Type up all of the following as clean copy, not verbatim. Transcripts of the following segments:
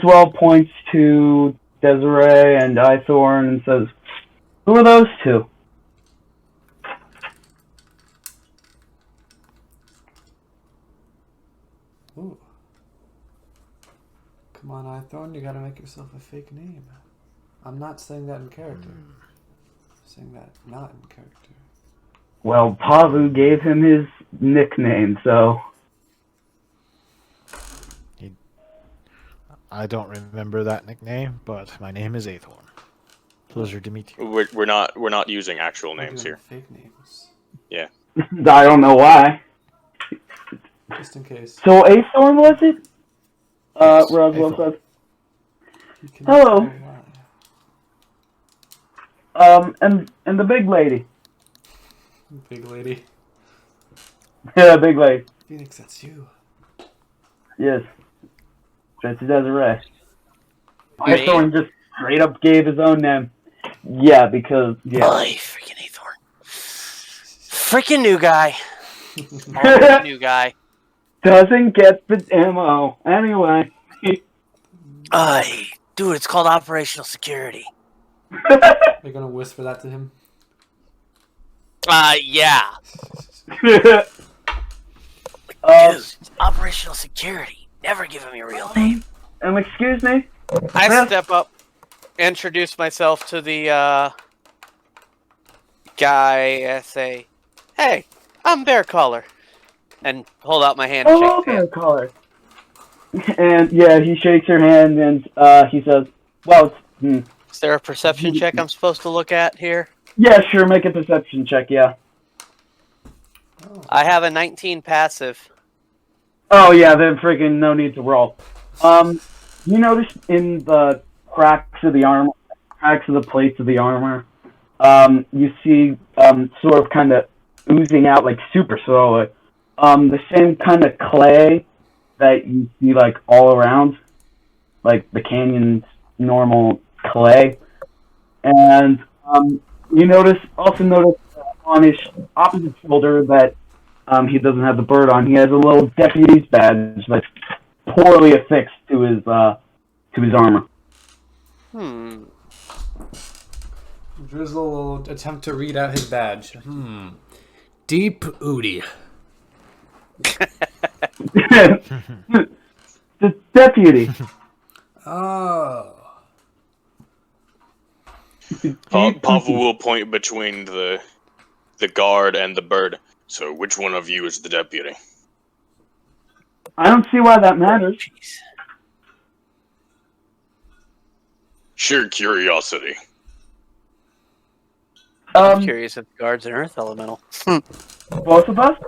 Roswell points to Desiree and Ithorn and says, "Who are those two?" Ooh. Come on, Ithorn, you gotta make yourself a fake name. I'm not saying that in character. I'm saying that not in character. Well, Pavu gave him his nickname, so... I don't remember that nickname, but my name is Aethorn. Pleasure to meet you. We're not using actual names here. Fake names. Yeah. I don't know why. Just in case. So Aethorn was it? Yes, Roswell Aethorn. says. You can Hello. say why. And the big lady. Big lady. Yeah, big lady. Phoenix, that's you. Yes. That's Desiree. Me? Aethorn just straight up gave his own name. Yeah, because, yeah. Oy, freaking Aethorn. Freaking new guy. Always new guy. Doesn't get the ammo. Anyway. Dude, it's called operational security. You're gonna whisper that to him? Yeah. Dude, It's operational security. Never give him your real name. excuse me? I step up, introduce myself to the guy, I say, "Hey, I'm Bear Collar," and hold out my hand and Oh, shake his hand. caller. And yeah, he shakes her hand and he says, "Well, Is there a perception check I'm supposed to look at here? yeah, sure, make a perception check, yeah." I have a 19 passive. Oh yeah, then freaking no need to roll. You notice in the cracks of the armor, cracks of the plates of the armor, you see sort of kind of oozing out like super slowly. The same kind of clay that you see like all around, like the canyon's normal clay, and you also notice on his opposite shoulder that he doesn't have the bird on. He has a little deputy's badge that's poorly affixed to his armor. Drizzle will attempt to read out his badge. Deep Udi. The deputy. Oh. Pavel will point between the guard and the bird. So, which one of you is the deputy? I don't see why that matters. Jeez. Sheer curiosity. I'm curious if the guard's an earth elemental. Both of us?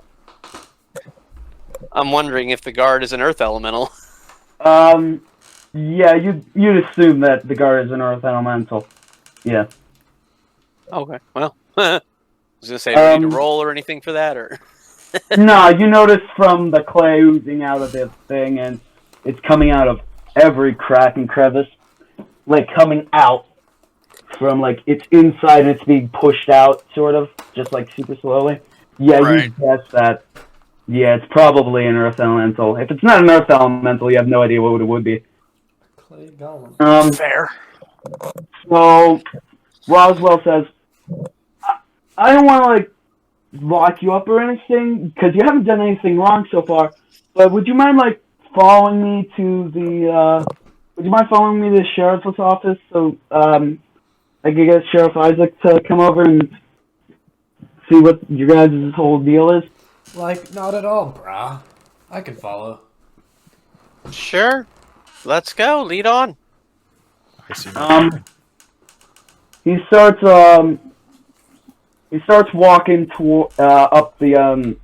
I'm wondering if the guard is an earth elemental. Yeah, you'd assume that the guard is an earth elemental. Yeah. Okay, well, I was gonna say, do we need to roll or anything for that, or? No, you notice from the clay oozing out of this thing, and it's coming out of every crack and crevice, like coming out from like it's inside and it's being pushed out, sort of, just like super slowly. Yeah, Right. you guess that. Yeah, it's probably an earth elemental. If it's not an earth elemental, you have no idea what it would be. Clay Golem. Fair. So Roswell says, I don't want to like lock you up or anything because you haven't done anything wrong so far. But would you mind like following me to the? Would you mind following me to the sheriff's office so I could get Sheriff Isaac to come over and see what your guys' whole deal is? Like, not at all, brah. I can follow. Sure, let's go. Lead on. I see. No He starts walking up the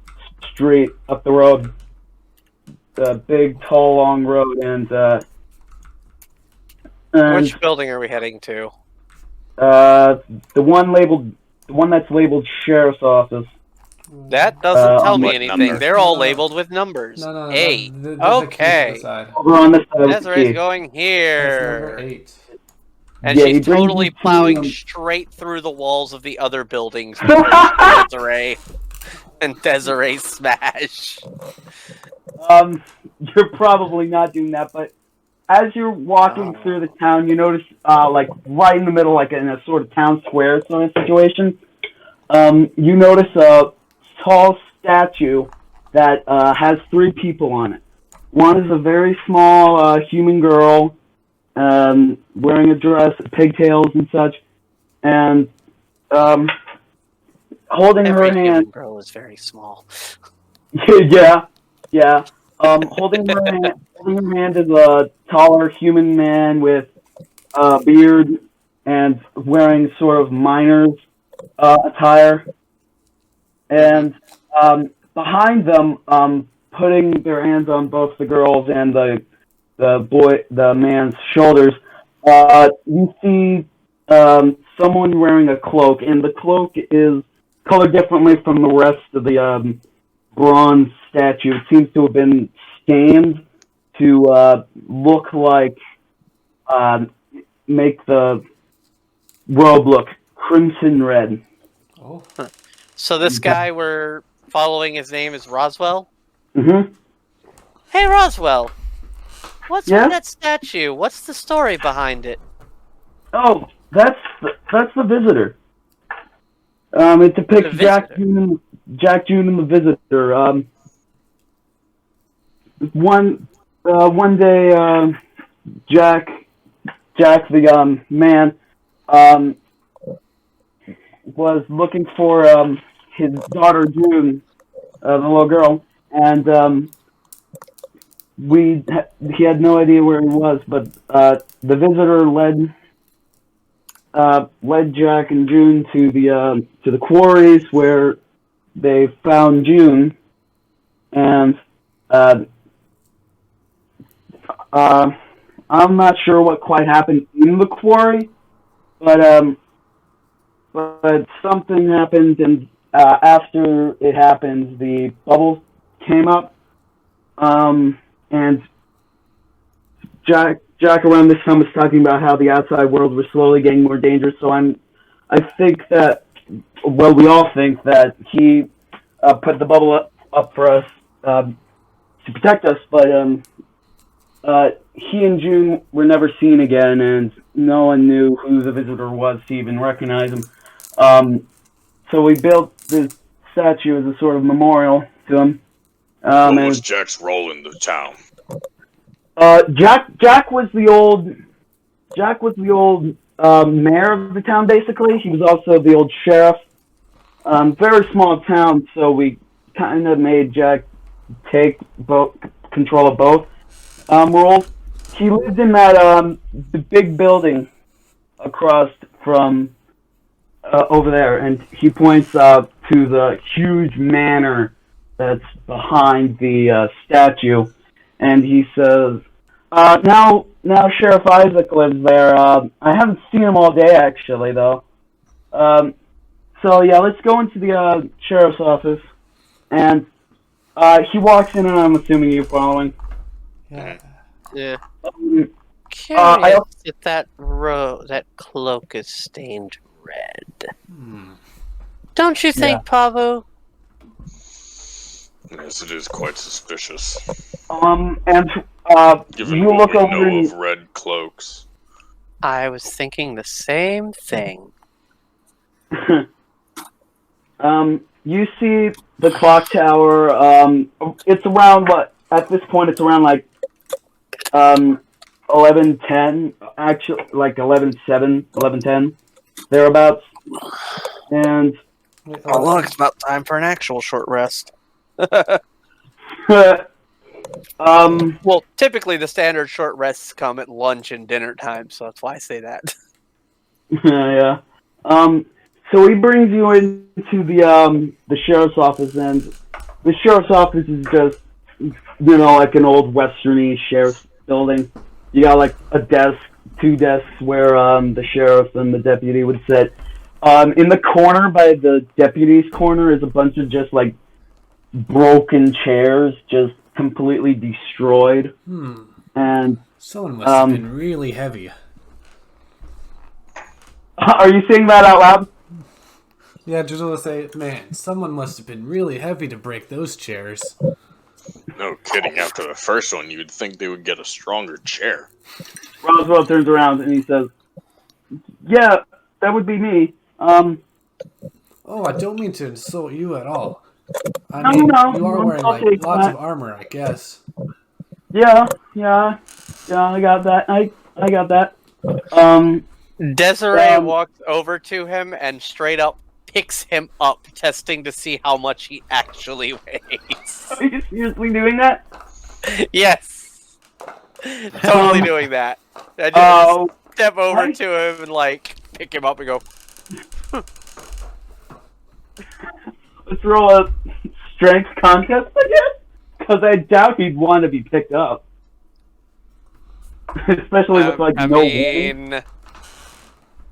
street, up the road, the big, tall, long road, and Which building are we heading to? the one that's labeled Sheriff's Office. That doesn't tell me what anything. number? They're all labeled with numbers. No. 8. There's a key to Okay. the side. Over on this side of the Desiree's key. going That's here. number 8. And Yeah, he she's brings totally you to, plowing straight through the walls of the other buildings. Desiree. And Desiree smash. You're probably not doing that, but as you're walking through the town, you notice, like right in the middle, like in a sort of town square sort of situation, you notice a tall statue that has 3 people on it. One is a very small human girl, wearing a dress, pigtails and such, and holding Every her human hand. girl is very small. Yeah, yeah. Holding her hand is a taller human man with a beard and wearing sort of miner's attire. And behind them, putting their hands on both the girls and the man's shoulders, you see someone wearing a cloak, and the cloak is colored differently from the rest of the bronze statue. It seems to have been stained to look like make the robe look crimson red. Oh. So this guy we're following, his name is Roswell? Mm-hmm. Hey, Roswell! What's Yeah? with that statue? What's the story behind it? Oh, that's the visitor. It depicts The Jack visitor. June and the visitor. One day, Jack the man was looking for his daughter June, the little girl, and he had no idea where he was, but the visitor led Jack and June to the quarries where they found June, and I'm not sure what quite happened in the quarry, but something happened, and after it happened, the bubble came up, and Jack around this time was talking about how the outside world was slowly getting more dangerous. So I think that, well, we all think that he put the bubble up for us to protect us, but he and June were never seen again, and no one knew who the visitor was to even recognize him. So we built this statue as a sort of memorial to him. What was Jack's role in the town? Jack was the old mayor of the town. Basically, he was also the old sheriff. Very small town, so we kind of made Jack take control of both. He lived in that the big building across from over there, and he points out to the huge manor that's behind the statue, and he says, now Sheriff Isaac lives there. I haven't seen him all day, actually, though. So yeah, let's go into the sheriff's office, and he walks in, and I'm assuming you're following. Yeah. Yeah. I Curious if that cloak is stained red. Don't you think, Pavu? Yes, it is quite suspicious. And Given you what look we over. know of red cloaks. I was thinking the same thing. You see the clock tower. It's around what? At this point, it's around like 11:10. Actually, like 11:07, 11:10, thereabouts. And Oh, look, it's about time for an actual short rest. Well, typically the standard short rests come at lunch and dinner time, so that's why I say that. yeah. So he brings you into the sheriff's office, and the sheriff's office is just, like an old westerny sheriff's building. You got like a desk, 2 desks where the sheriff and the deputy would sit. In the corner by the deputy's corner is a bunch of just like broken chairs, just completely destroyed. And someone must have been really heavy. Are you saying that out loud? Yeah, just want to say, man, someone must have been really heavy to break those chairs. No kidding. After the first one, you'd think they would get a stronger chair. Roswell turns around and he says, "Yeah, that would be me. Oh, I don't mean to insult you at all. I No, mean, no, you are I'm wearing okay, like lots fine. of armor, I guess. Yeah, I got that. I got that. Desiree Um, walks over to him and straight up picks him up, testing to see how much he actually weighs. are you seriously doing that? Yes. Totally doing that. I just Oh, step over what? to him and like pick him up and go, let's roll a strength contest, I guess? Because I doubt he'd want to be picked up. Especially with, like, I no weight. mean,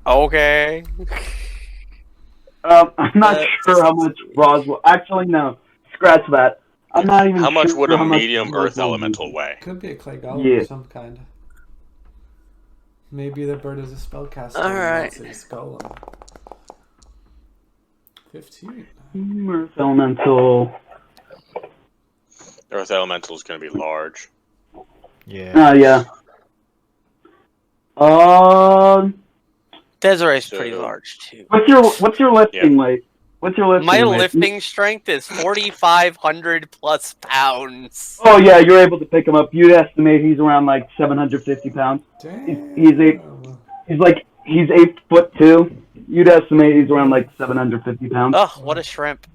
okay. I'm not sure how much Roswell... Actually, no. Scratch that. I'm not even How much sure would a how much medium earth Roswell elemental uses. weigh? Could be a clay golem Yeah. of some kind. Maybe the bird is a spellcaster. All right. And that's a golem. 15. Earth elemental... Earth elemental is going to be large. Yeah. yeah. Desiree's So- pretty large too. What's your lifting weight? What's your lifting My weight? lifting strength is 4,500 plus pounds. Oh yeah, you're able to pick him up. You'd estimate he's around like 750 pounds. Damn. He's 8'2". You'd estimate he's around like 750 pounds. Ugh, what a shrimp.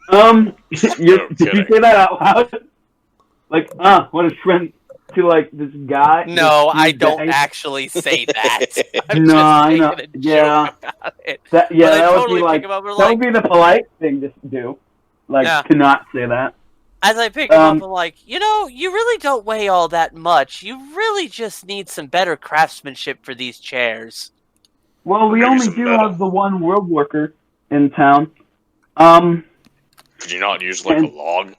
Did you kidding. say that out loud? Like, what a shrimp to like this guy. No, this I don't guy? actually say that. I'm No, just I making know. a Yeah. joke about it. That But I that would totally be like pick him up and that like, would be the polite thing to do, like Yeah. to not say that. as I pick him up, Um, I'm like, you know, you really don't weigh all that much. You really just need some better craftsmanship for these chairs. Well, we Maybe only some do metal. have the one world worker in town. Could you not use like a log?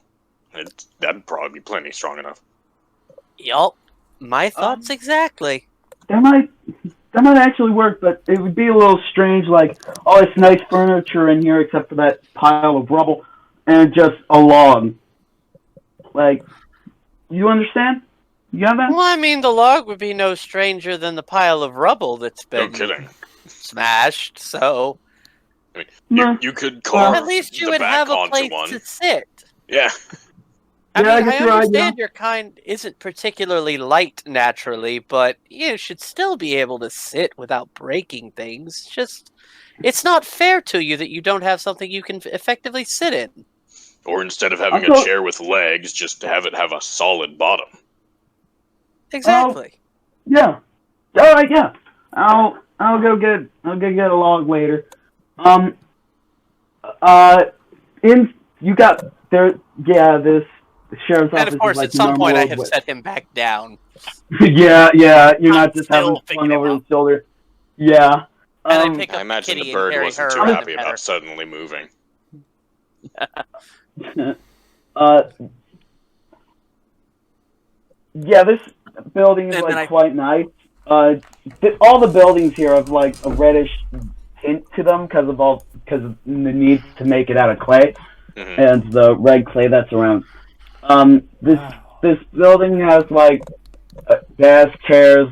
That'd probably be plenty strong enough. Yup. My thoughts exactly. That might actually work, but it would be a little strange. Like, oh, it's nice furniture in here, except for that pile of rubble and just a log. Like, you understand? You got that? Well, I mean, the log would be no stranger than the pile of rubble that's No been kidding. smashed, so I mean, Nah. you could carve at least you the would back have a onto place one. to sit. Yeah. I Yeah, I mean, I guess you're right, understand yeah. your kind isn't particularly light naturally, but you should still be able to sit without breaking things. Just, it's not fair to you that you don't have something you can effectively sit in. Or instead of having Also- a chair with legs, just have it have a solid bottom. Exactly. Yeah. All right. Yeah. I'll go get a log later. You got there. Yeah. This sheriff's office And of course, is like at some point, I normal have with- set him back down. yeah. You're I'm not just having still picking swung him over up. his shoulder. Yeah. And I pick I up imagine Kitty the bird and carry wasn't her too around happy and pet her. about suddenly moving. Yeah, this building is And then like I- quite nice. All the buildings here have like a reddish tint to them because of the need to make it out of clay Mhm. and the red clay that's around. This Wow. this building has like desk, chairs,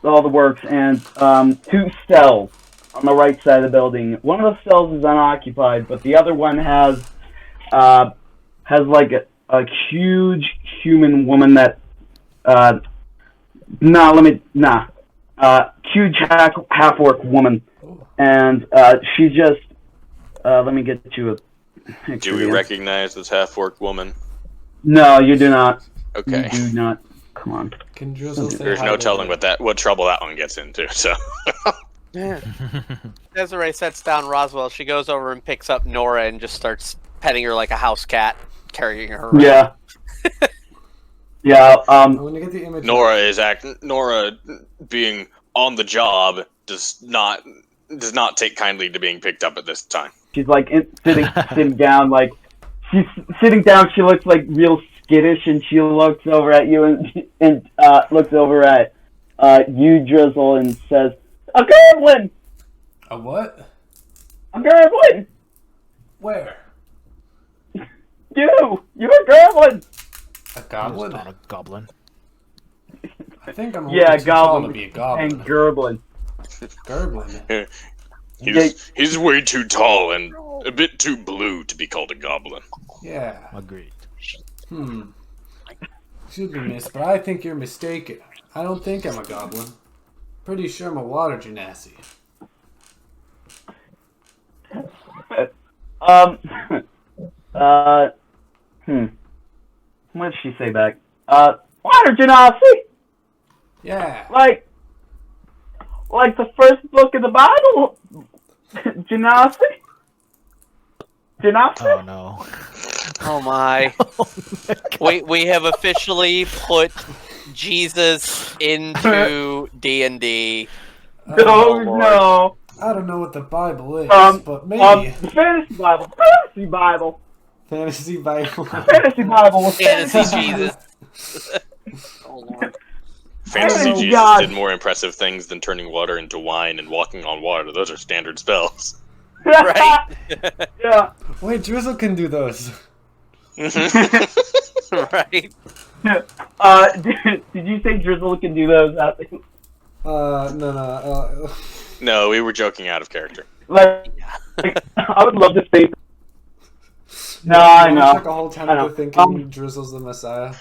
all the works, and two cells on the right side of the building. One of the cells is unoccupied, but the other one has like a huge human woman that huge half-orc woman, and she just let me get you a picture. Do we here. recognize this half-orc woman? No, you do not. Okay. You do not. Come on. Can Drizzle say There's hi no to telling the- what trouble that one gets into. So Desiree sets down Roswell. She goes over and picks up Nora and just starts petting her like a house cat, carrying her around. Yeah. Yeah. I'm going to get the image. Nora being on the job does not take kindly to being picked up at this time. She's like sitting down. Like she's sitting down. She looks like real skittish, and she looks over at you and looks over at you, Drizzle, and says, "A goblin! A what? A goblin!" Where? You're a goblin. A goblin? Not a goblin. I think I'm a Yeah, little too tall goblin. to be a goblin. And gerblin. Gerblin. He's way too tall and a bit too blue to be called a goblin. Yeah. Agreed. Excuse me, miss, but I think you're mistaken. I don't think I'm a goblin. Pretty sure I'm a water genasi. What did she say back? Water genasi? Yeah. Like the first book of the Bible? Genasi? Genasi? Oh no. Oh my. We have officially put Jesus into D&D. Oh, Lord. no. I don't know what the Bible is, but The maybe Fantasy Bible. Fantasy Bible. Fantasy Bible. Fantasy Bible. with Fantasy Jesus. Oh Lord. Fantasy Oh, Jesus God. did more impressive things than turning water into wine and walking on water. Those are standard spells. Right? Yeah. Wait, Drizzle can do those. Right? Did you say Drizzle can do those? No. No, we were joking out of character. Like, I would love to say. No, I know. Took a whole time I know. to thinking Drizzle's the Messiah.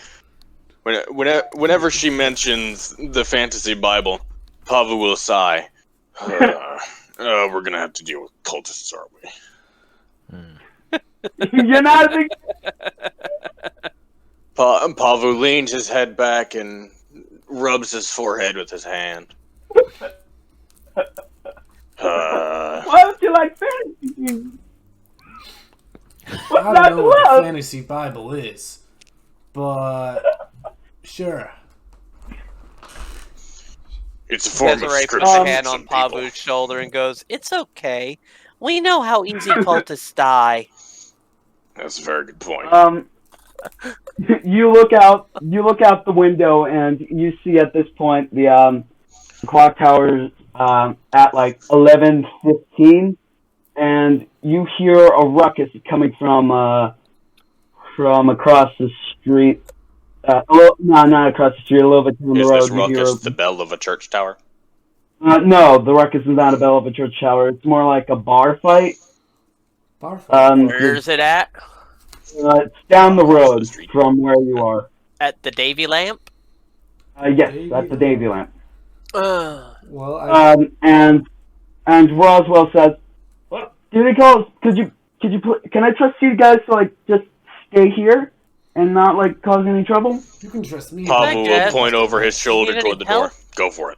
Whenever she mentions the fantasy Bible, Pava will sigh. We're gonna have to deal with cultists, aren't we? You're not a big. Pava leans his head back and rubs his forehead with his hand. Why don't you like fantasy? What's I not don't to know what the love? Fantasy Bible is, but sure. It's a form of Desiree scripture. puts a for hand some on people. Pavu's shoulder and goes, "It's okay. We know how easy cultists die." That's a very good point. You look out the window and you see at this point the clock tower's at like 11:15, and you hear a ruckus coming from across the street. No, not across the street. A little bit down the Is road. this You hear ruckus the bell of a church tower? no, the ruckus is not a bell of a church tower. It's more like a bar fight. Where's it at? It's down the Across the road street. from where you are. At the Davy Lamp? Yes, that's the Davy Lamp. Well, And Roswell says, "Well, duty calls. Can I trust you guys to like just stay here and not like cause any trouble?" you can trust me. Pava I will guess. point over his shoulder Need any toward the help? door. Go for it.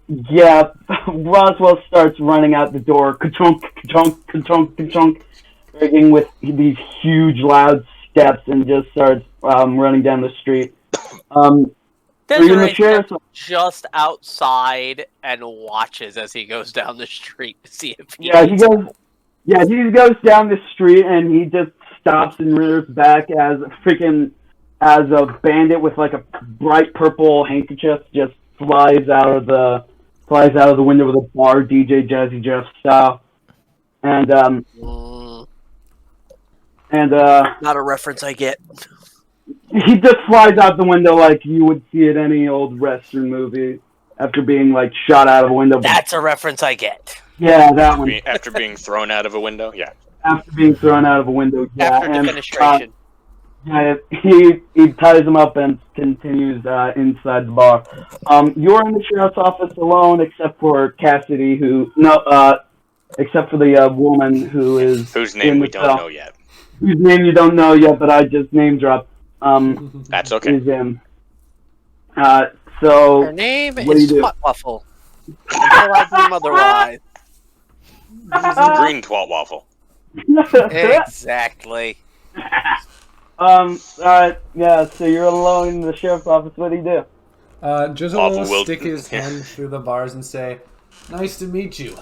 Yeah. Roswell starts running out the door, ka-chunk, ka-chunk, ka-chunk, ka-chunk, breaking with these huge, loud steps, and just starts running down the street. Are you in the Desiree sheriff's? steps just outside and watches as he goes down the street to see if he Yeah, he needs goes. Yeah, he goes down the street and he just stops and rears back as a bandit with like a bright purple handkerchief just flies out of the window with a bar DJ Jazzy Jeff style, and Not a reference I get. he just flies out the window like you would see at any old Western movie after being like shot out of a window. That's a reference I get. Yeah, that one. After being thrown out of a window? Yeah. After being thrown out of a window. Yeah, After and, defenestration. yeah, he ties him up and continues inside the bar. You're in the sheriff's office alone, except for Cassidy, except for the woman who is Whose name in we the don't cell. know yet. Whose name you don't know yet, but I just name dropped. That's okay. Is in. So Her name what do you is do? Twat Waffle. Until I dream otherwise. Green twat waffle. Exactly. Yeah. So you're alone in the sheriff's office. What do you do? Drizzle Papa will will- stick his hand through the bars and say, "Nice to meet you."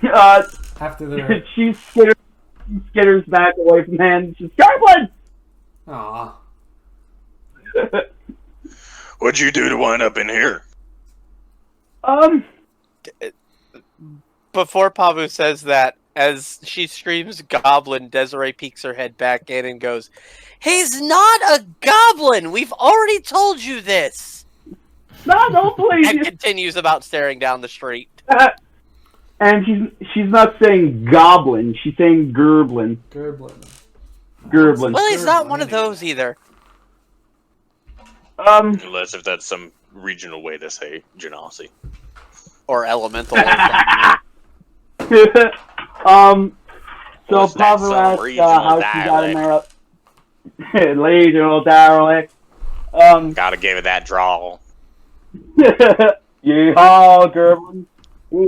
After the She skitters back away from him. She's Goblin. Aw. What'd you do to wind up in here? Before Pavu says that, As she screams goblin, Desiree peeks her head back in and goes, "He's not a goblin! We've already told you this!" No, don't believe And you. continues about staring down the street. And she's not saying goblin. She's saying gerblin. Gerblin. Gerblin. Well, he's not one of those either. Unless if that's some regional way to say genasi. Or elemental or something. So Was that Pavu some asked regional how she got in there. Regional dialect. Gotta give it that drawl. Yeehaw, Gerblin. Yeah.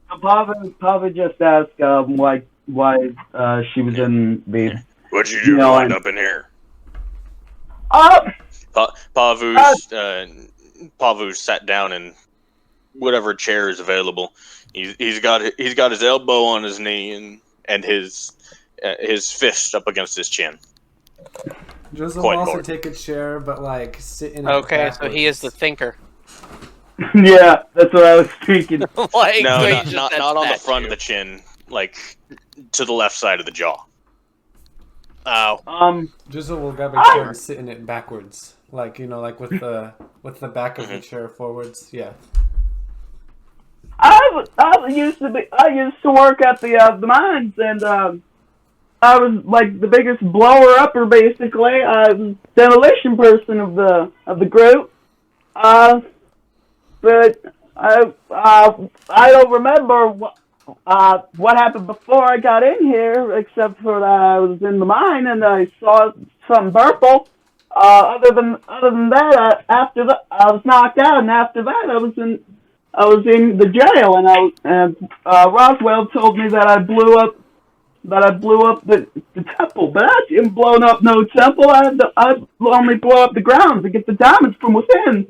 So Pavu just asked why she was in the. What'd you do to wind up in here? Pavu's sat down in whatever chair is available. He's got his elbow on his knee and his fist up against his chin. Drizzle will also take a chair, but like sit in it Okay, so he is the backwards. thinker. Yeah, that's what I was thinking. Like, No, so he just not said on the statue. front of the chin, like to the left side of the jaw. Oh. Drizzle will grab a chair and sit in it backwards, like like with the back of the chair forwards. Yeah. I used to work at the mines, and I was like the biggest blower upper basically. I was demolition person of the group. But I don't remember what happened before I got in here, except for that I was in the mine and I saw something purple. Other than that, after that I was knocked out, and after that I was in the jail, and Roswell told me that I blew up the temple, but I didn't blow up no temple. I only blow up the grounds to get the diamonds from within.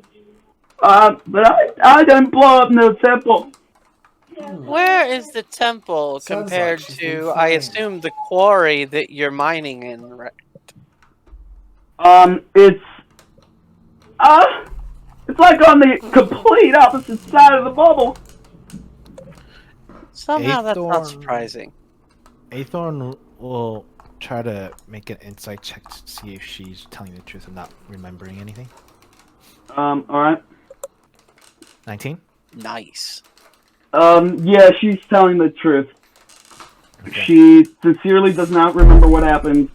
But I didn't blow up no temple. Where is the temple Sounds compared like she's been to, I fine. assume, the quarry that you're mining in, right? It's like on the complete opposite side of the bubble. Somehow that's not Aethorn. surprising. Aethorn will try to make an insight check to see if she's telling the truth and not remembering anything. Alright. 19? Nice. Yeah, she's telling the truth. Okay. She sincerely does not remember what happened,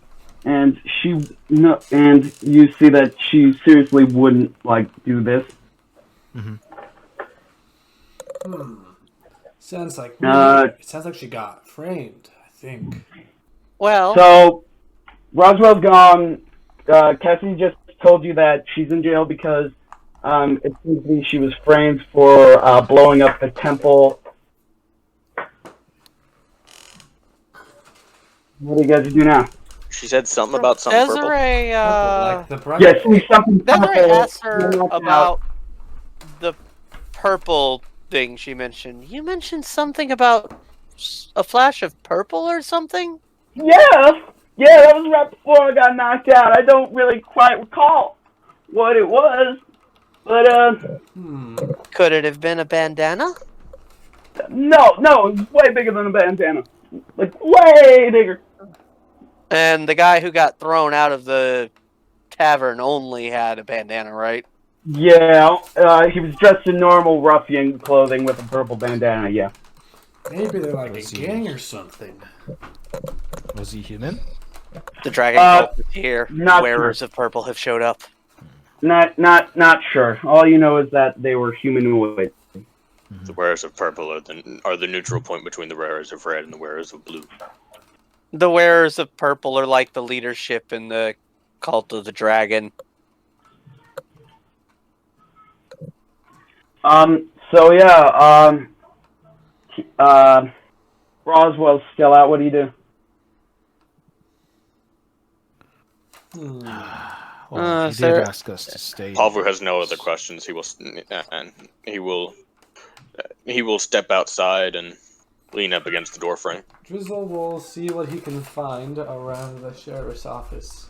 and and you see that she seriously wouldn't do this. Sounds like it sounds like she got framed, I think. Well, So, Roswell's gone. Cassie just told you that she's in jail because it seems to be she was framed for blowing up the temple. What do you guys do now? She said something about something purple. Desiree, Like the bright. Yes, something Desiree purple. asked her about the purple thing she mentioned. You mentioned something about a flash of purple or something? Yeah, that was right before I got knocked out. I don't really quite recall what it was, but Could it have been a bandana? no, it was way bigger than a bandana, like way bigger. And the guy who got thrown out of the tavern only had a bandana, right? Yeah, he was dressed in normal ruffian clothing with a purple bandana. Yeah. Maybe they're like a Was he- gang or something. Was he human? The dragon cult is here. not Wearers of purple have showed up. Not sure. All you know is that they were humanoid. The wearers of purple are the neutral point between the wearers of red and the wearers of blue. The wearers of purple are like the leadership in the cult of the dragon. So yeah. Roswell's still out. What do you do? Well, he sir- did ask us to stay. Pavu has no other questions. He will step outside and lean up against the doorframe. Drizzle will see what he can find around the sheriff's office.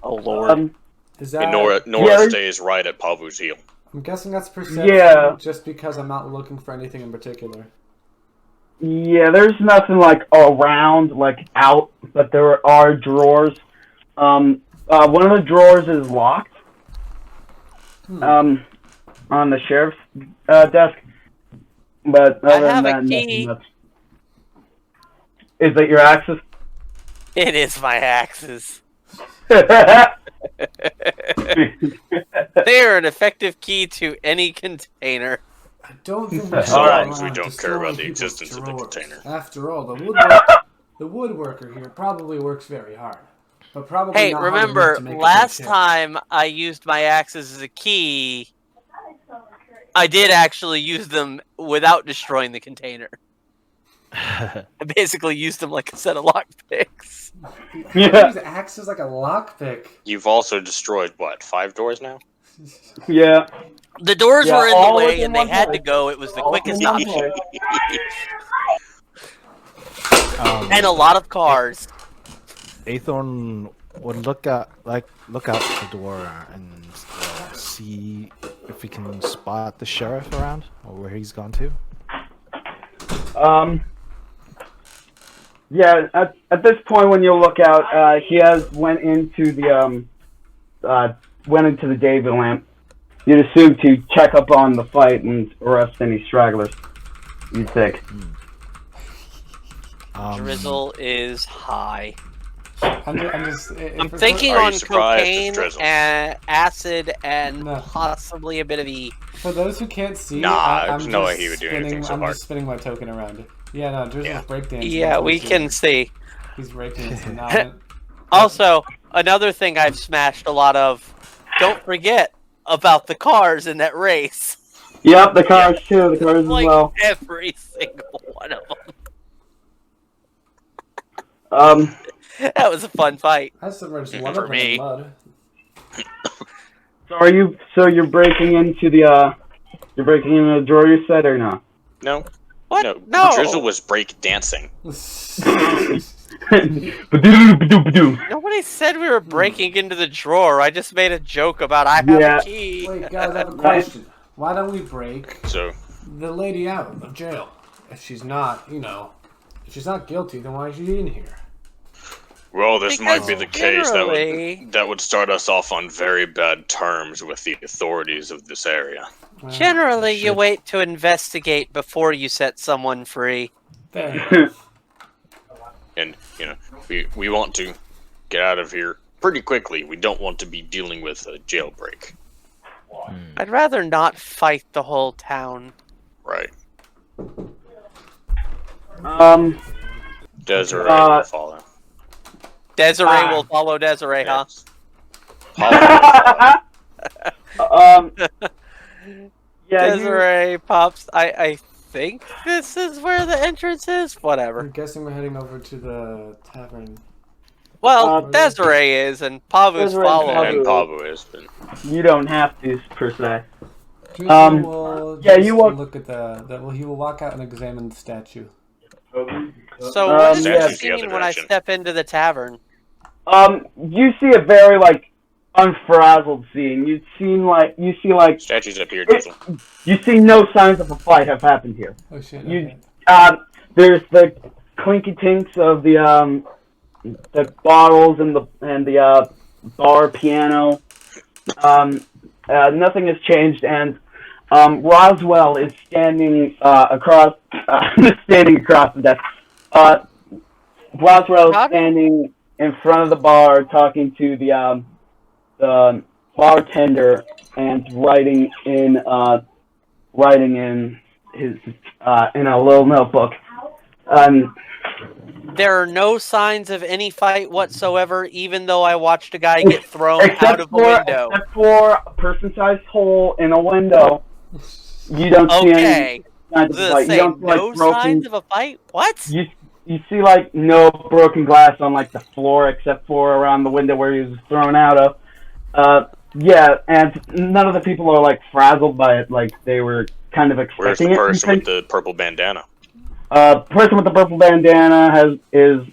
Oh lord. Is And that? Nora Yeah. stays right at Pavu's heel. I'm guessing that's perception. Yeah. Just because I'm not looking for anything in particular. Yeah, there's nothing like around, like out, but there are drawers. One of the drawers is locked. On the sheriff's desk. But I other have than a that, key. nothing much. Is that your axis? It is my axes. Yeah. They are an effective key to any container. I don't think So long as we don't care about the existence of the container. After all, the woodworker here probably works very hard. But probably Hey, not hard enough remember, to make a good last chair. time I used my axes as a key, I did actually use them without destroying the container. I basically used them like a set of lockpicks. Yeah. Use axes like a lockpick. You've also destroyed, what, 5 doors now? Yeah. The doors Yeah, were in the all way within and they one had to place. go. It was the All quickest within one option. place. And a lot of cars. Athorn would look out the door and see if he can spot the sheriff around or where he's gone to. Yeah, at this point when you look out, he has went into the David lamp. You'd assume to check up on the fight and arrest any stragglers. You think? Drizzle is high. I'm thinking Are you on surprised cocaine, it's Drizzle? and acid, and No. possibly a bit of E. For those who can't see, Nah, I'm there's no way just he would do spinning, anything so I'm hard. just spinning my token around. Yeah, no, Drizzle's Yeah. breakdancing. Yeah, That's what we he's can doing. see. He's breakdancing now. Also, another thing I've smashed a lot of, don't forget about the cars in that race. Yep, the cars too. The cars as Like well. every single one of them. That was a fun fight. I submerged one For of them in me. mud. So you're breaking into the drawer you said or not? No. What? No. No. Drizzle was break dancing. Nobody said we were breaking into the drawer. I just made a joke about I have Yeah. a key. Wait, guys, I have a question. Why don't we break So, the lady out of jail? If she's not, if she's not guilty, then why is she in here? well, this might be Because the case generally- that would start us off on very bad terms with the authorities of this area. Well, Generally, you Shit. wait to investigate before you set someone free. fair enough. And, we want to get out of here pretty quickly. We don't want to be dealing with a jailbreak. I'd rather not fight the whole town. Right. Desiree will follow. Desiree will follow Desiree, huh? Yes. Paula will follow. Yeah, Desiree pops. I think this is where the entrance is. Whatever. I'm guessing we're heading over to the tavern. Well, Uh, Desiree is, and Pavu's Desiree and following. And Pabu has been. you don't have to per se. Tristan will yeah, just you walk- look at he will walk out and examine the statue. So what does yeah. it Statue's the other mean when I direction. step into the tavern? You see a very unfrazzled scene. You see Statues up here, Drizzle. you see no signs of a fight have happened here. Oh shit! You- Okay. There's the clinky tinks of the bottles and the bar piano. Nothing has changed, and Roswell is standing across the desk. Roswell is standing in front of the bar, talking to the bartender, and writing in his in a little notebook. There are no signs of any fight whatsoever, even though I watched a guy get thrown out of the window. Except for a person-sized hole in a window, you don't see any Okay. signs of a Does fight. it You say don't see, no broken. signs of a fight? What? You see no broken glass on the floor except for around the window where he was thrown out of. Yeah, and none of the people are frazzled by it, they were kind of Where's expecting the it. person with the purple bandana? Person with the purple bandana is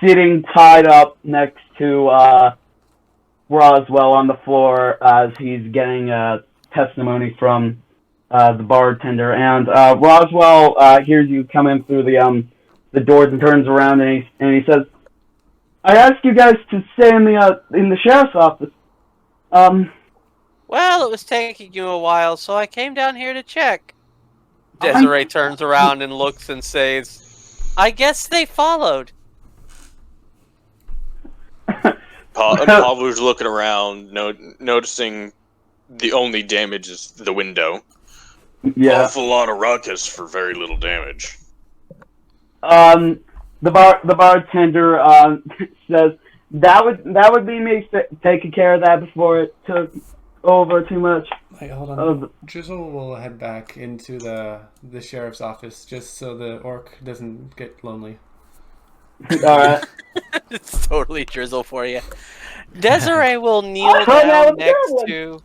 sitting tied up next to Roswell on the floor as he's getting testimony from the bartender, and Roswell hears you come in through the doors and turns around and he says, "I asked you guys to stay in the sheriff's office." Well, it was taking you a while, so I came down here to check. Desiree turns around and looks and says, "I guess they followed." Pablo's looking around, noticing the only damage is the window. Yeah. Awful lot of ruckus for very little damage. The bartender says that would be me taking care of that before it took over too much. Wait, hold on. Drizzle will head back into the sheriff's office just so the orc doesn't get lonely. Alright. It's totally Drizzle for you. Desiree will kneel down next to...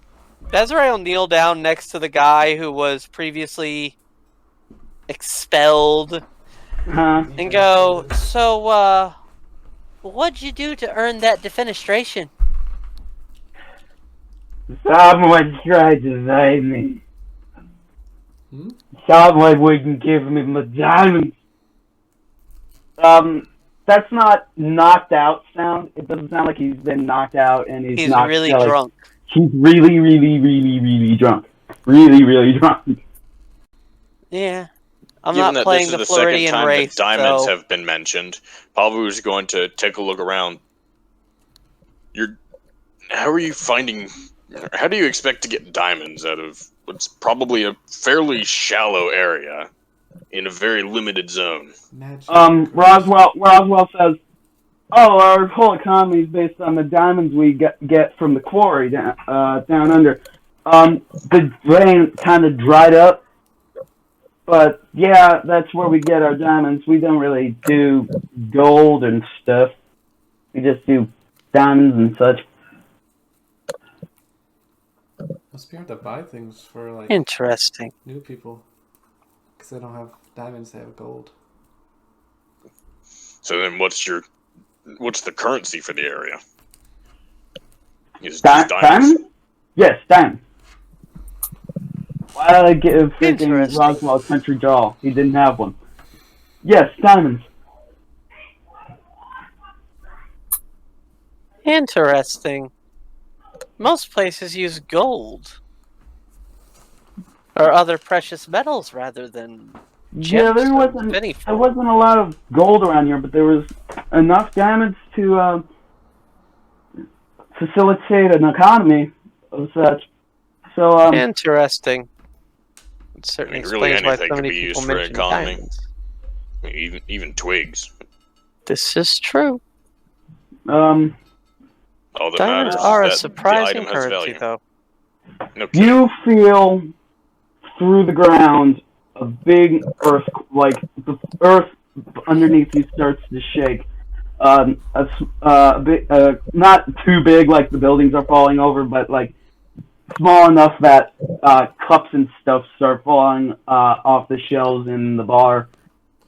Desiree will kneel down next to the guy who was previously expelled and go, "So, what'd you do to earn that defenestration?" Someone tried to save me. Someone wouldn't give me my diamonds. That's not knocked out sound. It doesn't sound like he's been knocked out and he's not really drunk. He's really, really, really, really drunk. Really, really drunk. Yeah. I'm Given not playing the this is the second Floridian time race, that diamonds so... have been mentioned, Pablo is going to take a look around. How are you finding... How do you expect to get diamonds out of what's probably a fairly shallow area in a very limited zone? Roswell says, "Oh, our whole economy is based on the diamonds we get from the quarry down under. The rain kind of dried up, but yeah, that's where we get our diamonds. We don't really do gold and stuff. We just do diamonds and such." Must be hard to buy things for like Interesting. new people because they don't have diamonds; they have gold. So then, what's the currency for the area? Is Diamonds? Yes, diamonds. Why did I give freaking Roswell a country draw? He didn't have one. Yes, diamonds. Interesting. Most places use gold. Or other precious metals rather than Yeah, gems. there wasn't a lot of gold around here, but there was enough diamonds to facilitate an economy of such. So Interesting. It certainly really explains why anything so can many be people used for mention economy. diamonds. I mean, even twigs. This is true. All that Diamonds matters are a is that the surprising item has currency, value. though. No kidding. you feel through the ground a big earth, like the earth underneath you starts to shake. Not too big, like the buildings are falling over, but like small enough that cups and stuff start falling off the shelves in the bar.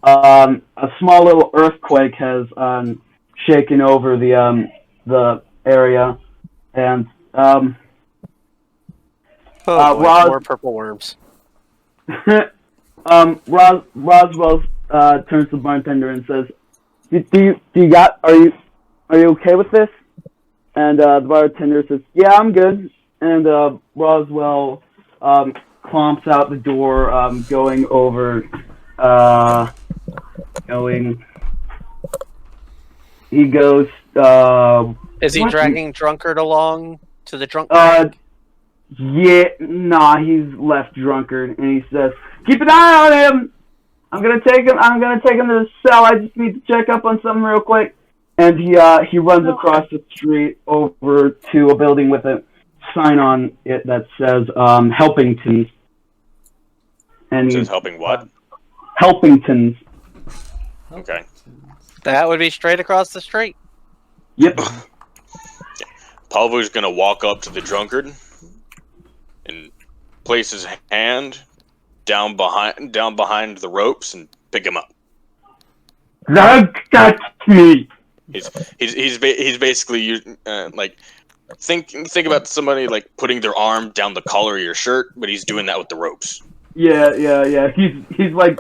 A small little earthquake has shaken over the area, and more purple worms. Roswell turns to the bartender and says, Are you okay with this?" And the bartender says, "Yeah, I'm good." And Roswell clomps out the door, going over, He goes. Is he dragging Drunkard along to the drunk? Yeah, nah, he's left Drunkard, and he says, "Keep an eye on him. I'm gonna take him to the cell. I just need to check up on something real quick." And he runs across the street over to a building with a sign on it that says Helpingtons. And It says helping what? Helpingtons. Okay. That would be straight across the street. Yep. Pablo's gonna walk up to the drunkard and place his hand down behind the ropes and pick him up. Don't touch me. He's basically like Think about somebody like putting their arm down the collar of your shirt, but he's doing that with the ropes. Yeah. He's like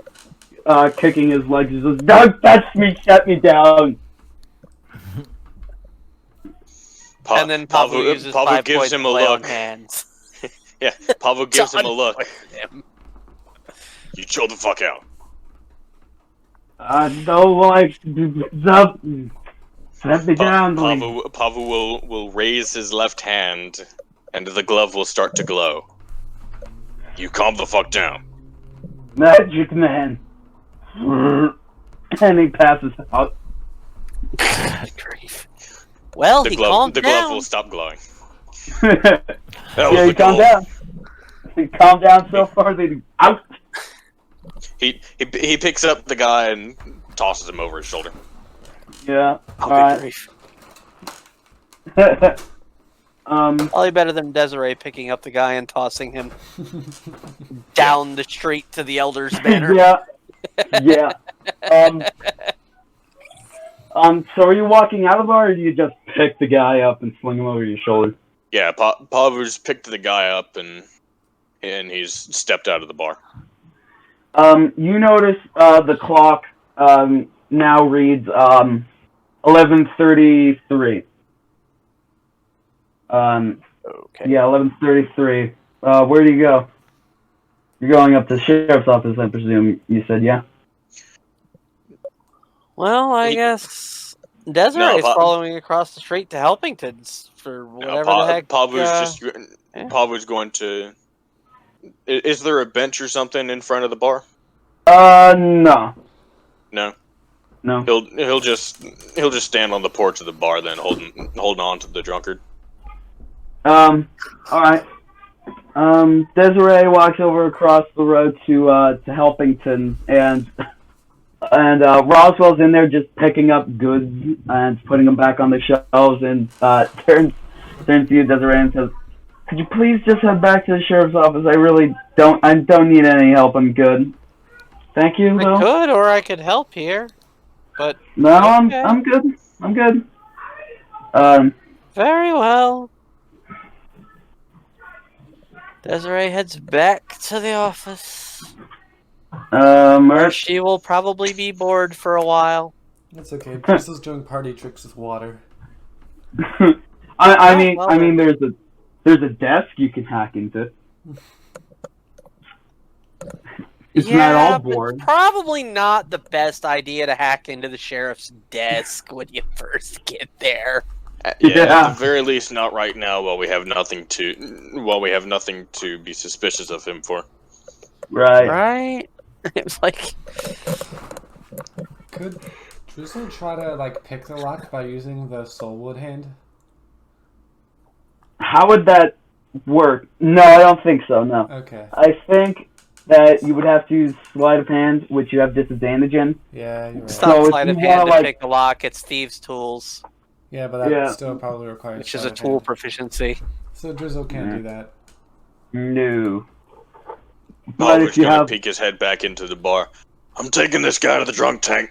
kicking his legs. He says, "Don't touch me, shut me down." And then Pavel uses Pavel 5 gives points him to a lay on look. hands. Yeah, Pavel gives him a look. Him. You chill the fuck out. I don't like up. Set me down, please. Pavel will raise his left hand, and the glove will start to glow. You calm the fuck down. Magic man. And he passes out. Good grief. Well, he calmed The down. glove will stop glowing. Yeah, was he the calmed goal. down. He calmed down so far that he out. He picks up the guy and tosses him over his shoulder. Yeah. Oh, Alright. good grief. Um. Probably better than Desiree picking up the guy and tossing him down the street to the Elder's Manor. Yeah. So are you walking out of the bar, or do you just pick the guy up and sling him over your shoulder? Yeah, Pavel's picked the guy up and he's stepped out of the bar. You notice the clock now reads 11:33. Okay. Yeah, 11:33. Where do you go? You're going up to the sheriff's office, I presume. You said, yeah. Well, I guess Desiree is No, following across the street to Helpington's for whatever the heck. Pavel's going to. Is there a bench or something in front of the bar? No. No. No. He'll just stand on the porch of the bar, then holding on to the drunkard. All right. Desiree walks over across the road to Helpington, and Roswell's in there just picking up goods and putting them back on the shelves, and turns to you, Desiree, and says, "Could you please just head back to the sheriff's office? I don't need any help. I'm good. Thank you, I though." could, or I could help here, but No, okay. I'm good. I'm good. Very well. Desiree heads back to the office, where Merch. she will probably be bored for a while. That's okay. Crystal's doing party tricks with water. I well mean, there's a desk you can hack into. It's not all but board. probably not the best idea to hack into the sheriff's desk when you first get there. Yeah. At the very least, not right now. While we have nothing to be suspicious of him for. Right. Right? It's like, Could Drizzle try to pick the lock by using the soulwood hand? How would that work? No, I don't think so. No. Okay. I think that you would have to use sleight of hand, which you have disadvantage in. Yeah, you're right. it's So not if sleight of you hand to wanna, pick the lock, it's thieves' tools, Yeah, but that Yeah. still probably requires which is sleight a of tool hand. proficiency. So Drizzle can't do that. No. But Pavel's if you gonna have, peek his head back into the bar. I'm taking this guy to the drunk tank.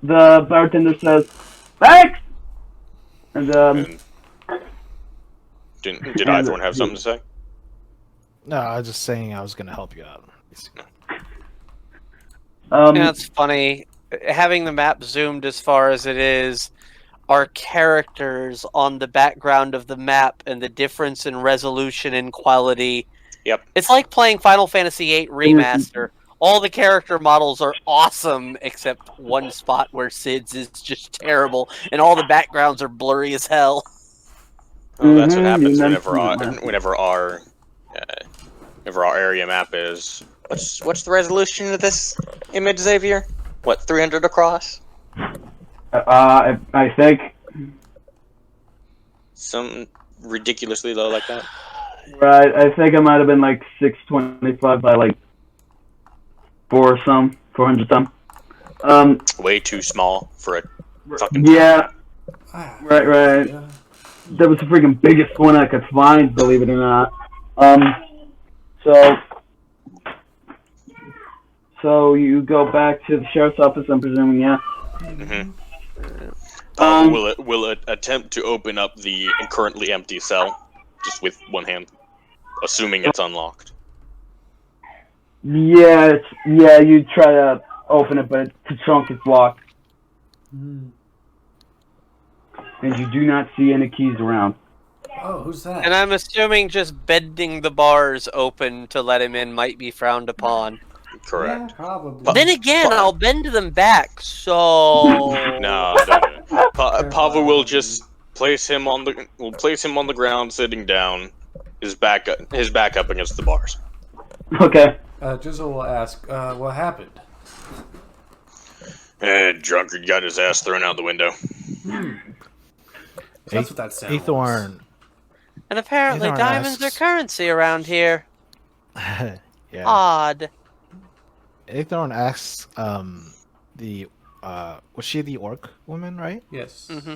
the bartender says, "Thanks." And Did either one have something to say? No, I was just saying I was gonna help you out. Yeah, it's funny. Having the map zoomed as far as it is, our characters on the background of the map and the difference in resolution and quality. Yep. It's like playing Final Fantasy VIII Remaster. All the character models are awesome, except one spot where Sid's is just terrible, and all the backgrounds are blurry as hell. Well, that's what Mhm, happens you whenever our area map is. What's the resolution of this image, Xavier? What, 300 across? I think. Some ridiculously low like that. Right, I think it might have been 625 by 400 some. Way too small for a fucking. Yeah, Ah, right. yeah. That was the freaking biggest one I could find, believe it or not. So you go back to the sheriff's office, I'm presuming, yeah? Mm-hmm. Pavel will attempt to open up the currently empty cell, just with one hand, assuming it's unlocked. Yeah, you try to open it, but the trunk is locked. And you do not see any keys around. Oh, who's that? And I'm assuming just bending the bars open to let him in might be frowned upon. Correct. Yeah, probably. Then again, I'll bend them back, so... No, don't do it. Pavel will just place him on the ground, sitting down, his back up against the bars. Okay. Jizzle will ask, what happened? Drunkard got his ass thrown out the window. That's what that sounds. Aethorn. And apparently Aethorn diamonds asks- are currency around here. Yeah. Odd. Aethorn asks, was she the orc woman, right? Yes. Mm-hmm.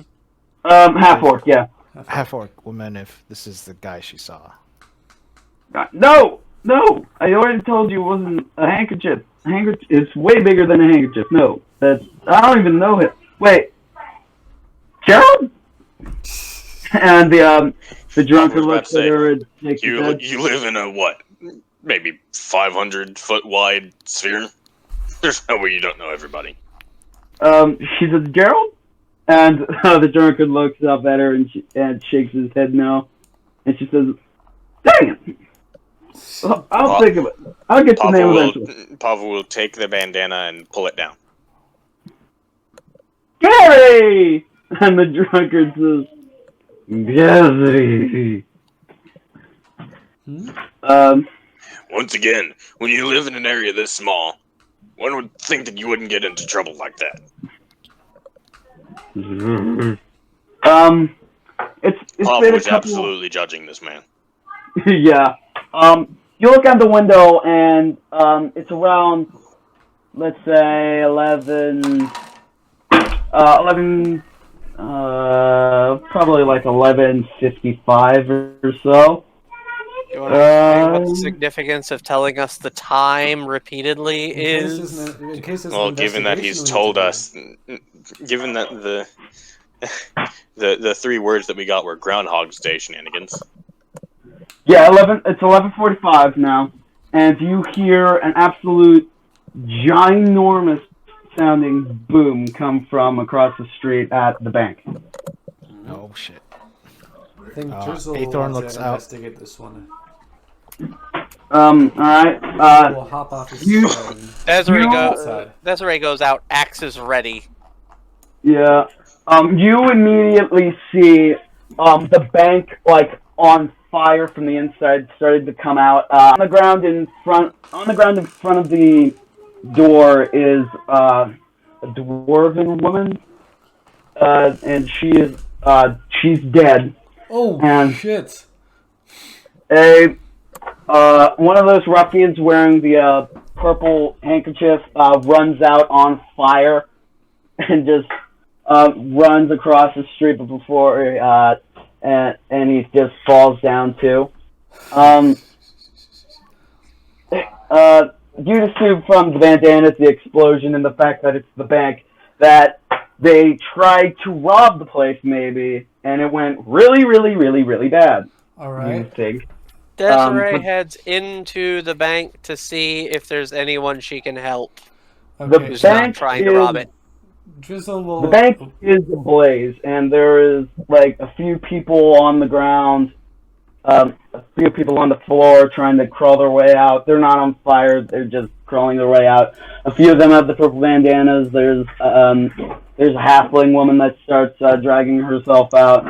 Half orc, yeah. Half orc woman, if this is the guy she saw. No! I already told you it wasn't a handkerchief. It's way bigger than a handkerchief. No. I don't even know it. Wait. Gerald? And the drunkard looks at her and shakes his head. You live in a what? Maybe 500-foot wide sphere? There's no way you don't know everybody. She says, Gerald? And the drunkard looks up at her and shakes his head no. And she says, dang it! I'll think of it. I'll get the name eventually. Pavel will take the bandana and pull it down. Gary! And the drunkard says, Gary. Once again, when you live in an area this small, one would think that you wouldn't get into trouble like that. It's Pavel been a is couple. absolutely judging this man. Yeah. You look out the window and it's around, let's say 11, probably like 11:55 or so. You want to explain what the significance of telling us the time repeatedly is? In case there's Well, an given that he's investigation told we need us, given that the three words that we got were Groundhog's Day shenanigans. Yeah, 11. It's 11:45 now, and you hear an absolute ginormous sounding boom come from across the street at the bank. Oh shit. to- I think Jizzle Aethorn will looks out. investigate this one. Alright. We'll hop off his you- phone. Desiree goes out, axe is ready. Yeah. You immediately see the bank like on fire from the inside started to come out. On the ground in front of the door is a dwarven woman, and she's dead. Oh, And- shit. One of those ruffians wearing the purple handkerchief runs out on fire and just runs across the street before and he just falls down too. You assume from the bandanas, the explosion, and the fact that it's the bank, that they tried to rob the place maybe, and it went really, really, really, really bad. All You right. think? Desiree but- heads into the bank to see if there's anyone she can help The Okay. who's bank not trying to rob it. Drizzle will... The bank is ablaze, and there is like a few people on the ground, a few people on the floor trying to crawl their way out. They're not on fire; they're just crawling their way out. A few of them have the purple bandanas. There's a halfling woman that starts dragging herself out.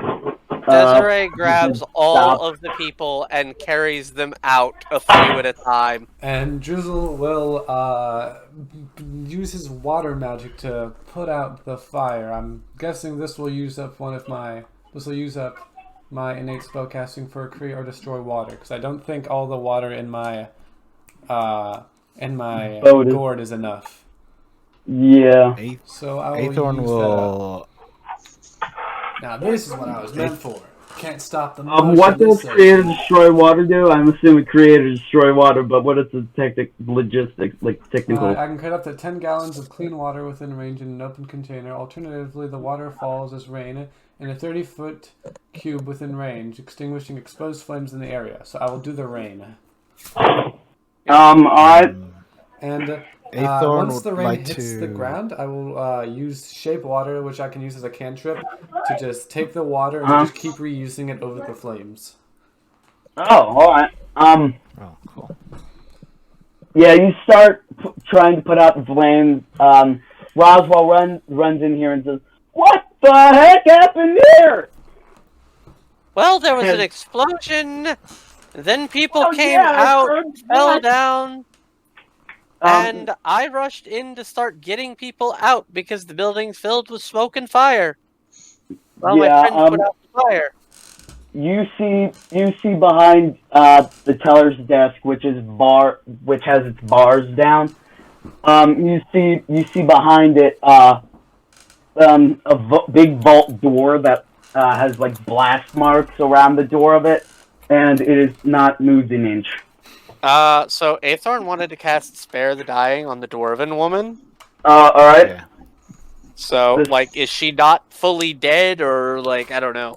Desiree grabs all stop. of the people and carries them out a few at a time. And Drizzle will use his water magic to put out the fire. I'm guessing this will use up my innate spellcasting for create or destroy water, because I don't think all the water in my Boat is- gourd is enough. Yeah. So I will Aethorn use will. that. Now this is what I was meant for. Can't stop the motion. What does they say. create and destroy water do? I'm assuming create and destroy water, but what is the logistics, technical? I can cut up to 10 gallons of clean water within range in an open container. Alternatively, the water falls as rain in a 30-foot cube within range, extinguishing exposed flames in the area. So I will do the rain. Alright. And Aethorn once the would rain like hits to- the ground, I will use shape water, which I can use as a cantrip, to just take the water and just keep reusing it over the flames. Oh, alright. Oh, cool. Yeah, you start trying to put out the flame. Roswell runs in here and says, "What the heck happened here?" Well, there was an And- explosion. Then people Oh, came yeah, I out, heard fell that. down, and I rushed in to start getting people out because the building's filled with smoke and fire. Well, my friend put out the fire. You see behind the teller's desk, which has its bars down. You see behind it a big vault door that has like blast marks around the door of it, and it is not moved an inch. So Aethorn wanted to cast Spare the Dying on the Dwarven woman. All right. Yeah. So, like, is she not fully dead, or, like, I don't know.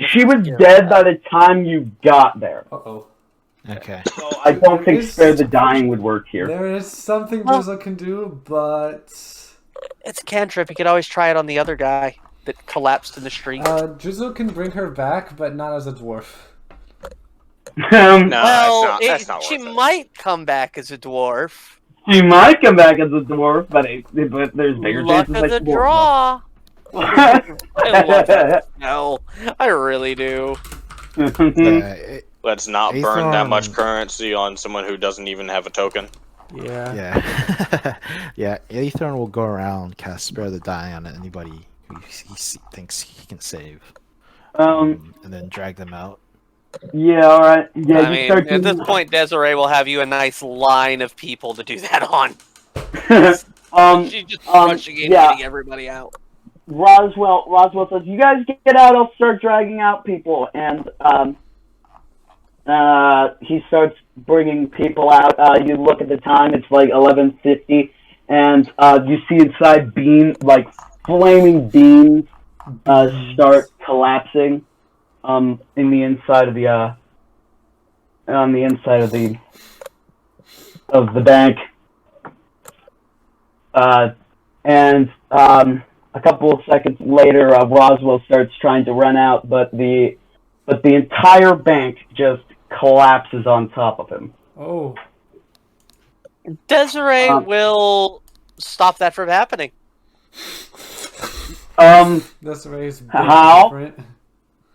She was dead by the time you got there. Uh-oh. Okay. So I don't think Spare the Dying would work here. There is something Drizzle can do, but... It's a cantrip. You could always try it on the other guy that collapsed in the street. Drizzle can bring her back, but not as a dwarf. No, well, that's not she worth it. might come back as a dwarf. She might come back as a dwarf, but there's bigger Luck chances of the that she won't. draw. I love that spell. I really do. Let's not burn that Aethorn- much currency on someone who doesn't even have a token. Yeah. Yeah. Yeah, Aethorn will go around, cast Spare the Dying on anybody who thinks he can save. And then drag them out. Yeah, alright. Yeah, I mean, at this point, Desiree will have you a nice line of people to do that on. She's just rushing in, yeah. getting everybody out. Roswell says, "You guys get out, I'll start dragging out people." And he starts bringing people out. You look at the time, it's like 11:50, and you see inside flaming beams start collapsing in the inside of the on the inside of the bank. And a couple of seconds later, Roswell starts trying to run out, but the entire bank just collapses on top of him. Oh. Desiree will stop that from happening. Desiree's How? different.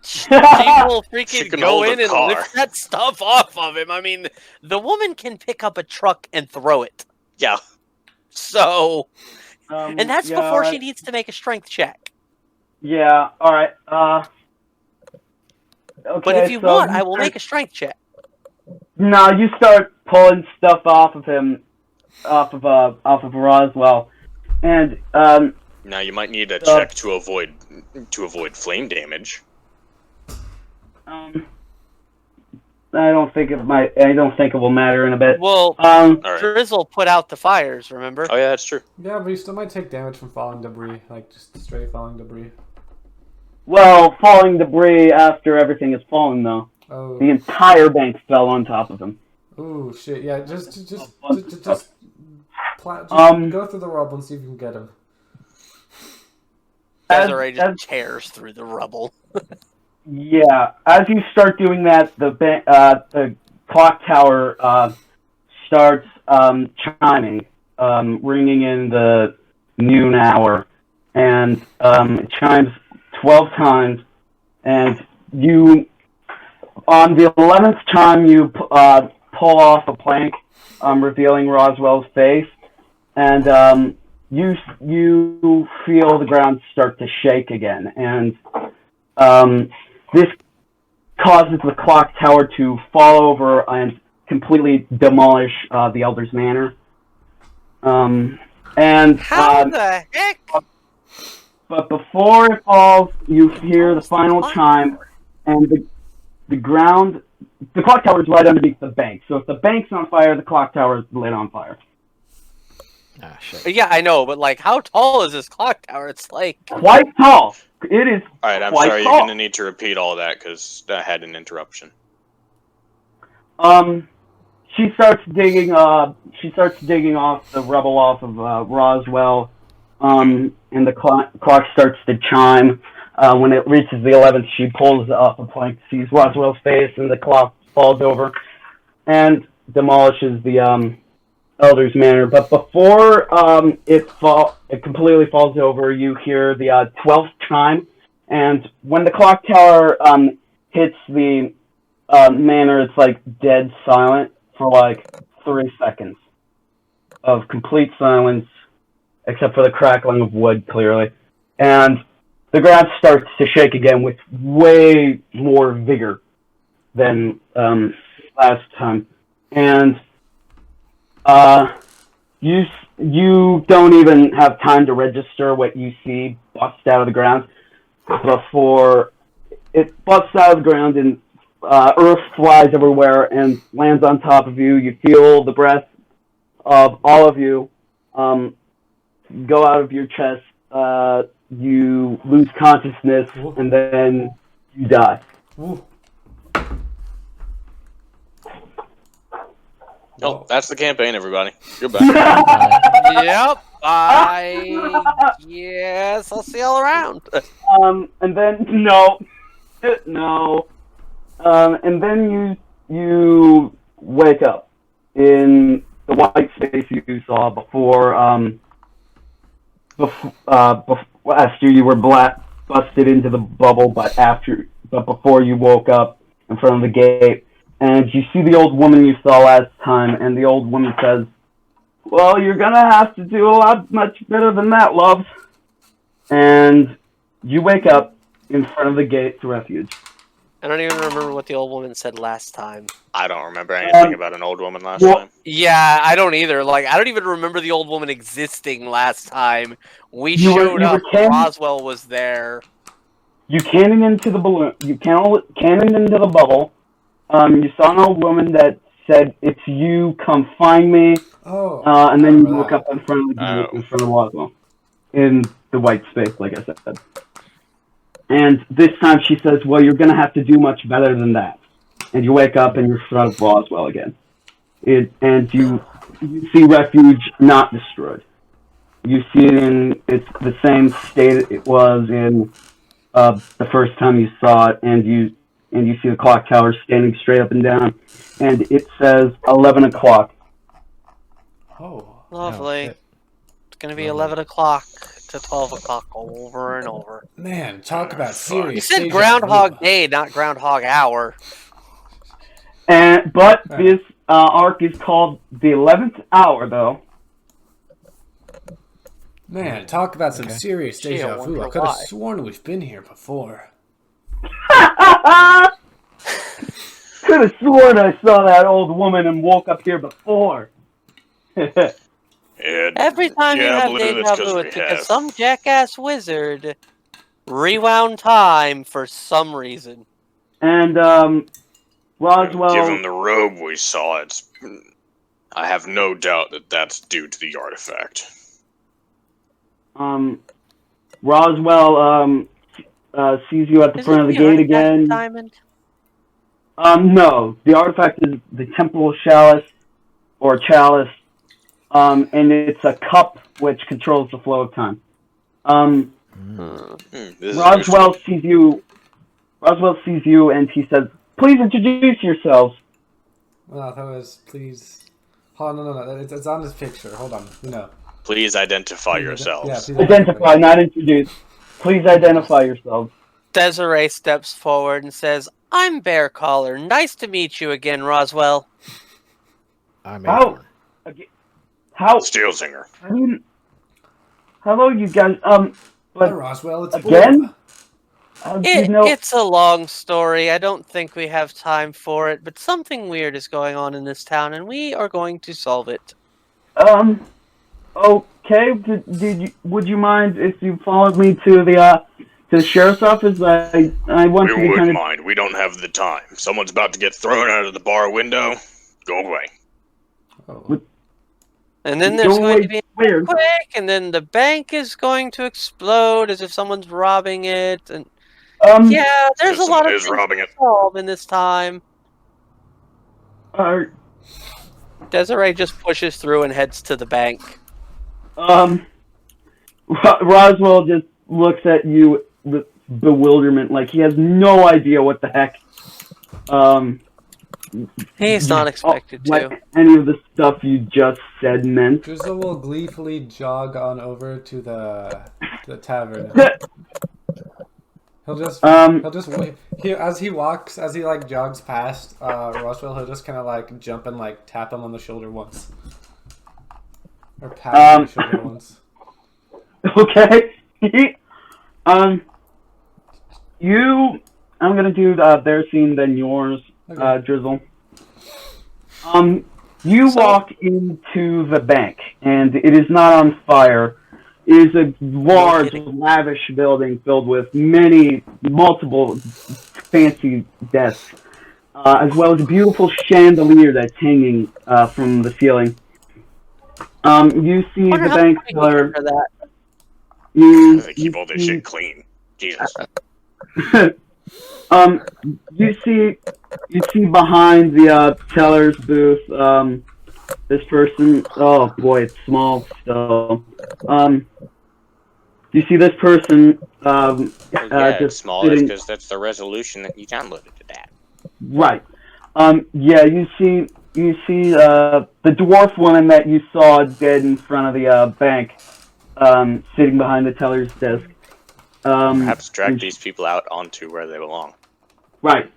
She will She freaking can go hold a in and car. lift that stuff off of him. I mean, the woman can pick up a truck and throw it. Yeah. So, and that's yeah, before she needs to make a strength check. Yeah, alright. Okay, But if you so want, I will make a strength check. No, you start pulling stuff off of him, off of Roswell, and Now you might need a check to avoid flame damage. I don't think it will matter in a bit. Well, Alright. Drizzle put out the fires, remember? Oh yeah, that's true. Yeah, but you still might take damage from falling debris, like just straight falling debris. Well, falling debris after everything has fallen, though. Oh. The entire bank fell on top of him. Ooh, shit. Yeah, just go through the rubble and see if you can get him. Desiree just tears through the rubble. Yeah, as you start doing that, the clock tower starts chiming, ringing in the noon hour, and it chimes 12 times, and you, on the 11th time, you pull off a plank, revealing Roswell's face, and you feel the ground start to shake again, and this causes the clock tower to fall over and completely demolish the Elder's Manor. And How the heck? but before it falls, you hear the final chime, and the ground. The clock tower is right underneath the bank. So if the bank's on fire, the clock tower is lit on fire. Ah, shit. Yeah, I know, but like, how tall is this clock tower? It's like Quite tall. It is. All right, I'm quite sorry. tall. You're gonna need to repeat all that because I had an interruption. She starts digging. She starts digging off the rubble off of Roswell. And the clock starts to chime. When it reaches the 11th, she pulls up a plank, sees Roswell's face, and the clock falls over and demolishes the Elder's Manor. But before it completely falls over, you hear the 12th chime. And when the clock tower hits the manor, it's like dead silent for like 3 seconds of complete silence, except for the crackling of wood, clearly. And the ground starts to shake again with way more vigor than last time. And you don't even have time to register what you see bust out of the ground before it busts out of the ground and earth flies everywhere and lands on top of you. You feel the breath of all of you go out of your chest. You lose consciousness, and then you die. Ooh. Oh, that's the campaign, everybody. Goodbye. yep. I yes, I'll see you all around. And then no. And then you wake up in the white space you saw before. Last year you were busted into the bubble, but before you woke up in front of the gate, and you see the old woman you saw last time, and the old woman says, "Well, you're gonna have to do a lot much better than that, love." And you wake up in front of the gate to refuge. I don't even remember what the old woman said last time. I don't remember anything about an old woman last time. Yeah, I don't either. Like, I don't even remember the old woman existing last time. We You were- showed you were up. Ken? Roswell was there. You cannoned into the balloon. You cannoned into the bubble. You saw an old woman that said, "It's you. Come find me." Oh. And then you remember woke that. up in front of the Oh. in front of Roswell, in the white space, like I said. And this time she says, "Well, you're gonna have to do much better than that." And you wake up and you're in front of Roswell again. And you see refuge not destroyed. You see it's the same state it was in the first time you saw it, and you see the clock tower standing straight up and down, and it says 11 o'clock. Oh. Lovely. shit. It's gonna be 11 o'clock to 12 o'clock over and over. Man, talk about fuck. serious. You said deja Groundhog vu. Day, not Groundhog Hour. But this arc is called the 11th Hour, though. Man, talk about some serious Gee, I deja vu. wonder I could have why. sworn we've been here before. Could have sworn I saw that old woman and woke up here before. Every time you I have believe deja it's 'cause vu, we it's because have. some jackass wizard rewound time for some reason. And Roswell. Given the robe we saw, I have no doubt that that's due to the artifact. Roswell sees you at the Is front it of the the gate artifact again. diamond? No, the artifact is the temple chalice, or chalice, and it's a cup which controls the flow of time. This is Roswell sees you. Roswell sees you, and he says, "Please introduce yourselves." Well, that was please. Hold on, no. It's on this picture. Hold on. No. Please identify Yeah, yourselves. please Identify, not introduce. Please identify yourselves. Desiree steps forward and says, "I'm Bear Collar. Nice to meet you again, Roswell." I'm How? Acorn. How? Steel Singer. I mean, hello, you guys. Hi, But Roswell. It's again? Bob. how do you know? It's a long story. I don't think we have time for it, but something weird is going on in this town, and we are going to solve it. Oh, okay? Would you mind if you followed me to the sheriff's office? I want We you to wouldn't kind of. mind. We don't have the time. Someone's about to get thrown out of the bar window. Go away. Oh. And then there's Go going away to be an where? earthquake, and then the bank is going to explode as if someone's robbing it. And yeah, there's a lot Someone of is things robbing to it. solve in this time. Uh, Desiree just pushes through and heads to the bank. Roswell just looks at you with bewilderment, like he has no idea what the heck. He's not expected what to. any of the stuff you just said meant. Drizzle will gleefully jog on over to the tavern. He'll just wait. As he like jogs past Roswell, he'll just kind of like jump and like tap him on the shoulder once, or pat him on the shoulder once. Okay. I'm gonna do their scene then yours, Okay. Drizzle. You walk into the bank, and it is not on fire. It is a large, lavish building filled with multiple fancy desks, as well as a beautiful chandelier that's hanging from the ceiling. You see the bank teller. They keep all this shit clean. Jesus. You see behind the teller's booth, this person. Oh boy, it's small still. You see this person. Yeah, just it's small sitting. because that's the resolution that you downloaded it at. Right. Yeah. You see the dwarf woman that you saw dead in front of the bank, sitting behind the teller's desk. Perhaps drag these people out onto where they belong. Right.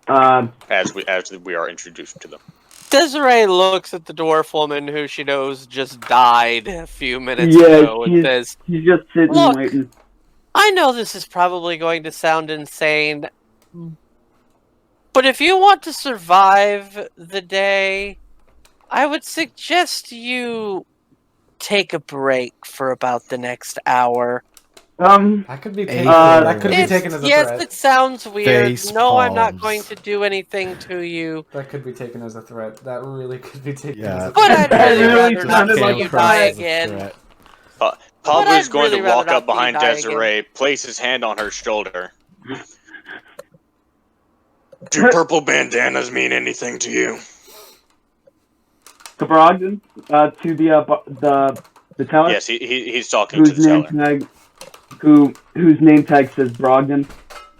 As we are introduced to them. Desiree looks at the dwarf woman who she knows just died a few minutes ago and says, she's just sitting "Look, waiting. I know this is probably going to sound insane, but if you want to survive the day, I would suggest you take a break for about the next hour." That could be taken. That could be taken as a yes, threat. it sounds weird. Face No, I'm not palms. going to do anything to you. That could be taken as a threat. That really could be taken Yeah. as a But threat. I'd really really rather not sounded see like you a die threat. again. Paul But is I'd going really to walk rather up not see you behind die Desiree, place his hand on her shoulder. Do purple bandanas mean anything to you? To Brogdon, to the teller. Yes, he's talking to whose the name teller. tag, whose name tag says Brogdon.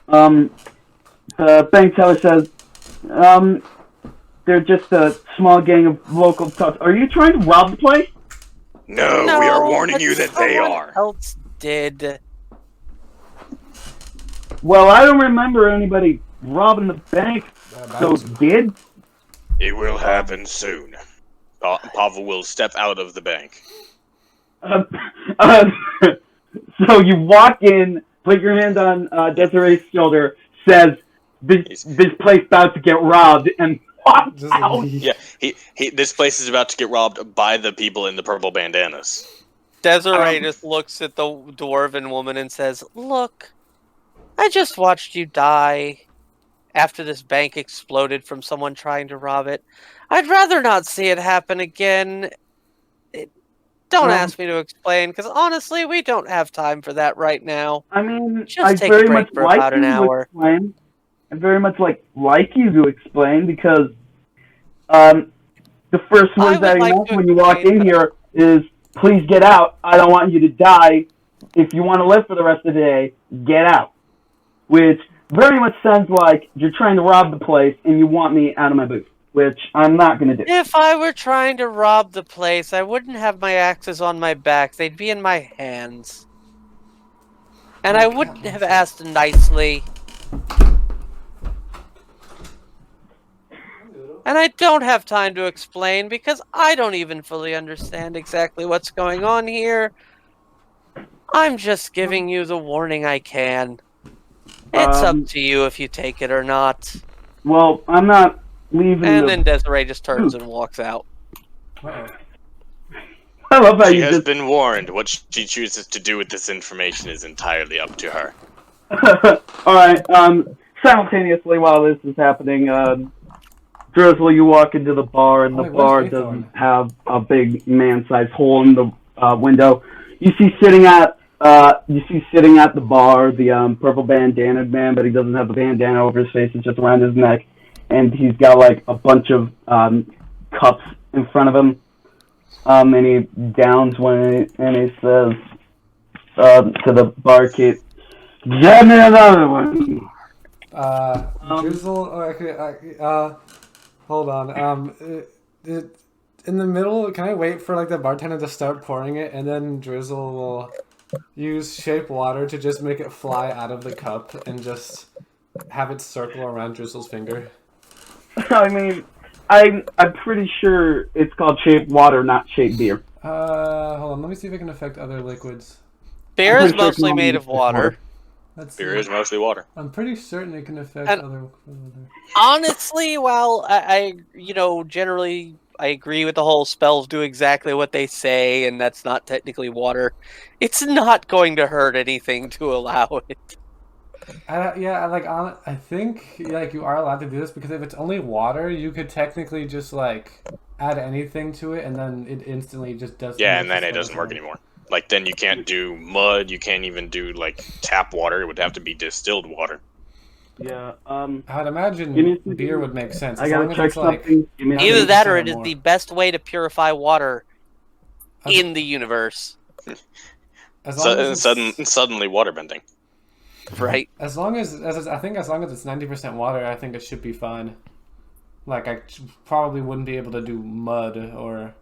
The bank teller says, they're just a small gang of local toughs. Are you trying to rob the place? No, we are warning you that they someone are. else did. Well, I don't remember anybody robbing the bank. So did? It will happen soon. Pavel will step out of the bank. So you walk in, put your hand on Desiree's shoulder, says, "This place about to get robbed," and walks Just out. leave. Yeah, this place is about to get robbed by the people in the purple bandanas. Desiree just looks at the dwarven woman and says, "Look, I just watched you die after this bank exploded from someone trying to rob it. I'd rather not see it happen again. Don't ask me to explain, because honestly, we don't have time for that right now. I mean, Just I take a very break much for like about an you to hour." explain. I very much like you to explain because the first I words would that like mouth to when you walk explain, in but- here is, "Please get out. I don't want you to die. If you want to live for the rest of the day, get out." Which very much sounds like you're trying to rob the place and you want me out of my booth, which I'm not going to do. If I were trying to rob the place, I wouldn't have my axes on my back. They'd be in my hands. And I would have asked nicely. And I don't have time to explain because I don't even fully understand exactly what's going on here. I'm just giving you the warning I can. It's up to you if you take it or not. Well, I'm not leaving And the then Desiree just turns and walks out. Uh-oh. I love how She you has just. been warned. What she chooses to do with this information is entirely up to her. All right. Simultaneously, while this is happening, Drizzle, you walk into the bar, and Oh, the wait, where's bar Aethorn? doesn't have a big man-sized hole in the window. You see sitting at the bar the purple bandana man, but he doesn't have the bandana over his face; it's just around his neck, and he's got like a bunch of cups in front of him. And he downs one, and he says to the barkeep, "Get me another one." Drizzle. Oh, okay. Hold on. In the middle, can I wait for like the bartender to start pouring it, and then Drizzle will use shape water to just make it fly out of the cup and just have it circle around Drizzle's finger. I mean, I'm pretty sure it's called shape water, not shape beer. Hold on. Let me see if it can affect other liquids. Beer I'm is pretty sure it's mostly not made of water. Let's Beer see. is mostly water. I'm pretty certain it can affect And- other. Honestly, while I generally I agree with the whole spells do exactly what they say, and that's not technically water, it's not going to hurt anything to allow it. I think like you are allowed to do this because if it's only water, you could technically just like add anything to it, and then it instantly just does. Yeah, and then it doesn't work anymore. Like, then you can't do mud, you can't even do, like, tap water. It would have to be distilled water. Yeah. I'd imagine Give me a second. beer would make sense. I As gotta long as check it's like something. Give me a Either second. that, or 90% it is more. the best way to purify water As- in the universe. as long as it's, Suddenly waterbending. Right. as long as I think as long as it's 90% water, I think it should be fine. Like I probably wouldn't be able to do mud or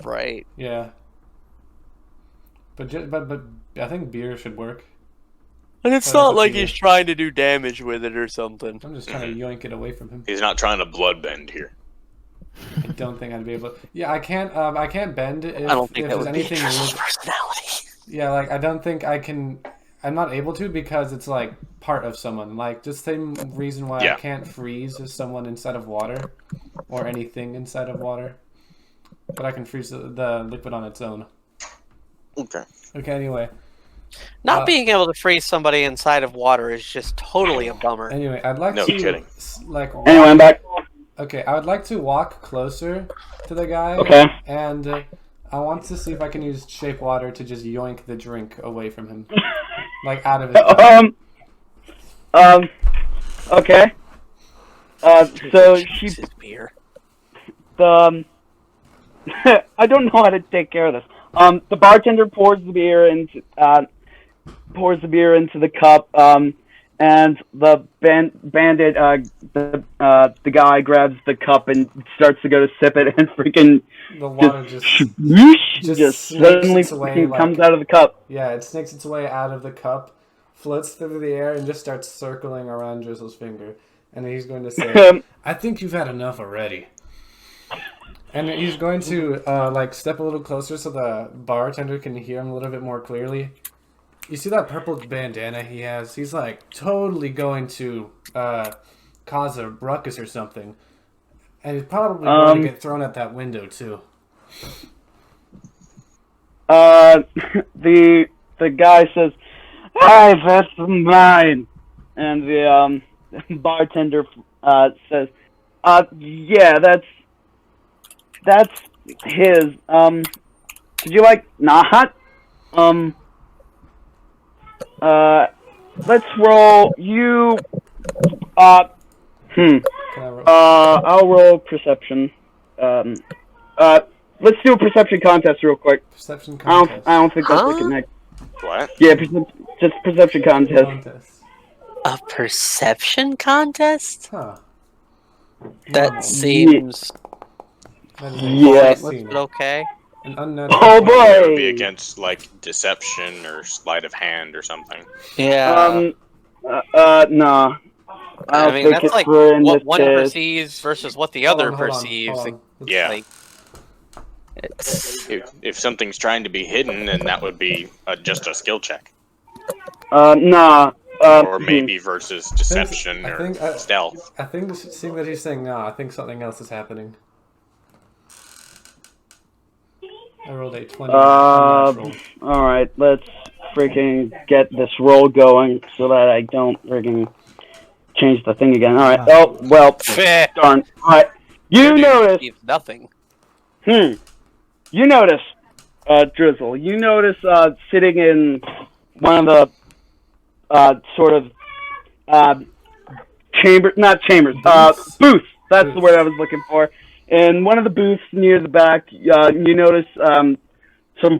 Right. yeah. But I think beer should work. And it's Oh, not that's like up to he's you. trying to do damage with it or something. I'm just trying to yoink it away from him. He's not trying to bloodbend here. I don't think I'd be able. Yeah, I can't bend if, I don't think if that there's would be anything. Drizzle's personality. Yeah, like I don't think I can. I'm not able to because it's like part of someone. Like just same reason why Yeah. I can't freeze someone inside of water or anything inside of water, but I can freeze the liquid on its own. Okay. Okay. Anyway. Not being able to freeze somebody inside of water is just totally a bummer. Anyway, I'd like No to kidding. like. Anyway, I'm back. Okay, I would like to walk closer to the guy. Okay. And I want to see if I can use shape water to just yoink the drink away from him, like out of his. Okay. So she This is beer. I don't know how to take care of this. The bartender pours the beer into the cup. And the bandit, the guy grabs the cup and starts to go to sip it, and freaking The water just just snakes suddenly its way, freaking like- comes out of the cup. yeah, it snakes its way out of the cup, floats through the air, and just starts circling around Drizzle's finger. And he's going to say, "I think you've had enough already." And he's going to like step a little closer so the bartender can hear him a little bit more clearly. You see that purple bandana he has? He's like totally going to cause a ruckus or something. And he's probably going to get thrown at that window too. The guy says, "Hey, that's mine," and the bartender says, "Yeah, that's his. Could you like not? Let's roll. You. Can I roll? I'll roll perception. Let's do a perception contest real quick. Perception I don't contest. think that's Huh? like a next. What? Yeah, just perception contest. A perception contest? Huh. That seems That is Yeah. scene. okay. An unnatural. Oh It would be boy. against, like, deception or sleight of hand or something. Yeah. No. I don't I mean, think that's it's like for in what this one case. perceives versus what the Hold other on, hold on, perceives. hold on. Let's- Yeah. Like, it's If something's trying to be hidden, then that would be just a skill check. Nah. Or maybe versus deception I or think, stealth. I think seeing that he's saying no, I think something else is happening. I rolled a 20 unnatural. Alright, let's freaking get this roll going so that I don't freaking change the thing again. Alright, oh, well, Feh. darn. Alright, you Dude notice, received nothing. you notice, Drizzle, you notice, sitting in one of the, sort of, not chambers, booths. That's the word I was looking for. In one of the booths near the back, you notice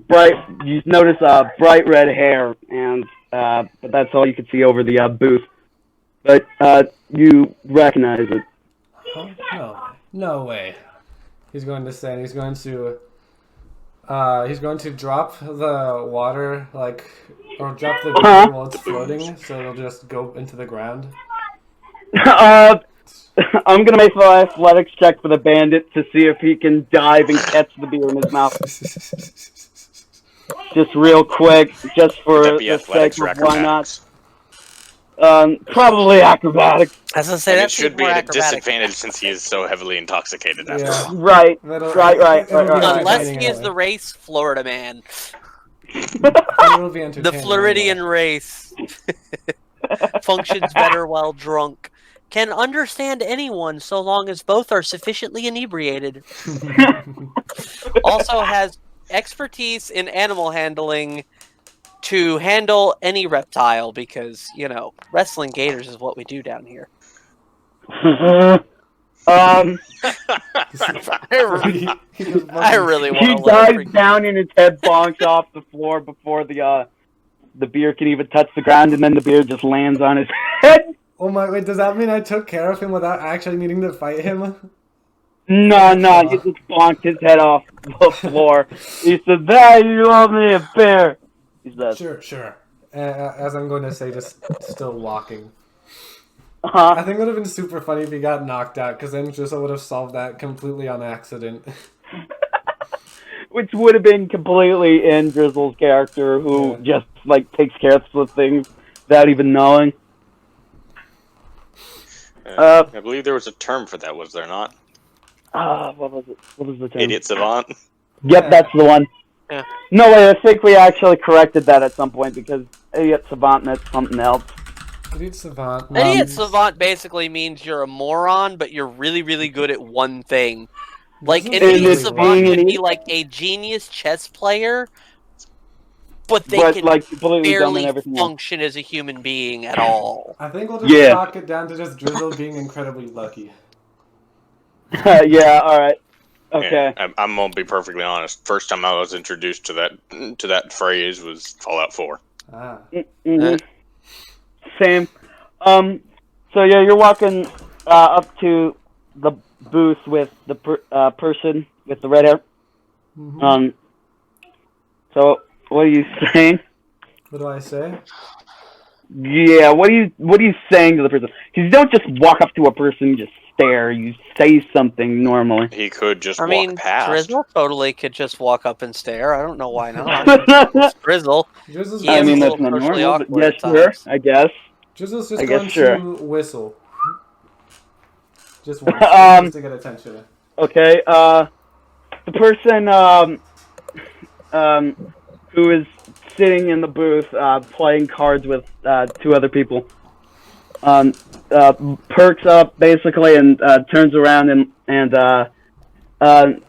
bright red hair, and but that's all you can see over the booth. But you recognize it. Huh? No way. He's going to say. He's going to drop the water, or drop the beer while it's floating, so it'll just go into the ground. I'm gonna make an athletics check for the bandit to see if he can dive and catch the beer in his mouth. Just real quick, just for Would that be the athletics sake or of why not. acrobatics? Probably acrobatics. As I say, And that it should be more at a acrobatic. disadvantage since he is so heavily intoxicated after Yeah. all. Right. It'll Right. be Unless entertaining he is anyway. the race Florida man. It'll be The entertaining Floridian anyway. race. Functions better while drunk. Can understand anyone so long as both are sufficiently inebriated. Also has expertise in animal handling to handle any reptile because, wrestling gators is what we do down here. He just I really want He to let dives down and his head bonks off the floor before the beer can even touch the ground, and then the beer just lands on his head. Oh my! Wait, does that mean I took care of him without actually needing to fight him? No, you just bonked his head off the floor. He said, "There, you owe me a beer." He says, Sure. As I'm going to say, just still walking. "Uh-huh." I think it would have been super funny if he got knocked out, because then Drizzle would have solved that completely on accident. Which would have been completely in Drizzle's character, who just takes care of things without even knowing. I believe there was a term for that, was there not? What was it? What was the term? Idiot savant. Yep, that's the one. Yeah. No, wait, I think we actually corrected that at some point, because idiot savant meant something else. Idiot savant. Idiot savant basically means you're a moron, but you're really, really good at one thing. Like, an idiot savant could be like a genius chess player, but they can completely dumb and barely everything else. function as a human being at all. I think we'll just chalk it down to just Drizzle being incredibly lucky. Yeah, alright. Okay. Yeah, I'm gonna be perfectly honest. First time I was introduced to that phrase was Fallout 4. Ah. Mm-hmm. Same. So yeah, you're walking up to the booth with the person with the red hair. Mm-hmm. So what are you saying? What do I say? Yeah, what are you saying to the person? Because you don't just walk up to a person and just stare. You say something normally. He could just I walk mean, past. Drizzle totally could just walk up and stare. I don't know why not. It's Drizzle. Drizzle's He I is mean, a that's little not socially normal. But awkward yes, at sure. times. I guess. Drizzle's just I guess going sure. to whistle. Just once, just to get attention. Okay. The person who is sitting in the booth playing cards with two other people perks up basically and turns around and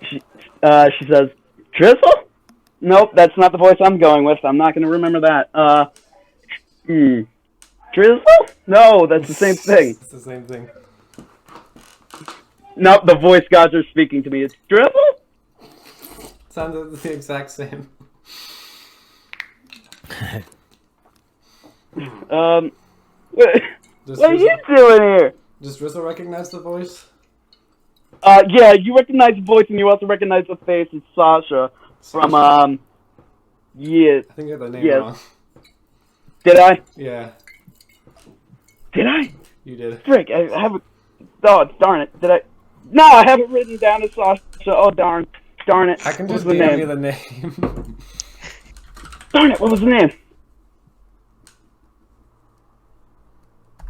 she says, "Drizzle? Nope, that's not the voice I'm going with. I'm not going to remember that. Drizzle? No, that's the same thing. It's the same thing. Nope, the voice gods are speaking to me. It's Drizzle? Sounded the exact same. What Does are you Drizzle, doing here? does Drizzle recognize the voice? Yeah, you recognize the voice and you also recognize the face. It's Sasha from, yeah. I think you got the name Yes. wrong. Did I? Yeah, Did I? you did. Frick, I haven't. Oh, darn it. Did I? No, I have it written down as Sasha. Oh, darn it. I can What just was the DM name? you the name. Darn it, what was the name?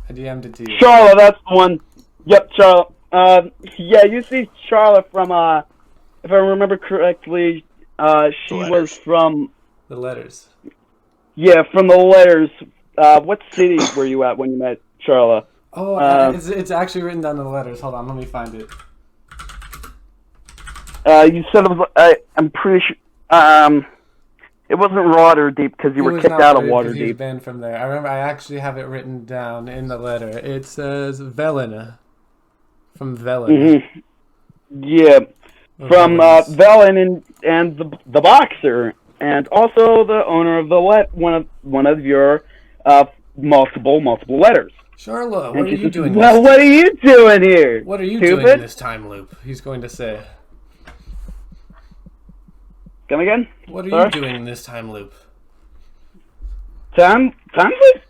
I DM'd it to you. Charlotte, that's the one. Yep, Charlotte. Yeah, you see Charlotte from, if I remember correctly, She was letters. from The letters. from the letters. What city were you at when you met Charla? Oh, it's actually written down in the letters. Hold on, let me find it. You said it was. I'm pretty sure. It wasn't Waterdeep because you It were was kicked not out of Waterdeep, 'cause he was Waterdeep. banned from there. I remember I actually have it written down in the letter. It says Velen. From Velen. Yeah, Or from Velens. Velen and the boxer, and also the owner of the one of your multiple letters. Charla, And what are she you says, doing well, this? what are you doing here? What are you stupid? doing in this time loop? He's going to say. Come again? What are Sorry? you doing in this time loop? Time loop?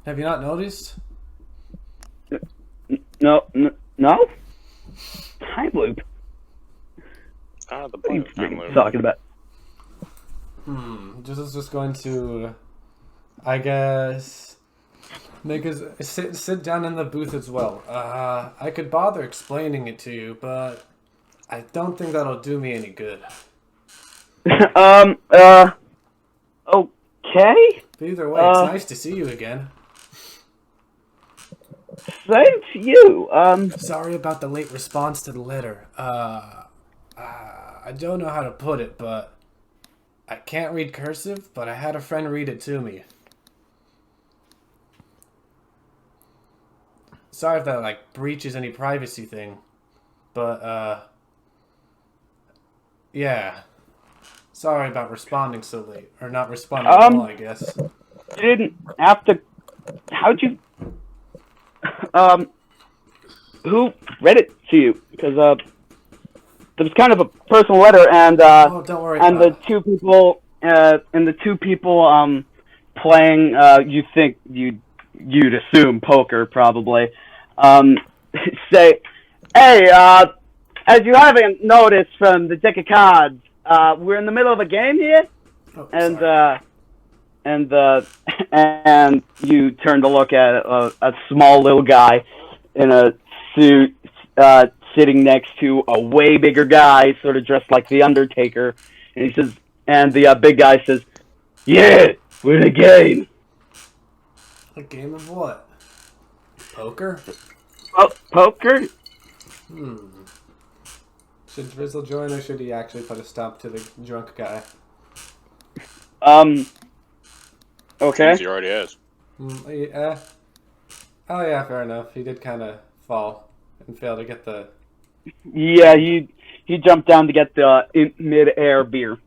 Have you not noticed? No. Time loop. Ah, the What are you point of time loop. talking about? Just going to, I guess, make us sit down in the booth as well. I could bother explaining it to you, but I don't think that'll do me any good. Okay. But either way, it's nice to see you again. Same to you. Sorry about the late response to the letter. I don't know how to put it, but I can't read cursive, but I had a friend read it to me. Sorry if that, like, breaches any privacy thing, but, yeah. Sorry about responding so late. Or not responding at all, I guess. You didn't have to. How'd you? Who read it to you? Because it was kind of a personal letter, and Oh, don't worry. and the two people playing, you think you'd assume poker probably, say, hey, as you haven't noticed from the deck of cards, we're in the middle of a game here, Oh, and sorry. and you turn to look at a small little guy in a suit, sitting next to a way bigger guy, sort of dressed like the Undertaker, and he says, and the big guy says, "Yeah, we're in a game." A game of what? Poker? Poker? Should Drizzle join, or should he actually put a stop to the drunk guy? Okay. He already has. Yeah. Oh yeah, fair enough. He did kind of fall and fail to get the... Yeah, he jumped down to get the mid-air beer,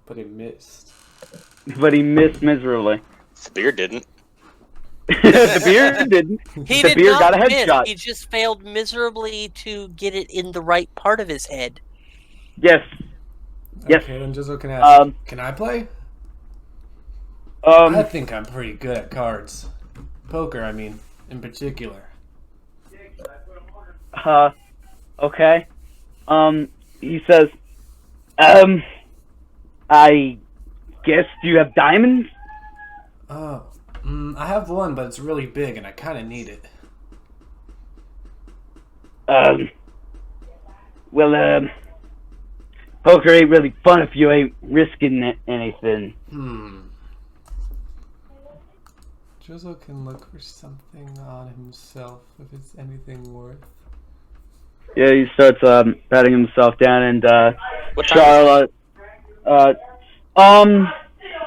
But he missed. but he missed miserably. The beer didn't. The beer didn't. He The did beer not got a miss. headshot. He just failed miserably to get it in the right part of his head. Yes. Yes. Okay, then Drizzle can ask. Can I play? I think I'm pretty good at cards. Poker, I mean, in particular. Okay. He says, I guess, do you have diamonds? Oh, I have one, but it's really big, and I kind of need it. Well, poker ain't really fun if you ain't risking anything. Drizzle can look for something on himself if it's anything worth. Yeah, he starts patting himself down, and What time is Charlotte,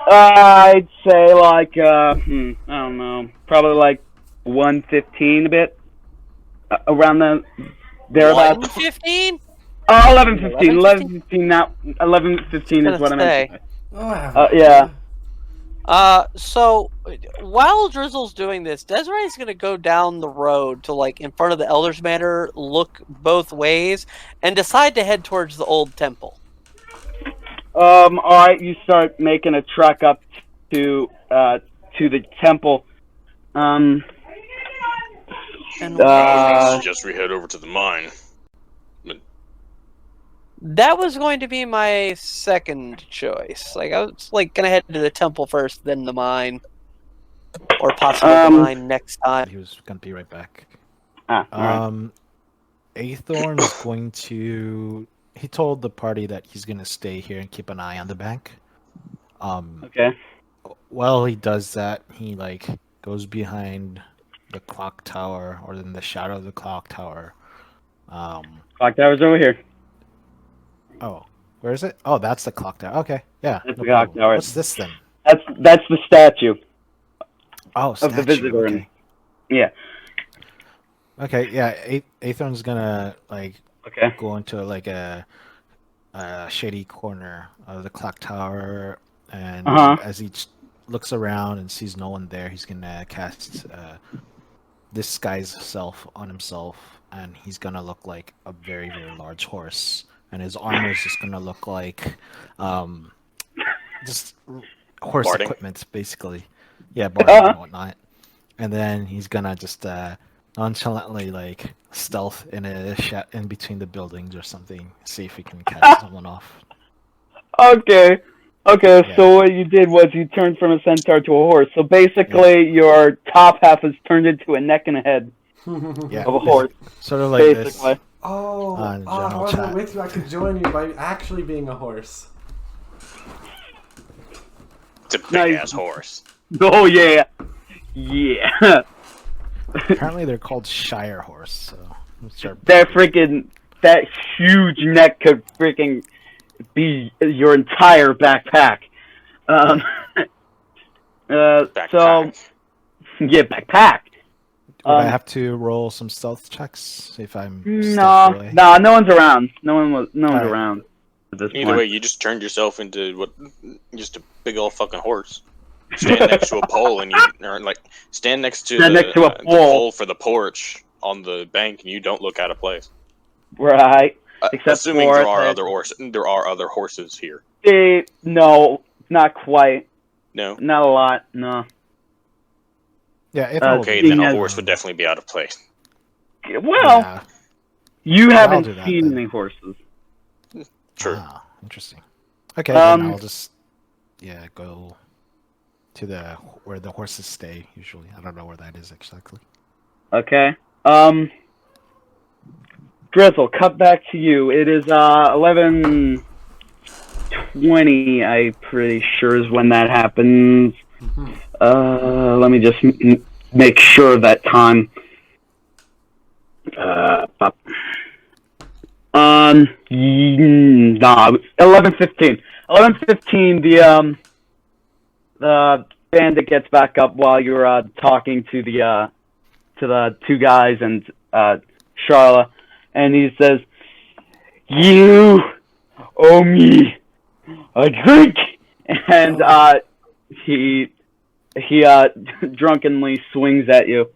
I'd say like I don't know, probably like 1:15 a bit, around the thereabouts. 1:15? 11:15. 11:15 now. 11:15 is what I meant. To say. Oh, I have Yeah. So while Drizzle's doing this, Desiree's gonna go down the road to like in front of the Elders Manor, look both ways, and decide to head towards the old temple. All right, you start making a trek up to the temple. And I suggest we head over to the mine. that was going to be my second choice. Like I was like gonna head to the temple first, then the mine, or possibly the mine next time. He was gonna be right back. Right. Aethorn is going to he told the party that he's gonna stay here and keep an eye on the bank. Okay. While he does that, he like goes behind the clock tower, or in the shadow of the clock tower. Clock tower's over here. Oh, where is it? Oh, that's the clock tower. Okay, yeah. That's no the clock problem. tower. What's this then? That's the statue Oh, of statue. the visitor. Okay. Yeah. Okay, yeah. Aethorn's gonna like Okay. go into like a shady corner of the clock tower, and as he looks around and sees no one there, he's gonna cast disguise self on himself, and he's gonna look like a very, very large horse, and his armor is just gonna look like just horse Barding. equipment, basically. Yeah, barding and whatnot. And then he's gonna just nonchalantly like stealth in between the buildings or something, see if he can catch someone off. Okay. Okay, Yeah. so what you did was you turned from a centaur to a horse. So basically, your top half is turned into a neck and a head Yeah, of a horse. sort of like Basically. this. Oh, On if I general wasn't chat. with you, I could join you by actually being a horse. It's a big Nice. ass horse. Oh yeah. Yeah. Apparently, they're called Shire horse. So let's start- that huge neck could freaking be your entire backpack. So Backpack. yeah, backpack. Would I have to roll some stealth checks if I'm stealth away? No, no one's around. No one's Alright. around at this Either point. way, you just turned yourself into just a big old fucking horse. Stand next to a pole and stand next to Stand the, next to a the pole. pole for the porch on the bank, and you don't look out of place. Right. Except Assuming for there are that- other horses here. No, not quite. No. Not a lot. No. Yeah, if Okay, Seeing then a as- horse would definitely be out of place. Well, Yeah. you I'll haven't do that seen then. any horses. True. Ah, interesting. Okay, then Um, I'll just go to where the horses stay. Usually, I don't know where that is exactly. Okay. Drizzle, cut back to you. It is 11:20. I'm pretty sure is when that happens. Let me just make sure of that time. Nah, 11:15. 11:15. The bandit gets back up while you're talking to the two guys and Charlotte, and he says, "You owe me a drink," and he drunkenly swings at you.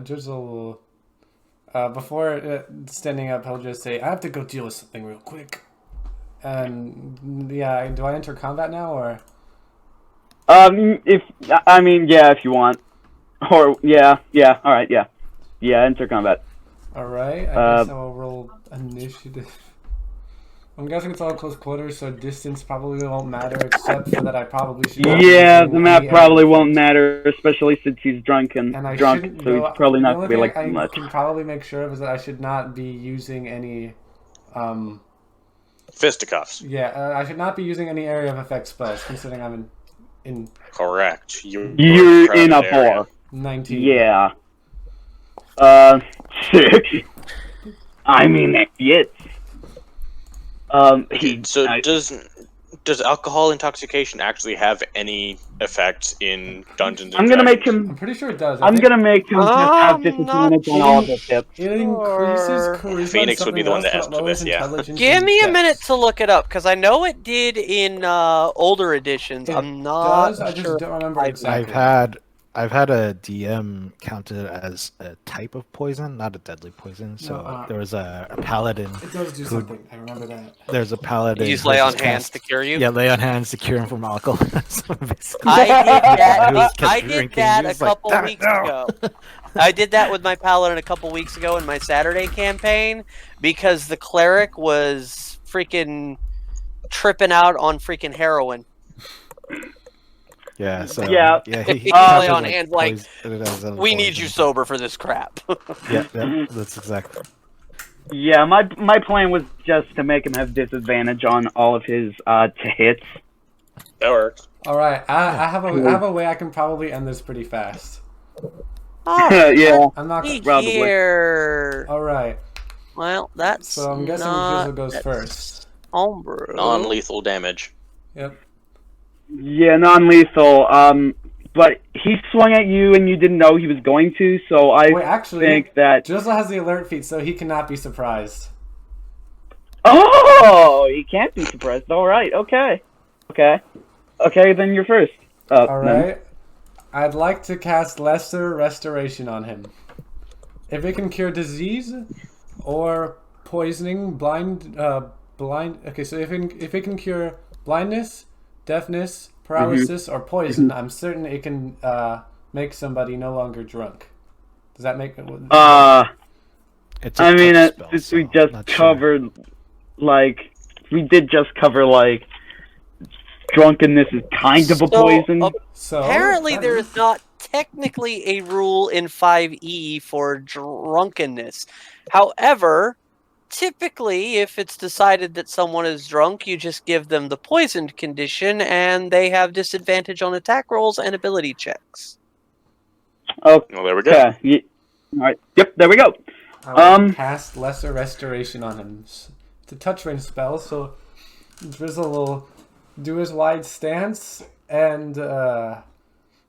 Drizzle. Before standing up, he'll just say, "I have to go deal with something real quick." And yeah, do I enter combat now or? If you want, or yeah, all right, yeah, enter combat. All right, I guess I will roll initiative. I'm guessing it's all close quarters, so distance probably won't matter, except for that I probably should. Yeah, the map probably won't matter, especially since he's drunk, And I so shouldn't. he's Though, probably not the going only to be thing like too I much. can probably make sure of is that I should not be using any. Fisticuffs. Yeah, I should not be using any area of effect spells, considering I'm in Correct. You're in a crowded area. bar. 19. Yeah. 6. I mean, that fits. Does alcohol intoxication actually have any effect in Dungeons and I'm gonna make Dragons? him. I'm pretty sure it does. I'm gonna make him just have I'm disadvantage not on all of his hits. It increases Sure. charisma. Phoenix and would be something the one else, to but ask for lowers this, yeah. intelligence Give and me a dex. minute to look it up, because I know it did in older editions. It I'm not does, I just sure. don't remember exactly. I've had a DM counted as a type of poison, not a deadly poison. So there was a paladin. It does do who- something. I remember that. There's a paladin. Use who lay on just hands cast- to cure you. Yeah, lay on hands to cure him from alcohol. So basically- I did that. Who kept I did drinking. that He a was like, couple "Damn it, weeks no." ago. I did that with my paladin a couple weeks ago in my Saturday campaign because the cleric was freaking tripping out on freaking heroin. Yeah. So Yeah. he He counted, lay on hands like, poison- it as a We need you poison. sober for this crap. Yeah, that's exactly. Yeah, my plan was just to make him have disadvantage on all of his to hits. That works. All right, I have a way I can probably end this pretty fast. Yeah. I'm not gonna... Probably. Here. All right. Well, that's So I'm guessing Drizzle goes first. Homebrew. Non-lethal damage. Yep. Yeah, non-lethal. But he swung at you and you didn't know he was going to, so I Wait, actually, think that... Drizzle has the alert feat, so he cannot be surprised. Oh, he can't be surprised. All right, okay. Okay, then you're first. All right. I'd like to cast Lesser Restoration on him. If it can cure disease or poisoning, blind. Okay, so if it can cure blindness, deafness, paralysis, or poison, I'm certain it can make somebody no longer drunk. Does that make it? It's a I mean, touch spell, since so we just not sure. covered, we did just cover, drunkenness is kind of a poison. So Apparently, there is not technically a rule in 5e for drunkenness. However, typically, if it's decided that someone is drunk, you just give them the poisoned condition, and they have disadvantage on attack rolls and ability checks. Okay. Well, there we go. Yeah. All right. Yep. There we go. I will cast Lesser Restoration on him. It's a touch range spell, so Drizzle will do his wide stance, and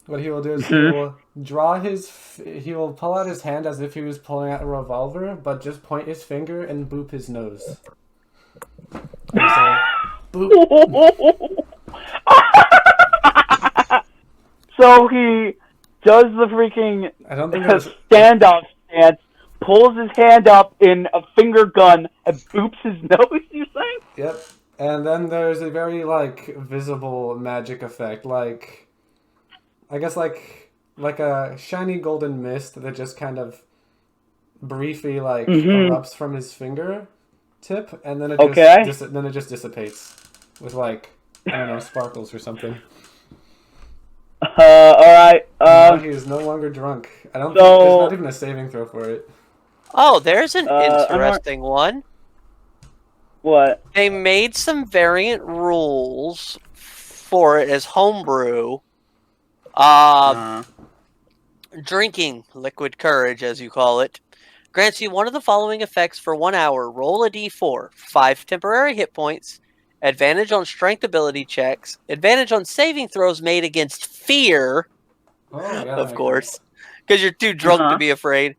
what he will do is he will he will pull out his hand as if he was pulling out a revolver, but just point his finger and boop his nose. And say, boop. So he does the freaking I don't think that's... standoff stance, pulls his hand up in a finger gun, and boops his nose, you saying? Yep. And then there's a very, visible magic effect, I guess, like a shiny golden mist that just kind of briefly, erupts from his finger tip, and then it just dissipates with, I don't know, sparkles or something. Alright, He is no longer drunk. I don't think there's not even a saving throw for it. Oh, there's an interesting one. What? They made some variant rules for it as homebrew. Drinking liquid courage, as you call it, grants you one of the following effects for 1 hour. Roll a d4, 5 temporary hit points, advantage on strength ability checks, advantage on saving throws made against fear, of course, because you're too drunk to be afraid.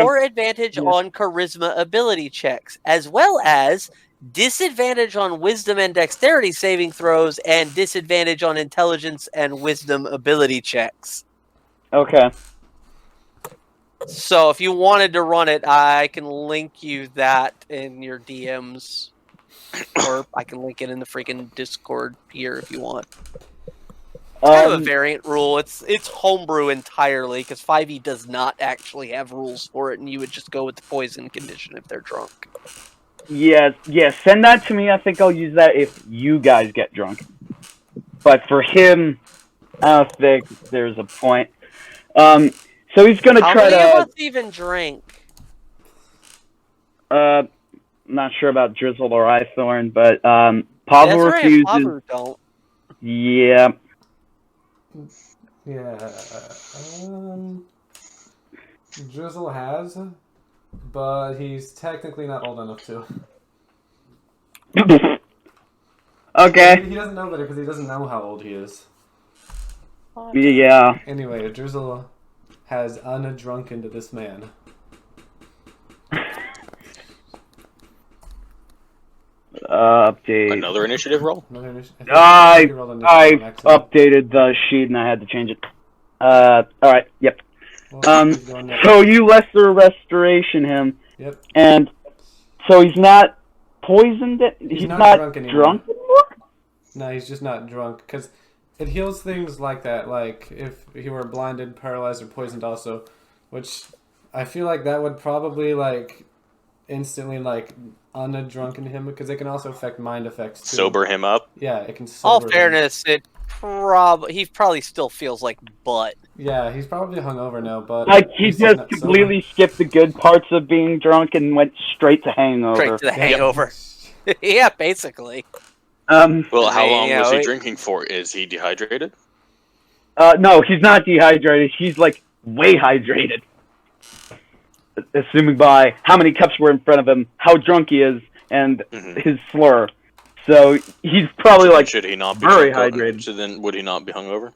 Or advantage on charisma ability checks, as well as disadvantage on wisdom and dexterity saving throws, and disadvantage on intelligence and wisdom ability checks. Okay. So if you wanted to run it, I can link you that in your DMs, or I can link it in the freaking Discord here if you want. It's kind of a variant rule. It's homebrew entirely, because 5e does not actually have rules for it, and you would just go with the poison condition if they're drunk. Yeah, send that to me. I think I'll use that if you guys get drunk. But for him, I don't think there's a point. So he's gonna try to... How many of us even drink? Not sure about Drizzle or Ithorn, but Pavel refuses... Pavel don't. Yeah. Yeah, Drizzle has, but he's technically not old enough to. Okay. He doesn't know better because he doesn't know how old he is. Yeah. Anyway, Drizzle has undrunkened this man. Update. Another initiative roll? I updated the sheet and I had to change it. Alright, yep. So you lesser restoration him. Yep. And so he's not poisoned? He's not drunk anymore? No, he's just not drunk, because it heals things like that, like if he were blinded, paralyzed, or poisoned also, which I feel like that would probably, instantly, undrunken him, because it can also affect mind effects, too. Sober him up? Yeah, it can sober All him. fairness, it he probably still feels like butt. Yeah, he's probably hungover now, but Like, he he's just not completely skipped the good parts of being drunk and went straight to hangover. Straight to the sober. hangover. Yeah, basically. Well, how mean, long you was know, he drinking for? Is he dehydrated? No, he's not dehydrated. He's, like, way hydrated. Assuming by how many cups were in front of him, how drunk he is, and his slur. So he's probably, like, should he not be very drunk- hydrated. So then, would he not be hungover?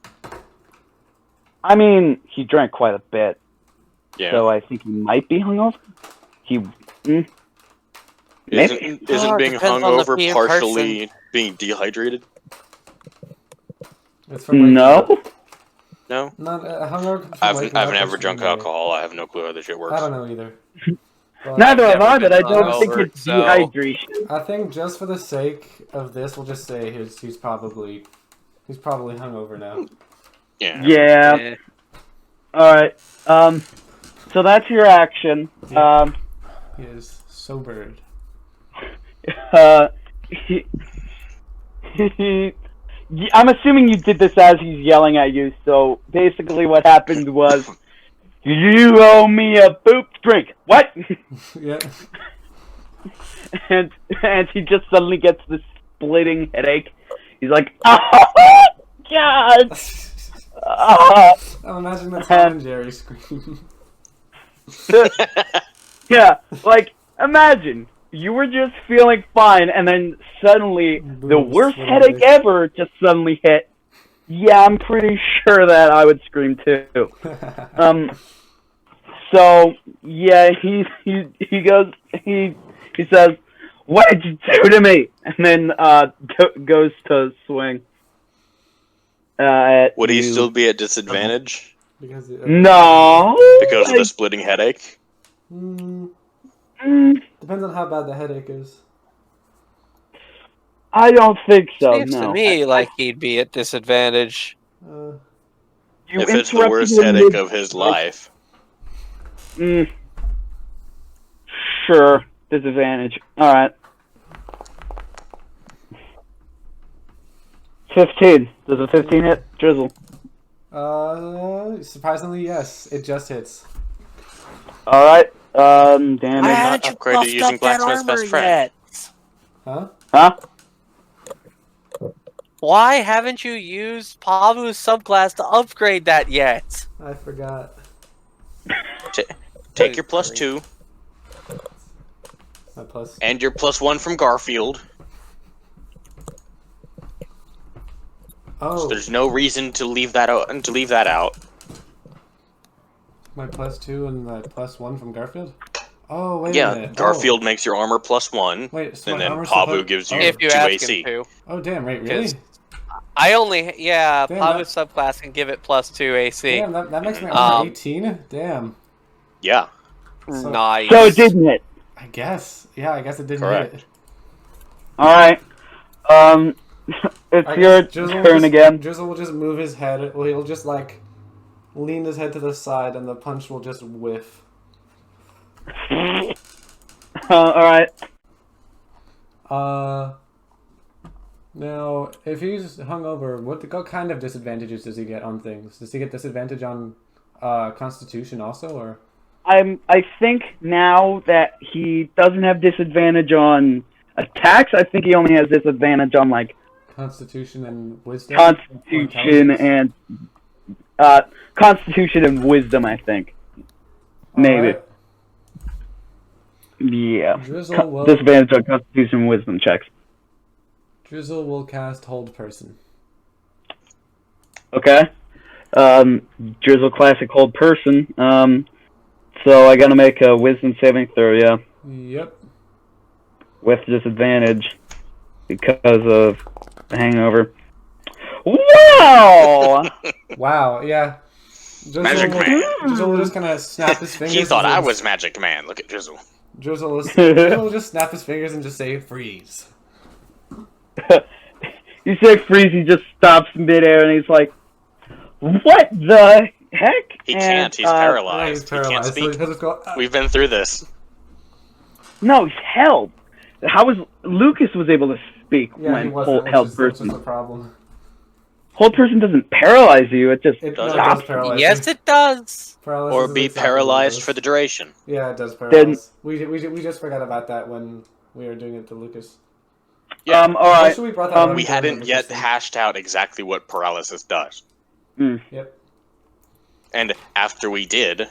I mean, he drank quite a bit, Yeah. so I think he might be hungover. Maybe. Isn't being depends on the hungover partially being dehydrated? It's from waking up. No? No? Not hungover comes from I've waking up, never it's drunk from, like- alcohol. I have no clue how this shit works. I don't know either. But Neither have I, never but I been don't think hungover, it's so- dehydration. I think just for the sake of this, we'll just say he's probably hungover now. Yeah. Yeah. Yeah. Alright. So that's your action. Yeah. He is sobered. I'm assuming you did this as he's yelling at you, so basically what happened was, you owe me a boop drink. What? Yeah. and he just suddenly gets this splitting headache. He's like, oh, God! I'm imagining that Tom and Jerry scream. Yeah, like, imagine, you were just feeling fine, and then suddenly, the Boom, worst split headache headache. ever just suddenly hit. Yeah, I'm pretty sure that I would scream too. So, yeah, he says, what did you do to me? And then, goes to swing. At Would he you. still be at disadvantage Because No! because of the splitting headache? Depends on how bad the headache is. I don't think so, Seems no. to me like he'd be at disadvantage. You If it's the interrupted worst him headache mid- of his life. Sure, disadvantage. Alright. 15. Does a 15 hit? Drizzle. Surprisingly, yes. It just hits. Alright. Damn Why it. haven't you upgraded buffed using up that Blacksmith's armor best friend. yet? Huh? Huh? Why haven't you used Pavu's subclass to upgrade that yet? I forgot. Take your +2 My plus. and your +1 from Garfield. Oh, There's no reason to leave that out. my +2 and my +1 from Garfield? Oh, wait a Yeah, minute. Garfield makes your armor +1, Wait, so and my then armor's Pavu supposed- gives you If you 2 ask AC. him to. Oh, damn, right, really? I only, yeah, Damn, Pavu's subclass can give it +2 AC. Damn, that makes my armor Um, 18? Damn. Yeah. So- Nice. So it didn't hit. I guess. Yeah, I guess it didn't Correct. hit. Alright. It's I your guess Drizzle will turn just- again. Drizzle will just move his head. Well, he'll just, like, lean his head to the side and the punch will just whiff. Alright. Now, if he's hungover, what kind of disadvantages does he get on things? Does he get disadvantage on Constitution also, or? I think now that he doesn't have disadvantage on attacks, I think he only has disadvantage on, like, Constitution and Wisdom? Constitution and Constitution and Wisdom, I think. Maybe. Alright. Yeah. Drizzle will, Disadvantage on Constitution and Wisdom checks. Drizzle will cast Hold Person. Okay. Drizzle Classic Hold Person. So I gotta make a Wisdom saving throw, yeah. Yep. With disadvantage. Because of the hangover. Wow! Wow, yeah. Drizzle Magic will, Man. Drizzle will just kind of snap his fingers. He thought and I just- was Magic Man. Look at Drizzle. Drizzle will just snap his fingers and just say, freeze. You say freeze, he just stops midair and he's like, what the heck? He And, can't. He's Yeah, paralyzed. he's He can't paralyzed, so speak. he'll just go, We've been through this. No, he's held. How was Lucas was able to speak yeah, he when wasn't, which held is person? a problem. hold person doesn't paralyze you. It just It Does does paralyze. Yes, you. it does. Paralysis Or is be exactly what it paralyzed does. for the duration. Yeah, it does paralyze. We just forgot about that when we were doing it to Lucas. Yeah. all right. Actually, we brought that up. We I don't hadn't remember yet this hashed out exactly what paralysis does. Yep. And after we did,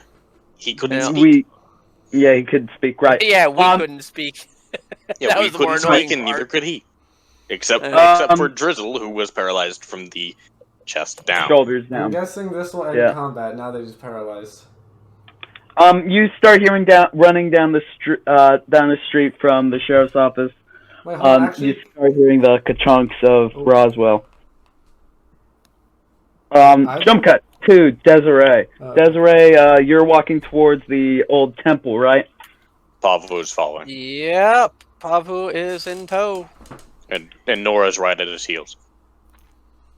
he couldn't Yeah. speak. He could speak, right? Yeah, we couldn't speak. Yeah, That we was the more couldn't annoying speak, and neither part. could he. Except Uh, for Drizzle, who was paralyzed from the chest down. Shoulders I'm down. guessing this will end Yeah. combat. Now they're just paralyzed. You start hearing running down the street from the sheriff's office. Wait, hold on. You Actually, start hearing the ka-chunks of Ooh. Roswell. I Jump don't- cut to Desiree. Oh. Desiree, you're walking towards the old temple, right? Pavu's following. Yep, Pavu is in tow. And Nora's right at his heels.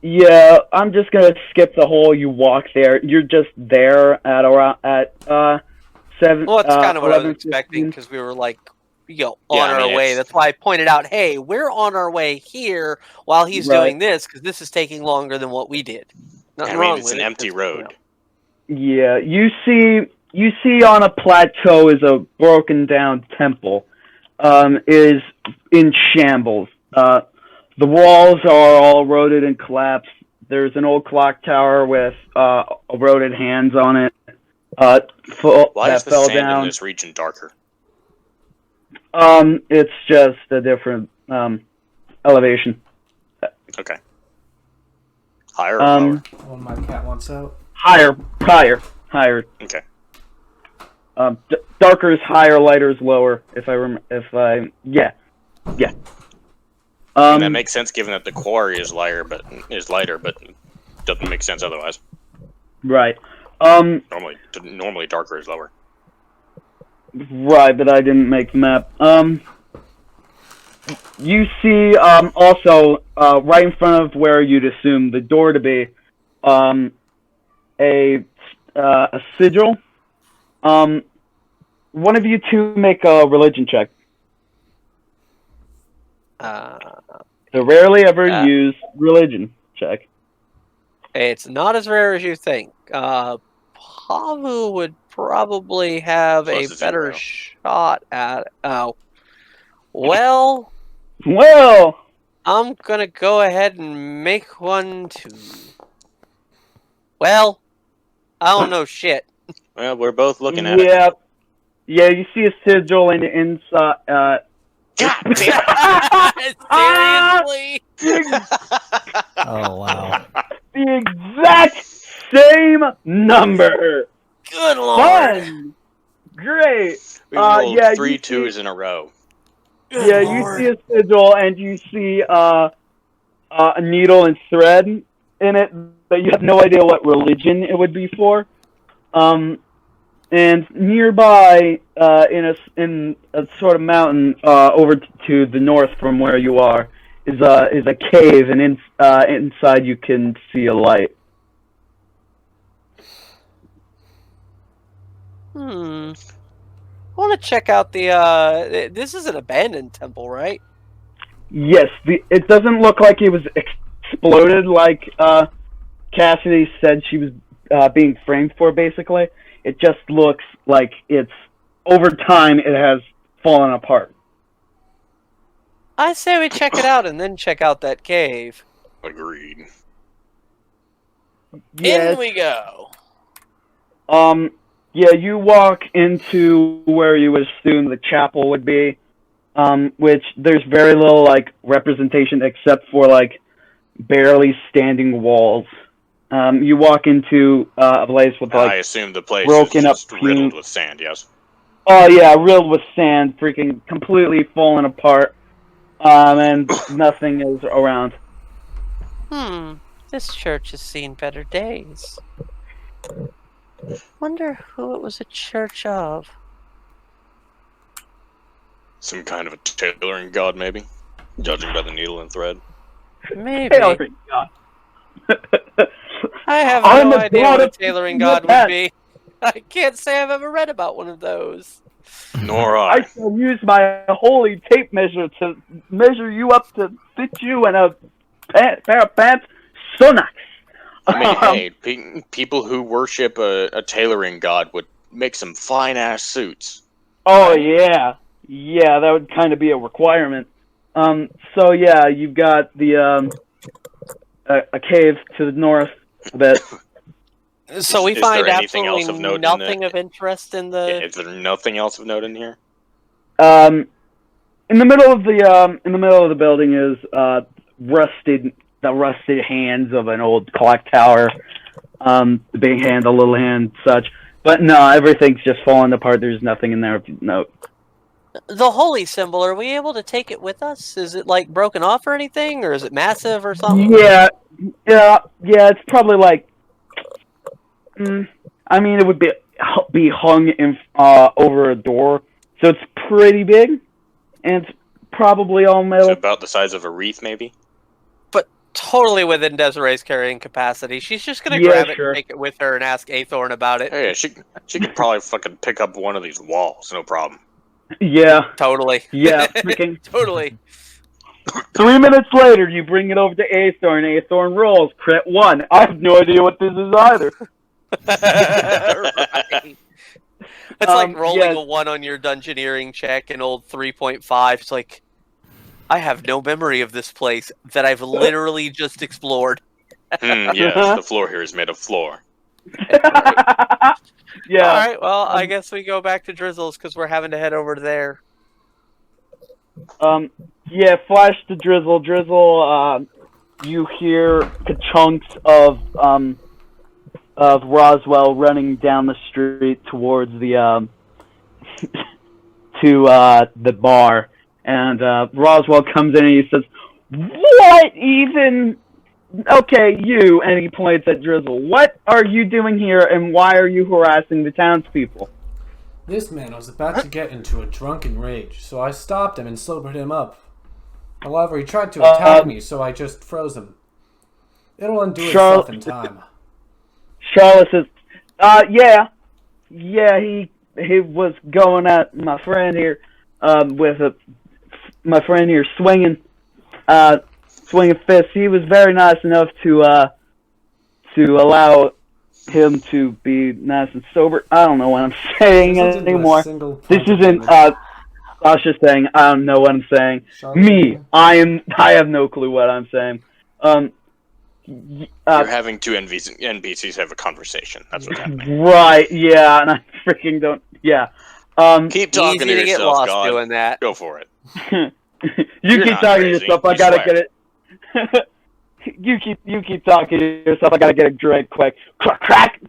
Yeah, I'm just gonna skip the whole you walk there. You're just there at around 7. Well, that's kind of what I was 11:15. expecting because we were like, on Yeah, I our mean, way. it's- That's why I pointed out, hey, we're on our way here while he's Right. doing this because this is taking longer than what we did. Nothing I wrong mean, it's with an it, empty just, road. Yeah, you see on a plateau is a broken down temple. Is in shambles. The walls are all eroded and collapsed. There's an old clock tower with eroded hands on it. Why That is the fell sand down. in this region darker? It's just a different elevation. Okay. Higher or lower? oh, my cat wants out. Higher. Okay. Darker is higher, lighter is lower. Yeah. And that makes sense given that the quarry is lighter, but doesn't make sense otherwise. Right. Normally darker is lower. Right, but I didn't make the map. You see, also, right in front of where you'd assume the door to be, a sigil. One of you two make a religion check. The rarely ever used religion check. It's not as rare as you think. Pavu would probably have Plus a a better 0. shot at it. Oh. Well, I'm gonna go ahead and make one too. Well, I don't know shit. Well, we're both looking at it. Yeah, you see a sigil in the inside. God damn Seriously? Oh wow. The exact same number. Good lord. Fun. Great. We rolled yeah, 3 you see- 2s in a row. Good Yeah, lord. you see a sigil and you see a needle and thread in it, but you have no idea what religion it would be for. And nearby, in a sort of mountain over to the north from where you are, is a cave, and inside you can see a light. I want to check out the. This is an abandoned temple, right? Yes, it doesn't look like it was exploded like Cassidy said she was being framed for, basically. It just looks like it's, over time, it has fallen apart. I say we check it out and then check out that cave. Agreed. In we go. Yeah, you walk into where you would assume the chapel would be, which there's very little, representation except for, barely standing walls. You walk into a place with, I assume the place broken is just up riddled pew- with sand, yes? Oh, yeah, riddled with sand, freaking completely fallen apart, and nothing is around. This church has seen better days. Wonder who it was a church of. Some kind of a tailoring god, maybe? Judging by the needle and thread. Maybe. Tailoring god. I have I'm no a idea god what a of tailoring teaching god with that. would be. I can't say I've ever read about one of those. Nor I I. shall use my holy tape measure to measure you up to fit you in a pair of pants So nice. I mean, hey, people who worship a tailoring god would make some fine-ass suits. Oh yeah, that would kind of be a requirement. So yeah, you've got the a cave to the north a bit. So we Is find there anything else of absolutely note nothing of interest in Yeah, the. is there nothing else of note in here? In the middle of the building is the rusted hands of an old clock tower. The big hand, the little hand, such. But no, everything's just falling apart. There's nothing in there of note. The holy symbol, are we able to take it with us? Is it like broken off or anything, or is it massive or something? Yeah. It's probably like. I mean, it would be hung in over a door, so it's pretty big, and it's probably all metal. So about the size of a wreath, maybe? But totally within Desiree's carrying capacity. She's just gonna grab it sure. and take it with her and ask Aethorn about it. Hey, she could probably fucking pick up one of these walls, no problem. Yeah. Totally. Yeah. Freaking. Totally. 3 minutes later, you bring it over to Aethorn. Aethorn rolls. Crit 1. I have no idea what this is either. Right. It's like rolling a 1 on your dungeoneering check in old 3.5. It's like, I have no memory of this place that I've literally just explored. Yes, the floor here is made of floor. Yeah. All right, well, I guess we go back to Drizzle's because we're having to head over there. Yeah, flash to Drizzle. Drizzle, you hear chunks of Roswell running down the street towards the to the bar, and Roswell comes in and he says, "What even? Okay, you," and he points at Drizzle. "What are you doing here, and why are you harassing the townspeople?" This man was about to get into a drunken rage, so I stopped him and sobered him up. However, he tried to attack me, so I just froze him. It'll undo itself in time. Charlotte says, yeah, he was going at my friend here, my friend here swinging fists. He was very nice enough to allow him to be nice and sober. I don't know what I'm saying anymore. This isn't, Sasha saying, I don't know what I'm saying. Me, I have no clue what I'm saying. You're having two NPCs have a conversation. That's what's happening. Right, yeah, and I freaking don't, yeah. Keep talking Easy to to get yourself, lost God. doing that. Go for it. You keep talking to crazy. yourself, I You gotta swear. get it. You keep talking to yourself, I gotta get a drink quick. Crack!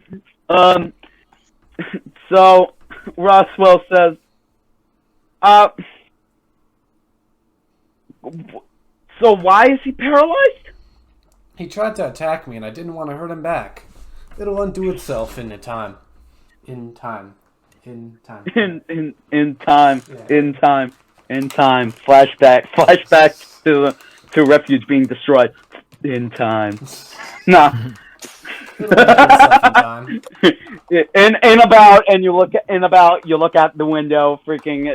So, Roswell says, so why is he paralyzed? He tried to attack me, and I didn't want to hurt him back. It'll undo itself in time. In time. In time. Flashback to refuge being destroyed. In time. Nah. It'll undo itself in time. You look out the window. Freaking,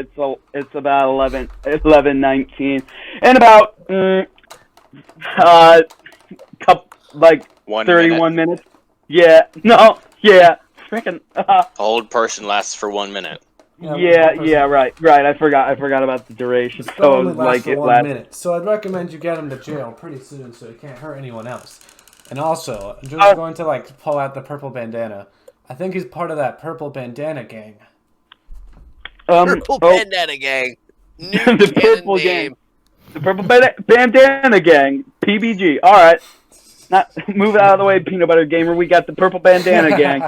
it's about 11:19. In about like 31 minutes. Yeah. No. Yeah. Freaking. A old person lasts for 1 minute. Yeah. Right. I forgot about the duration. It So only lasts for 1 lasts. minute. So I'd recommend you get him to jail pretty soon, so he can't hurt anyone else. And also, I'm just going to pull out the purple bandana. I think he's part of that purple bandana gang. Purple Bandana Gang. New The purple name. gang. The purple bandana gang. PBG. All right. Move out of the way, Peanut Butter Gamer. We got the purple bandana gang.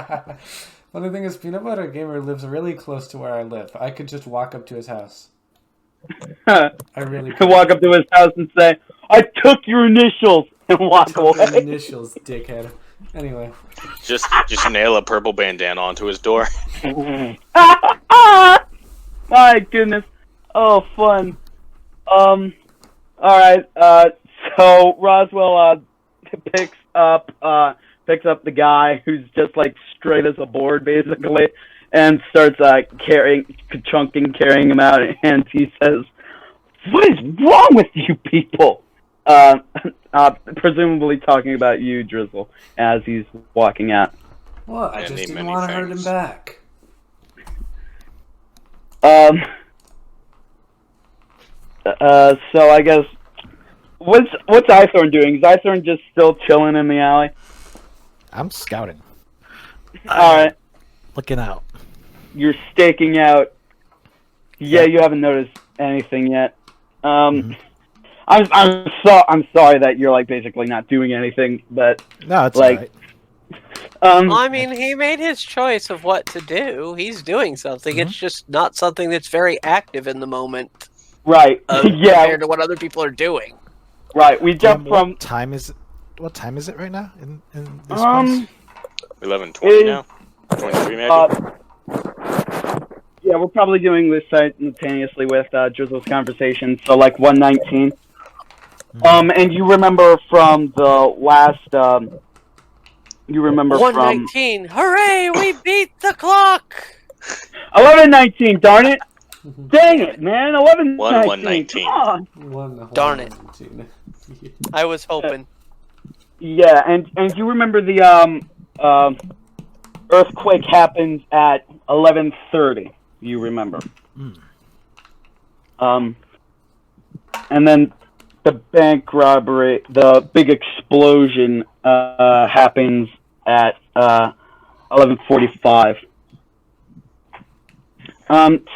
Funny thing is, Peanut Butter Gamer lives really close to where I live. I could just walk up to his house. I really could. Walk up to his house and say, "I took your initials," and walk away. Initials, dickhead. Anyway. Just nail a purple bandana onto his door. My goodness. Oh, fun. All right. So Roswell picks up the guy who's just straight as a board, basically, and starts carrying him out. And he says, "What is wrong with you people? presumably talking about you, Drizzle, as he's walking out. What? I didn't just need didn't many want to hurt him things. back. So I guess what's Ithorn doing? Is Ithorn just still chilling in the alley? I'm scouting. All right, Looking out. you're staking out. Yeah, Yeah. you haven't noticed anything yet. Mhm. I'm sorry that you're like basically not doing anything, but No, it's like, alright. Well, I mean, he made his choice of what to do. He's doing something. It's just not something that's very active in the moment right, yeah, compared to what other people are doing. right. We jumped from What time is it right now in this place? 11:20 now. 23 maybe. Yeah, we're probably doing this simultaneously with Drizzle's conversation, so like 119. And you remember from the last, you remember from 119. Hooray! We beat the clock. 1119. Darn it! Dang it, man! 1119. 119. Come on. Darn it. I was hoping. Yeah, and you remember the earthquake happens at 11:30. You remember. And then the bank robbery, the big explosion, happens at 11:45.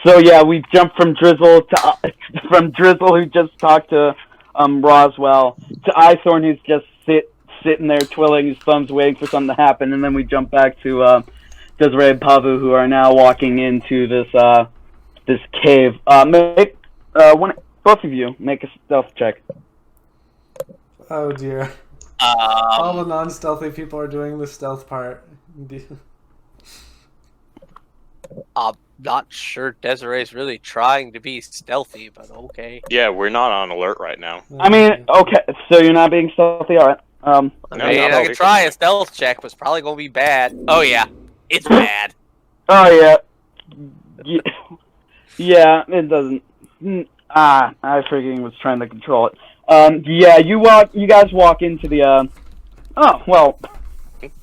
So yeah, we jumped from Drizzle to from Drizzle, who just talked to Roswell, to Ithorn, who's just sitting there twiddling his thumbs, waiting for something to happen, and then we jump back to Desiree and Pavu, who are now walking into this cave. Both of you make a stealth check. Oh dear. All the non-stealthy people are doing the stealth part. I'm not sure Desiree's really trying to be stealthy, but okay. Yeah, we're not on alert right now. I mean, okay, so you're not being stealthy, all right. I mean, I could try a stealth check, but it's probably going to be bad. Oh, yeah. It's bad. Oh yeah. Yeah, it doesn't. I freaking was trying to control it. Yeah, you guys walk into the. Oh well.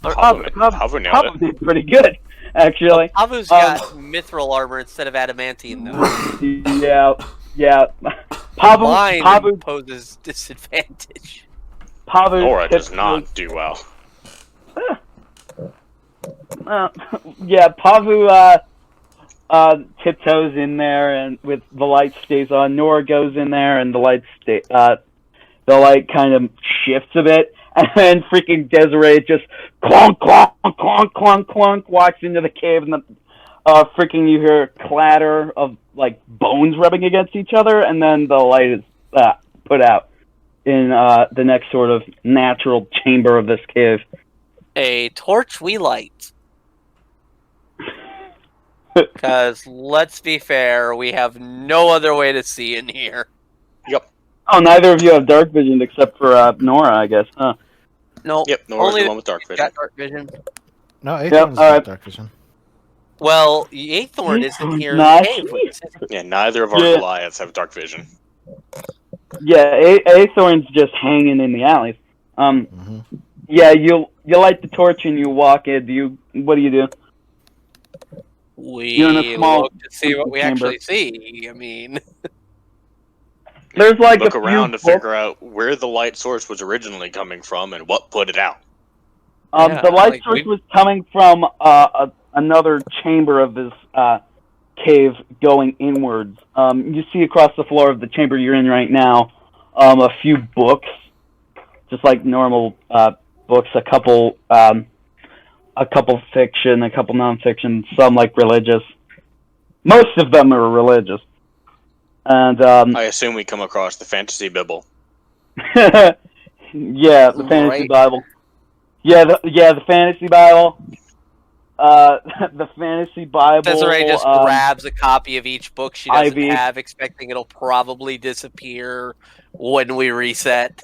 Pavu nailed Pavu it. did pretty good, actually. Pavu's got mithril armor instead of adamantine, though. Yeah. Pavu Mine poses disadvantage. Pavu. Nora does not do well. Yeah, Pavu tiptoes in there, and with the light stays on. Nora goes in there, and the light kind of shifts a bit, and then freaking Desiree just clonk, clonk, clonk, clonk, clonk, walks into the cave, and freaking you hear a clatter of like bones rubbing against each other, and then the light is put out in the next sort of natural chamber of this cave. A torch we light. Because, let's be fair, we have no other way to see in here. Yep. Oh, neither of you have dark vision except for Nora, I guess. Huh. No, Yep, Nora's only the one with dark vision. got dark vision. No, Aethorn's Yep, got alright. dark vision. Well, Aethorn isn't here in Not the cave with us. Yeah, neither of our Yeah. Goliaths have dark vision. Yeah, Aethorn's just hanging in the alleys. Yeah, you light the torch and you walk in. What do you do? You're in a We small look to see what we chamber. actually see. I mean, There's like Look a few around to books. figure out where the light source was originally coming from and what put it out. Yeah, The light like, source was coming from another chamber of this cave going inwards. You see across the floor of the chamber you're in right now a few books, just like normal books, a couple fiction, a couple nonfiction, some like religious. Most of them are religious. And I assume we come across the fantasy Bible. yeah, the fantasy Right. Bible. The fantasy Bible. The fantasy Bible. Desiree just grabs a copy of each book she doesn't Ivy. have, expecting it'll probably disappear when we reset.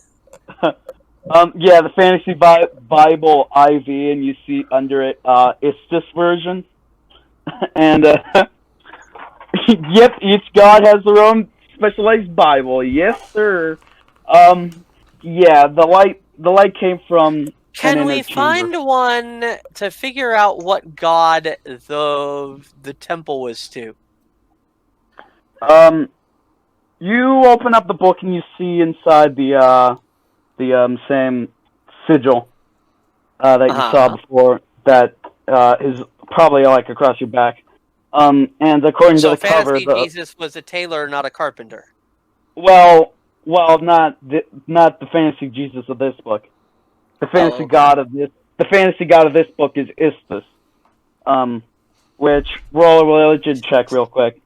The fantasy Bible IV, and you see under it, it's this version. And, yep, each god has their own specialized Bible. Yes, sir. Yeah, the light came from an Can inner we chamber. find one to figure out what god the temple was to? You open up the book and you see inside the same sigil that you saw before. That is probably like across your back. And according to the cover, Fantasy Jesus was a tailor, not a carpenter. well, not the fantasy Jesus of this book. The fantasy god of this book is Istus. Which roll a religion check real quick.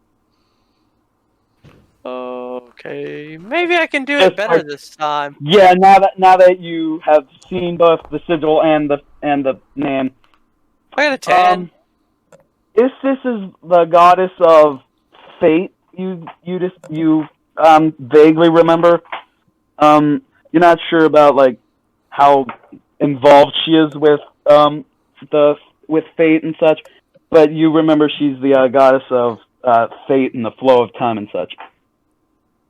Okay, maybe I can do it better this time. Yeah, now that you have seen both the sigil and the name. I got a 10. Istus is the goddess of fate. You vaguely remember. You're not sure about like how involved she is with with fate and such, but you remember she's the goddess of fate and the flow of time and such.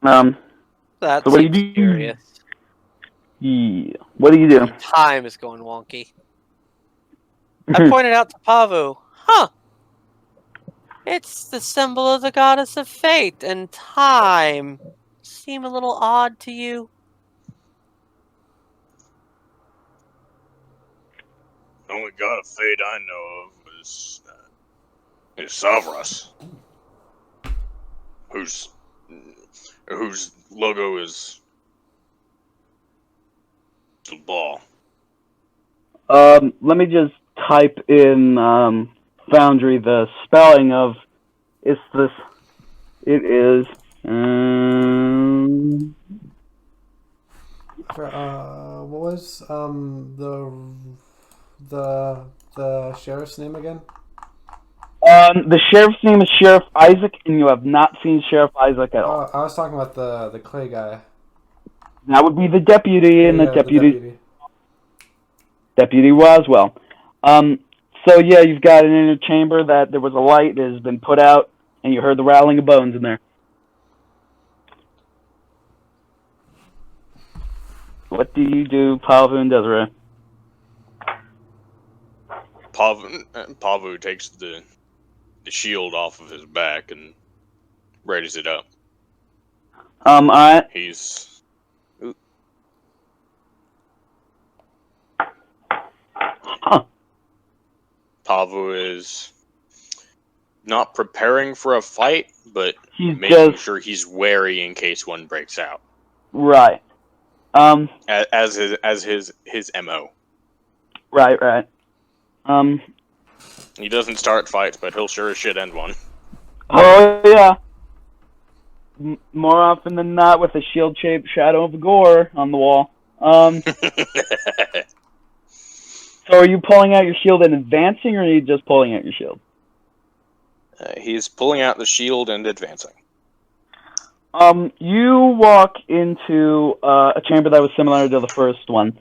That so what seems do you do? curious. Yeah. What do you do? Time is going wonky. I pointed out to Pavu, it's the symbol of the goddess of fate and time. Seem a little odd to you? The only god of fate I know of is Savras, whose logo is the ball. Let me just type in Foundry the spelling of Istus. It is. What was the sheriff's name again? The sheriff's name is Sheriff Isaac, and you have not seen Sheriff Isaac at all. I was talking about the clay guy. That would be the deputy, and Yeah, the deputy Roswell. So yeah, you've got an inner chamber that there was a light that has been put out, and you heard the rattling of bones in there. What do you do, Pavu and Desiree? Pavu takes the shield off of his back and readies it up. Alright. He's... Pavu is not preparing for a fight, but making sure he's wary in case one breaks out. Right. As his MO. Right. He doesn't start fights, but he'll sure as shit end one. Oh yeah. More often than not, with a shield-shaped shadow of gore on the wall. So are you pulling out your shield and advancing, or are you just pulling out your shield? He's pulling out the shield and advancing. You walk into a chamber that was similar to the first one.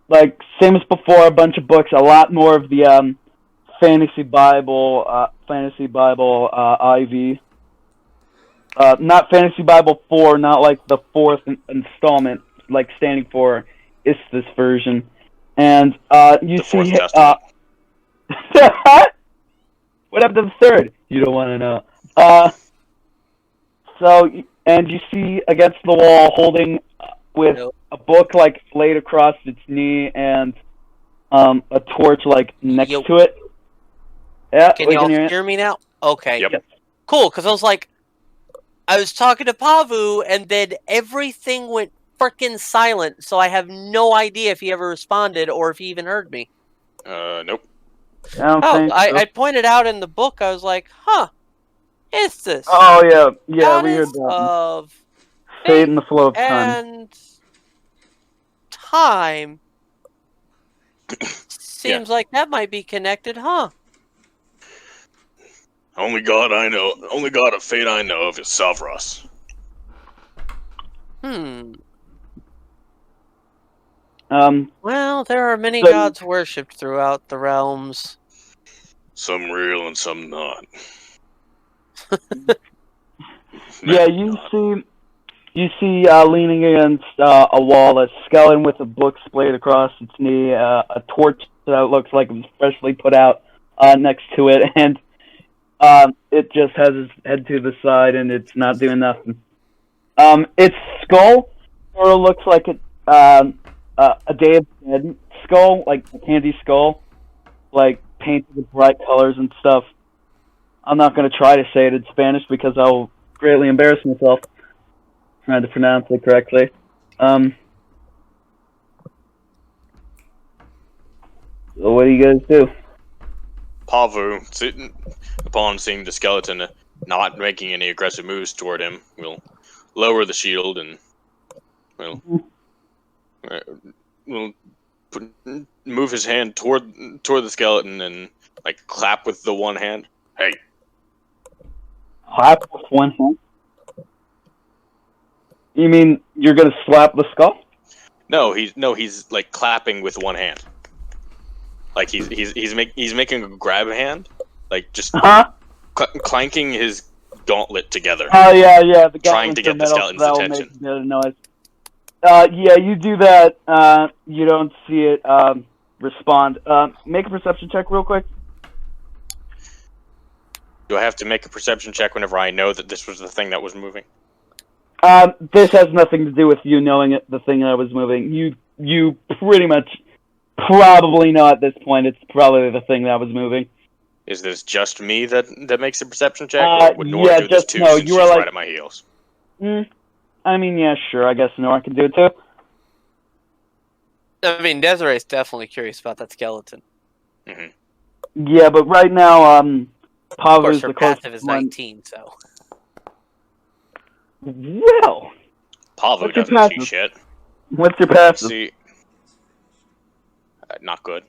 Like, same as before, a bunch of books, a lot more of the Fantasy Bible IV. Not Fantasy Bible 4, not like the fourth installment, like standing for Istus version. And you the see... What happened to the third? You don't want to know. And you see against the wall, holding with a book like laid across its knee and a torch like next to it. Yeah, can y'all hear me now? Okay. Yep. Cool, because I was talking to Pavu, and then everything went frickin' silent, so I have no idea if he ever responded or if he even heard me. Nope. I pointed out in the book, I was like, it's this. Oh, yeah, we heard that. Of fate and the flow of time. And time. Seems like that might be connected, Only god of fate I know of is Savras. Well, there are many gods worshipped throughout the realms. Some real and some not. Yeah, you see You see leaning against a wall, a skeleton with a book splayed across its knee, a torch that looks like it was freshly put out next to it, and it just has its head to the side, and it's not doing nothing. Its skull sort of looks like a Day of the Dead skull, like a candy skull, like painted with bright colors and stuff. I'm not going to try to say it in Spanish because I'll greatly embarrass myself trying to pronounce it correctly. So what do you guys do? Pavu, upon seeing the skeleton not making any aggressive moves toward him, will lower the shield and will move his hand toward the skeleton and like clap with the one hand. Hey, Clap with one hand? You mean you're gonna slap the skull? no, he's like clapping with one hand. Like he's making a grab hand, like just clanking his gauntlet together. Oh yeah. The trying to get the skeleton's attention. Make a noise. Yeah, you do that. You don't see it respond. Make a perception check real quick. Do I have to make a perception check whenever I know that this was the thing that was moving? This has nothing to do with you knowing it, the thing that was moving. You pretty much probably know at this point it's probably the thing that was moving. Is this just me that makes a perception check, or would Nora do this too no, since you she's are right at my heels? I mean, yeah, sure, I guess Nora can do it too. I mean, Desiree's definitely curious about that skeleton. Mm-hmm. Yeah, but right now, Of Pavu course, is her the passive closest is one. 19, so. Well, Pavu What's your doesn't see passive? shit. what's your passive? See, not good.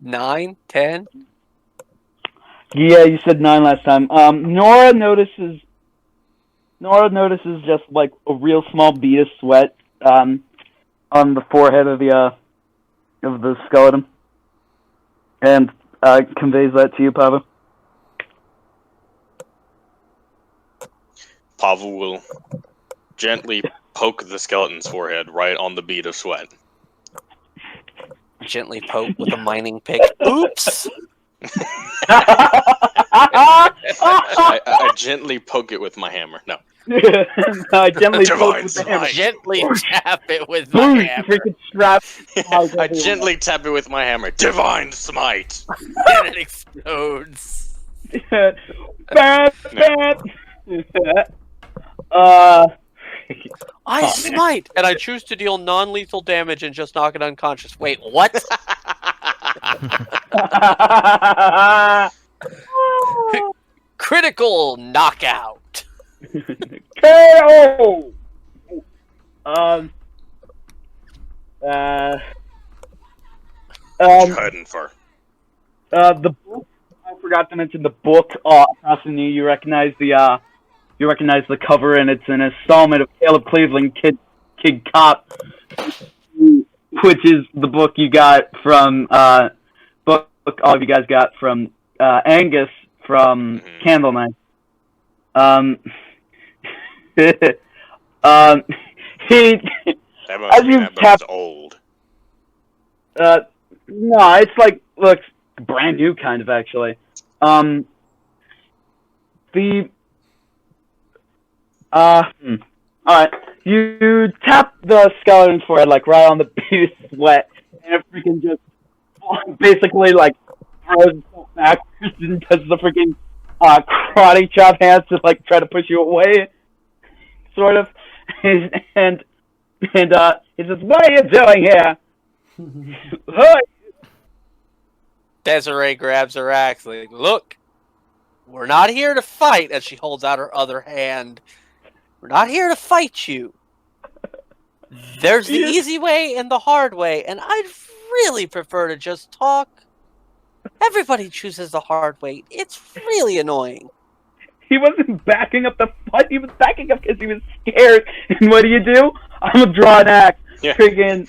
9, 10? Yeah, you said 9 last time. Nora notices just like a real small bead of sweat on the forehead of the skeleton, and conveys that to you, Pavu. Pavu will gently poke the skeleton's forehead right on the bead of sweat. Gently poke with a mining pick. Oops! I gently poke it with my hammer. No. I gently poke Divine with the hammer. smite. Gently tap it with my Boom! hammer. Freaking strap. I gently tap it with my hammer. Divine smite. And it explodes. Bad. I smite! And I choose to deal non-lethal damage and just knock it unconscious. Wait, what? Critical knockout! KO! Schadenfreude. The book. I forgot to mention the book. Across from you, you recognize the cover, and it's an installment of Caleb Cleveland, Kid Cop, which is the book you got from book all of you guys got from Angus from Candle Night. He That must mean that book's old. no, it's like looks brand new, kind of actually. Alright. You tap the skeleton's forehead, like, right on the bead of sweat, and it freaking just basically, like, throws itself backwards and does the freaking karate chop hands to, like, try to push you away, sort of. And he says, "What are you doing here?" Hey! Desiree grabs her axe, like, look, we're not here to fight, as she holds out her other hand. We're not here to fight you. There's the easy way and the hard way, and I'd really prefer to just talk. Everybody chooses the hard way. It's really annoying. He wasn't backing up the fight. He was backing up because he was scared. And what do? I'm gonna draw an axe. Yeah. Friggin',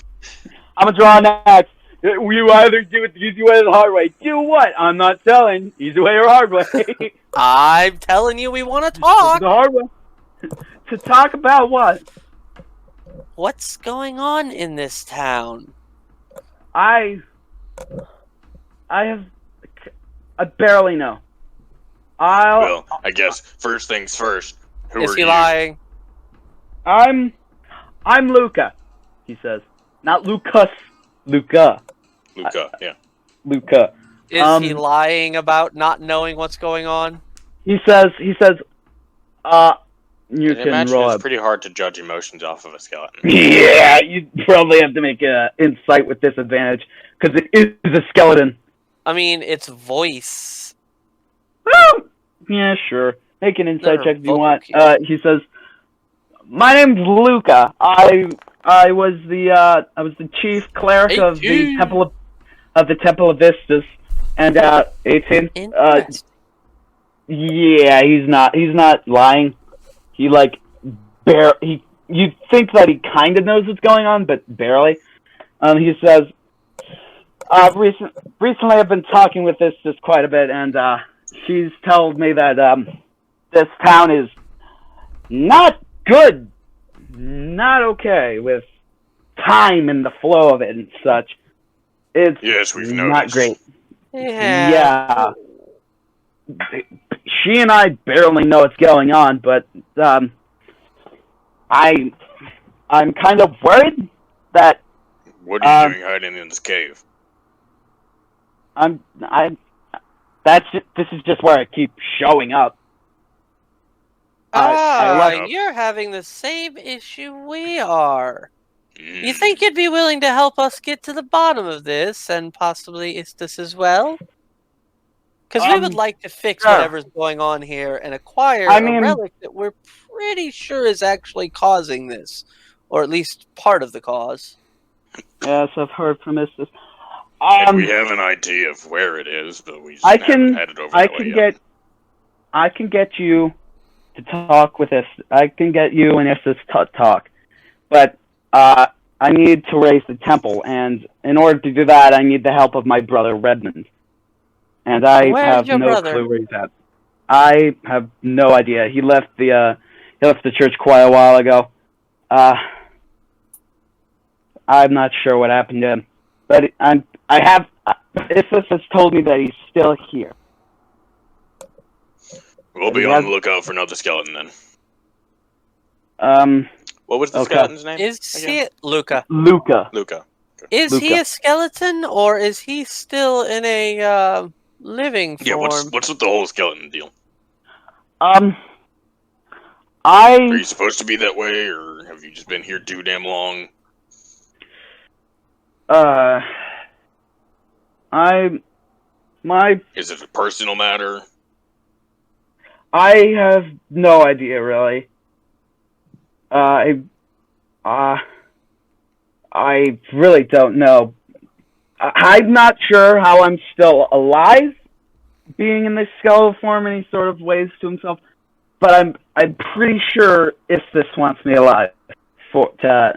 I'm gonna draw an axe. You either do it the easy way or the hard way. Do what? I'm not telling. Easy way or hard way. I'm telling you we want to talk. The hard way. To talk about what? What's going on in this town? I barely know. Well, I guess first things first. Who Is are he you? lying? I'm Luca, he says. Not Lucas. Luca. Luca, yeah. Luca. Is he lying about not knowing what's going on? He says, you I can imagine roll it's up. pretty hard to judge emotions off of a skeleton. Yeah, you probably have to make an insight with disadvantage, because it is a skeleton. I mean, its voice. Well, yeah, sure. Make an insight check if you want. Okay. He says, "My name's Luca. I was the chief cleric of the Temple of Vistas, and 18. Interesting. Yeah, he's not lying. He you think that he kind of knows what's going on, but barely. He says, recently I've been talking with Vistas quite a bit, and she's told me that this town is not good, not okay with time and the flow of it and such. It's We've not noticed. great. Yeah. She and I barely know what's going on, but I'm kind of worried that What are you doing hiding in this cave? this is just where I keep showing up. You're having the same issue we are. You Hmm. think you'd be willing to help us get to the bottom of this, and possibly Istus as well? Because we would like to fix sure. whatever's going on here and acquire I a mean- relic that we're pretty sure is actually causing this. Or at least part of the cause. Yes, I've heard from Istus. And we have an idea of where it is, but we just haven't had it over that way yet. I can get you to talk with us. I can get you and Istus to talk, but I need to raise the temple, and in order to do that, I need the help of my brother Redmond. And I Where's have your no brother? clue where he's at. I have no idea. He left the church quite a while ago. I'm not sure what happened to him, but Istus has told me that he's still here. We'll be on the lookout for another skeleton then. What was the Okay. skeleton's name? Is he Luca? Luca. Luca. Is he Luca. a skeleton, or is he still in a living form? Yeah, what's with the whole skeleton deal? Are I you supposed to be that way, or have you just been here too damn long? Is it a personal matter? I have no idea, really. I really don't know. I'm not sure how I'm still alive, being in this skeletal form, and he sort of waves to himself. But I'm pretty sure Istus wants me alive to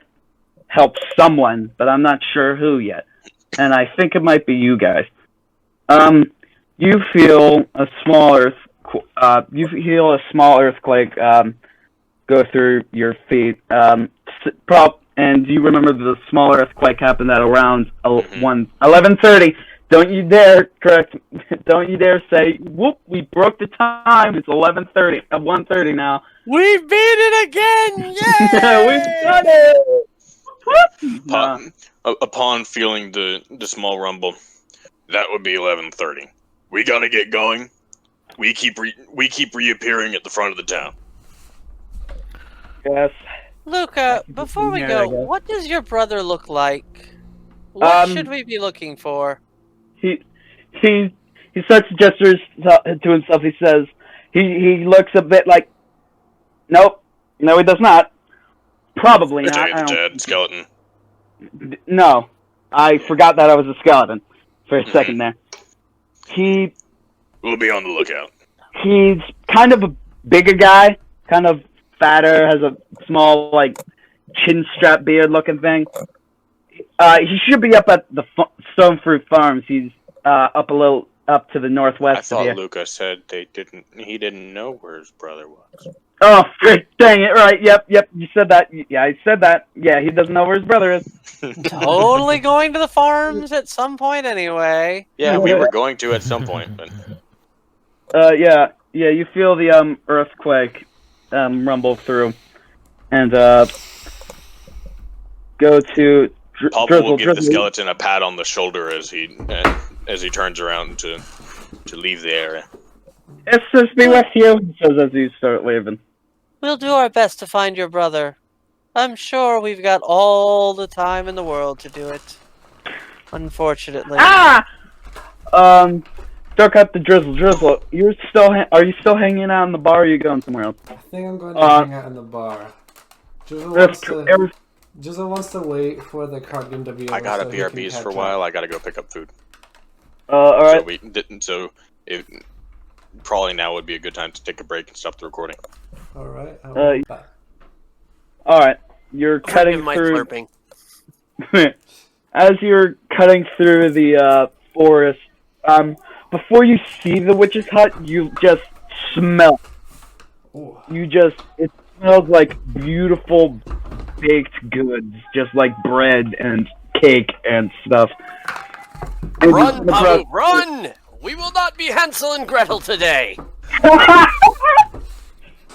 help someone, but I'm not sure who yet. And I think it might be you guys. You feel a small earthquake go through your feet. And you remember the small earthquake happened at around 11:30. Don't you dare Don't you dare say, "Whoop! We broke the time. It's 11:30. 1:30 now." We beat it again! We've done it. No. Upon feeling the small rumble, that would be 11:30. We gotta get going. We keep reappearing at the front of the town. Yes. Luca, before we Yeah, I go, guess. what does your brother look like? What should we be looking for? He starts to gestures to himself. He says he looks a bit like, nope, no, he does not. Probably The not. I don't- dead skeleton. No, I forgot that I was a skeleton for a second there. We'll be on the lookout. He's kind of a bigger guy, kind of fatter, has a small, like, chin strap beard looking thing. He should be up at the Stone Fruit Farms. He's up a little up to the northwest I of thought here. Luca said he didn't know where his brother was. Oh, frick, dang it, right, yep, you said that. Yeah, I said that. Yeah, he doesn't know where his brother is. Totally going to the farms at some point anyway. Yeah, we were going to at some point, but Yeah, you feel the, earthquake, rumble through. And, go to Pablo will give the Drizzle. skeleton a pat on the shoulder as he turns around to leave the area. It's just be with you, he says as you start leaving. We'll do our best to find your brother. I'm sure we've got all the time in the world to do it. Unfortunately. Ah! Stuck up the Drizzle. Are you still hanging out in the bar, or are you going somewhere else? I think I'm going to hang out in the bar. Jizzle wants to wait for the cartoon to be over. I got a so he can BRBs catch for a up. while. I gotta go pick up food. Alright. So we didn't. So it probably now would be a good time to take a break and stop the recording. Alright. Alright. You're cutting my through. slurping. As you're cutting through the forest, before you see the witch's hut, you just smell. Ooh. It smells like beautiful baked goods, just like bread and cake and stuff. And Run, Pavu, run! We will not be Hansel and Gretel today.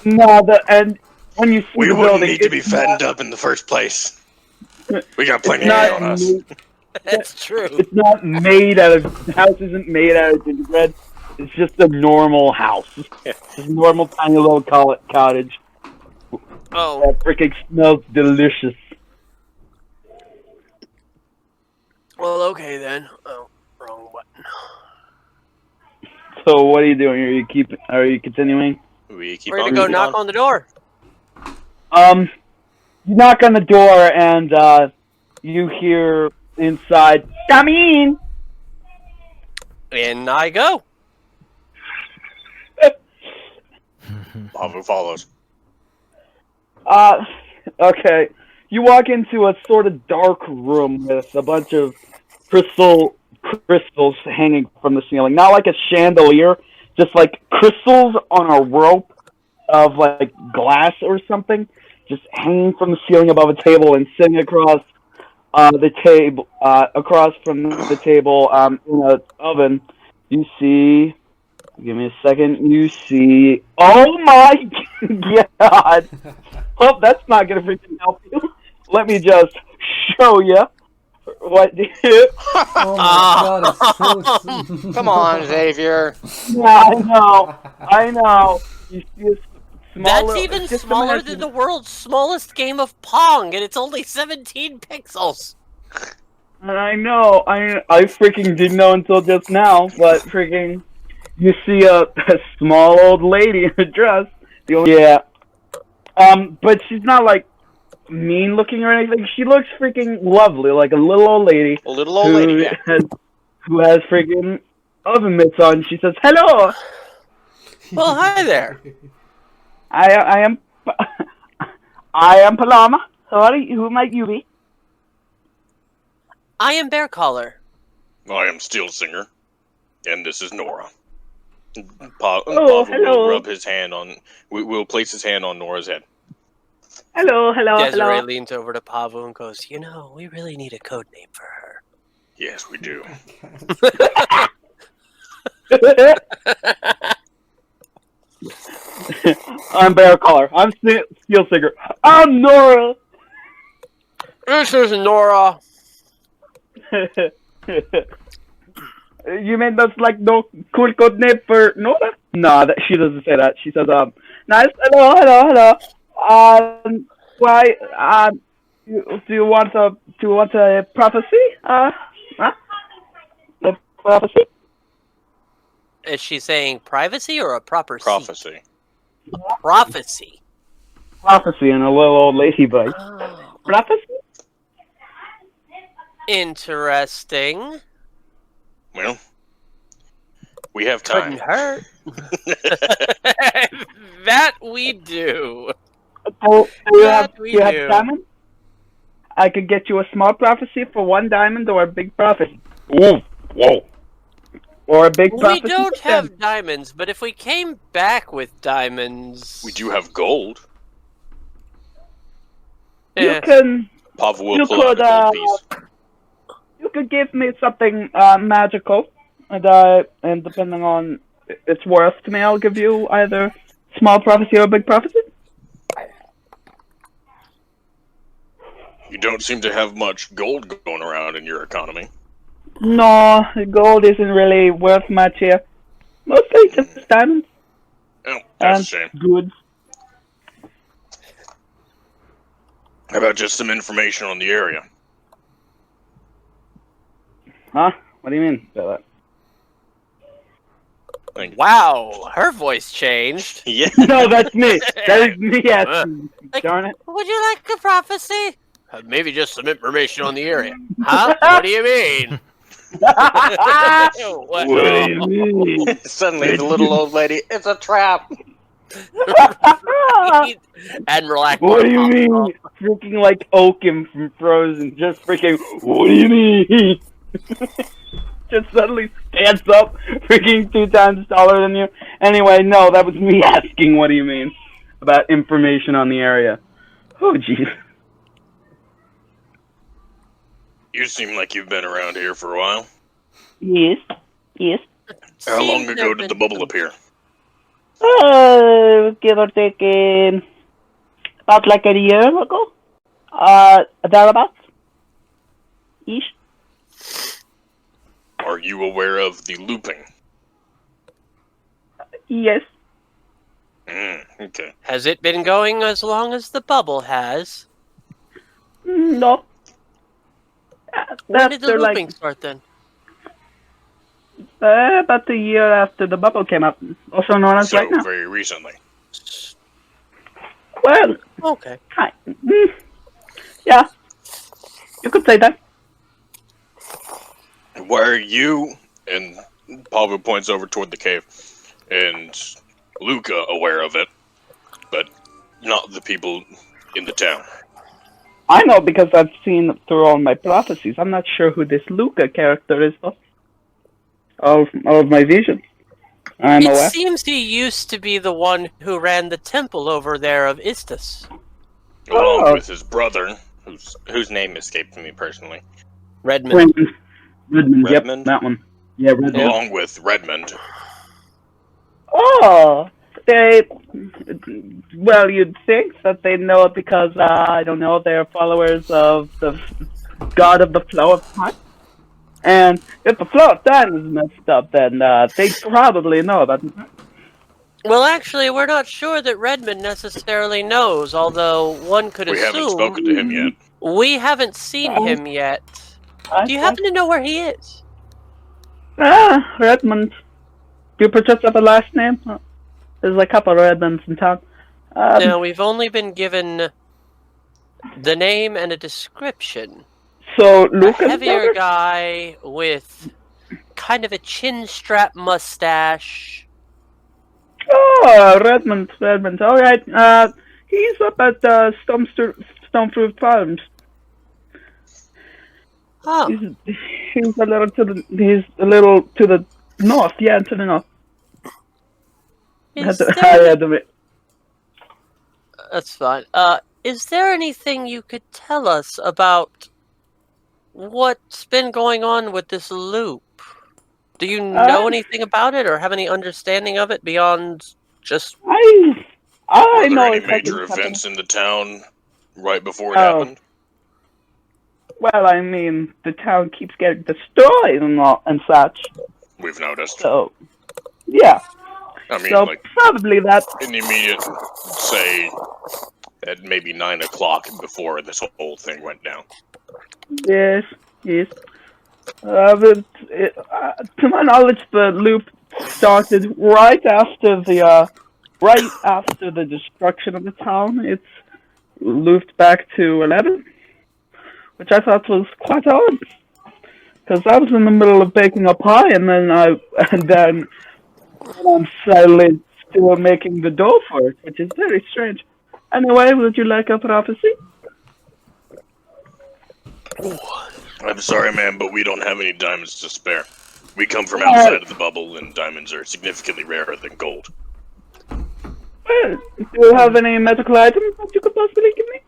No, and when you see We the wouldn't building, need to be fattened up in the first place. We got plenty not on us. That's true. It's not made out of. The house isn't made out of gingerbread. It's just a normal house. Just a normal tiny little cottage. Oh, That freaking smells delicious. well, okay then. Oh, wrong button. So what are you doing? Are you continuing? We keep We're on gonna go moving knock on the door. You knock on the door and you hear inside, "Come in." In I go. Pavu follows. Okay. You walk into a sort of dark room with a bunch of crystals hanging from the ceiling. Not like a chandelier, just like crystals on a rope of like glass or something, just hanging from the ceiling above a table and sitting across the table, across from the table in an oven. You see. Give me a second. You see. Oh my god! Well, that's not gonna freaking help you. Let me just show you what. Oh my god, it's so... Come on, Xavier. Yeah, I know. You see a small That's little, even just smaller imagine- than the world's smallest game of Pong, and it's only 17 pixels. I know. I freaking didn't know until just now, but freaking. You see a small old lady in a dress. But she's not like mean looking or anything. She looks freaking lovely, like a little old lady. A little old lady, yeah. Who has freaking oven mitts on. She says, "Hello, Well, hi there. I am Paloma. Sorry, who might you be?" I am Bear Collar. I am Steel Singer, and this is Nora. Pavu hello. will rub his hand on. We'll place his hand on Nora's head. Hello. Desiree leans over to Pavu and goes, "You know, we really need a code name for her." Yes, we do. I'm Bear Collar. I'm Steel Singer. I'm Nora. This is Nora. You mean that's like no cool code name for Nora? No, she doesn't say that. She says, nice. Hello. Why? Do you want a prophecy? The prophecy? Is she saying privacy or a proper seat? Prophecy. Prophecy. Prophecy in a little old lady voice. Oh, Prophecy? interesting. Well, we have time. Couldn't hurt. That we do. Do you That have, we do you have do. diamond? I could get you a small prophecy for 1 diamond or a big prophecy. Ooh, whoa. Or a big We prophecy. don't for them. have diamonds, but if we came back with diamonds... We do have gold. You Eh, can. Pavel will You pull out could, a gold piece. You could give me something magical, and depending on its worth to me, I'll give you either small prophecy or big prophecy. You don't seem to have much gold going around in your economy. No, gold isn't really worth much here. Mostly just diamonds Oh, that's and a shame. goods. How about just some information on the area? Huh? What do you mean by that? Like, wow, her voice changed. yeah. No, that's me. That is me asking. Like, Darn it. would you like a prophecy? Maybe just some information on the area. Huh? What do you mean? What do you mean? Suddenly, the little old lady, it's a trap. Admiral Akbar. What do you mean? Freaking like Oakham from Frozen. Just freaking, what do you mean? Just suddenly stands up, freaking 2 times taller than you. Anyway, no, that was me asking, what do you mean? About information on the area. Oh, jeez. You seem like you've been around here for a while. Yes. Yes. How long Seems ago there've did the been bubble some- appear? Give or take, about like a year ago. Thereabouts. Ish. Are you aware of the looping? Yes. Okay. Has it been going as long as the bubble has? No. When did the After, looping start then? about a year after the bubble came up, also known as So, right now. very recently. Well, Okay. yeah, you could say that. Why are you, and Pavel points over toward the cave, and Luca aware of it, but not the people in the town? I know because I've seen through all my prophecies. I'm not sure who this Luca character is, though. Of my vision. I'm It aware. seems he used to be the one who ran the temple over there of Istus. Along Oh. with his brother, whose name escaped me personally. Redmond. Redmond, yep, Redmond? that one. Yeah, Redmond. Along with Redmond. Oh, well, you'd think that they know it because, I don't know, they're followers of the god of the flow of time. And if the flow of time is messed up, then they probably know about it. Well, actually, we're not sure that Redmond necessarily knows, although one could We haven't assume spoken to him yet. we haven't seen him yet. Do you happen to know where he is? Redmond. Do you perchance have a last name? There's a couple of Redmonds in town. No, we've only been given the name and a description. So, A Luca's heavier brother? guy with kind of a chin strap mustache. Oh, Redmond. All right. He's up at Stonefruit Farms. Oh, He's a little to the north. Yeah, to the north. is I there... That's fine. Is there anything you could tell us about what's been going on with this loop? Do you know anything about it or have any understanding of it beyond just... I Were there know any exactly major what's happening. events in the town right before it Oh. happened? Well, I mean, the town keeps getting destroyed and such. We've noticed. So, yeah. I mean, So like, probably that. in the immediate, say, at maybe 9 o'clock before this whole thing went down. Yes. But to my knowledge, the loop started right after the destruction of the town. It's looped back to 11, which I thought was quite odd, because I was in the middle of baking a pie, and then I'm silently still making the dough for it, which is very strange. Anyway, would you like a prophecy? I'm sorry, man, but we don't have any diamonds to spare. We come from outside of the bubble, and diamonds are significantly rarer than gold. Do you have any medical items that you could possibly give me?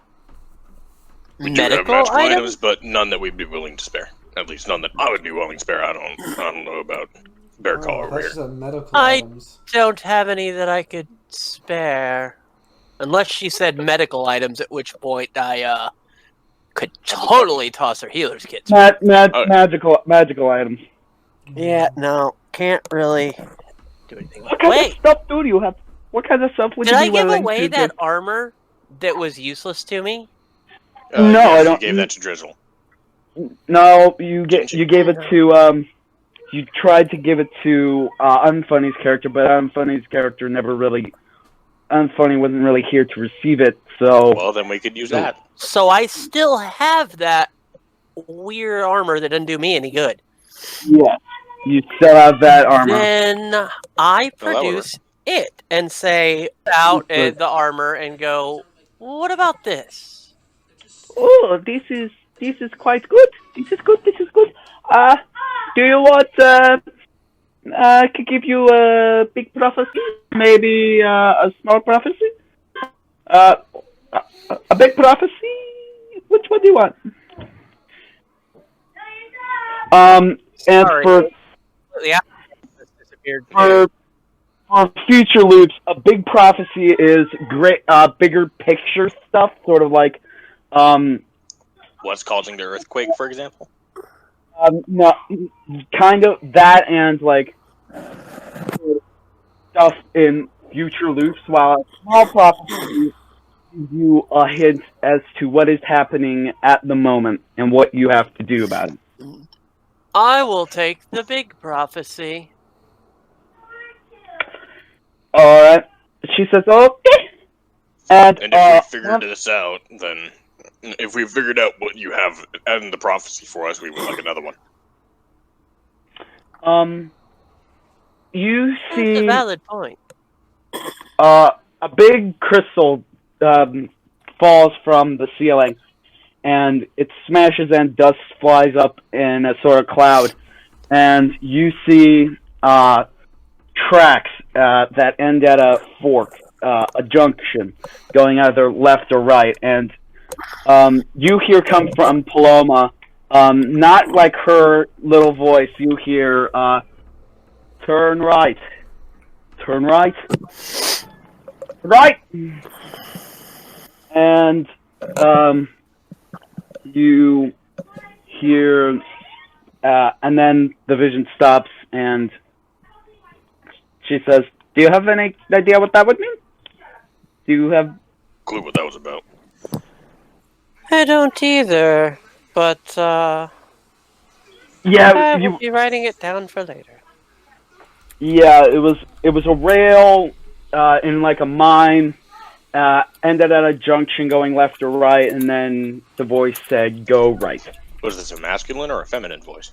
We do have magical items, but none that we'd be willing to spare. At least none that I would be willing to spare. I don't know about Bear Call over that's here. just medical I items. don't have any that I could spare. Unless she said medical items, at which point I could totally toss her healer's kits. Magical items. Yeah, no, can't really do anything. What kind of stuff do you have? What kind of stuff would Did you I be give willing away to that give? armor that was useless to me? No, yes, I don't. You gave that to Drizzle. No, you gave it to you tried to give it to Unfunny's character, but Unfunny's character Unfunny wasn't really here to receive it. So well, then we could use that. So I still have that weird armor that doesn't do me any good. yeah, you still have that armor. Then I produce it and say out the armor and go, what about this? Oh, this is quite good. This is good. Do you want I could give you a big prophecy, maybe a small prophecy? A big prophecy? Which one do you want? And Sorry. for Disappeared. for future loops, a big prophecy is great, bigger picture stuff, sort of like, What's causing the earthquake, for example? no, kind of that, and like stuff in future loops. While a small prophecy gives you a hint as to what is happening at the moment and what you have to do about it. I will take the big prophecy. Alright. She says, okay. And if we figured this out, then if we figured out what you have in the prophecy for us, we would like another one. You That's see a valid point. a big crystal falls from the ceiling, and it smashes and dust flies up in a sort of cloud, and you see tracks that end at a fork, a junction, going either left or right, and you hear come from Paloma, not like her little voice, you hear, turn right, right, and you hear, and then the vision stops, and she says, do you have any idea what that would mean? Do you have... Clue what that was about? I don't either, but Yeah, I will be writing it down for later. Yeah, it was a rail in like a mine, ended at a junction going left or right, and then the voice said, go right. Was this a masculine or a feminine voice?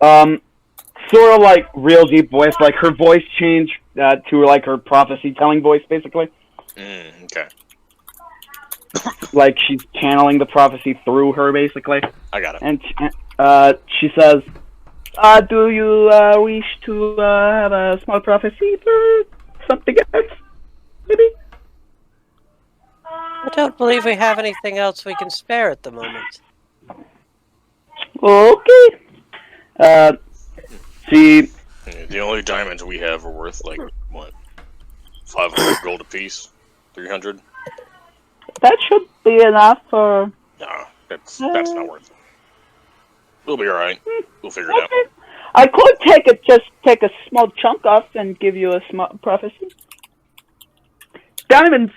Sort of like real deep voice, like her voice changed to like her prophecy telling voice, basically. Okay. Like she's channeling the prophecy through her, basically. I got it. And she says, do you wish to have a small prophecy for something else, maybe? I don't believe we have anything else we can spare at the moment. Okay. See, the only diamonds we have are worth like what, 500 gold apiece, 300. that should be enough for... No, that's not worth it. We'll be all right. We'll figure it out. I could take a small chunk off and give you a small prophecy. Diamonds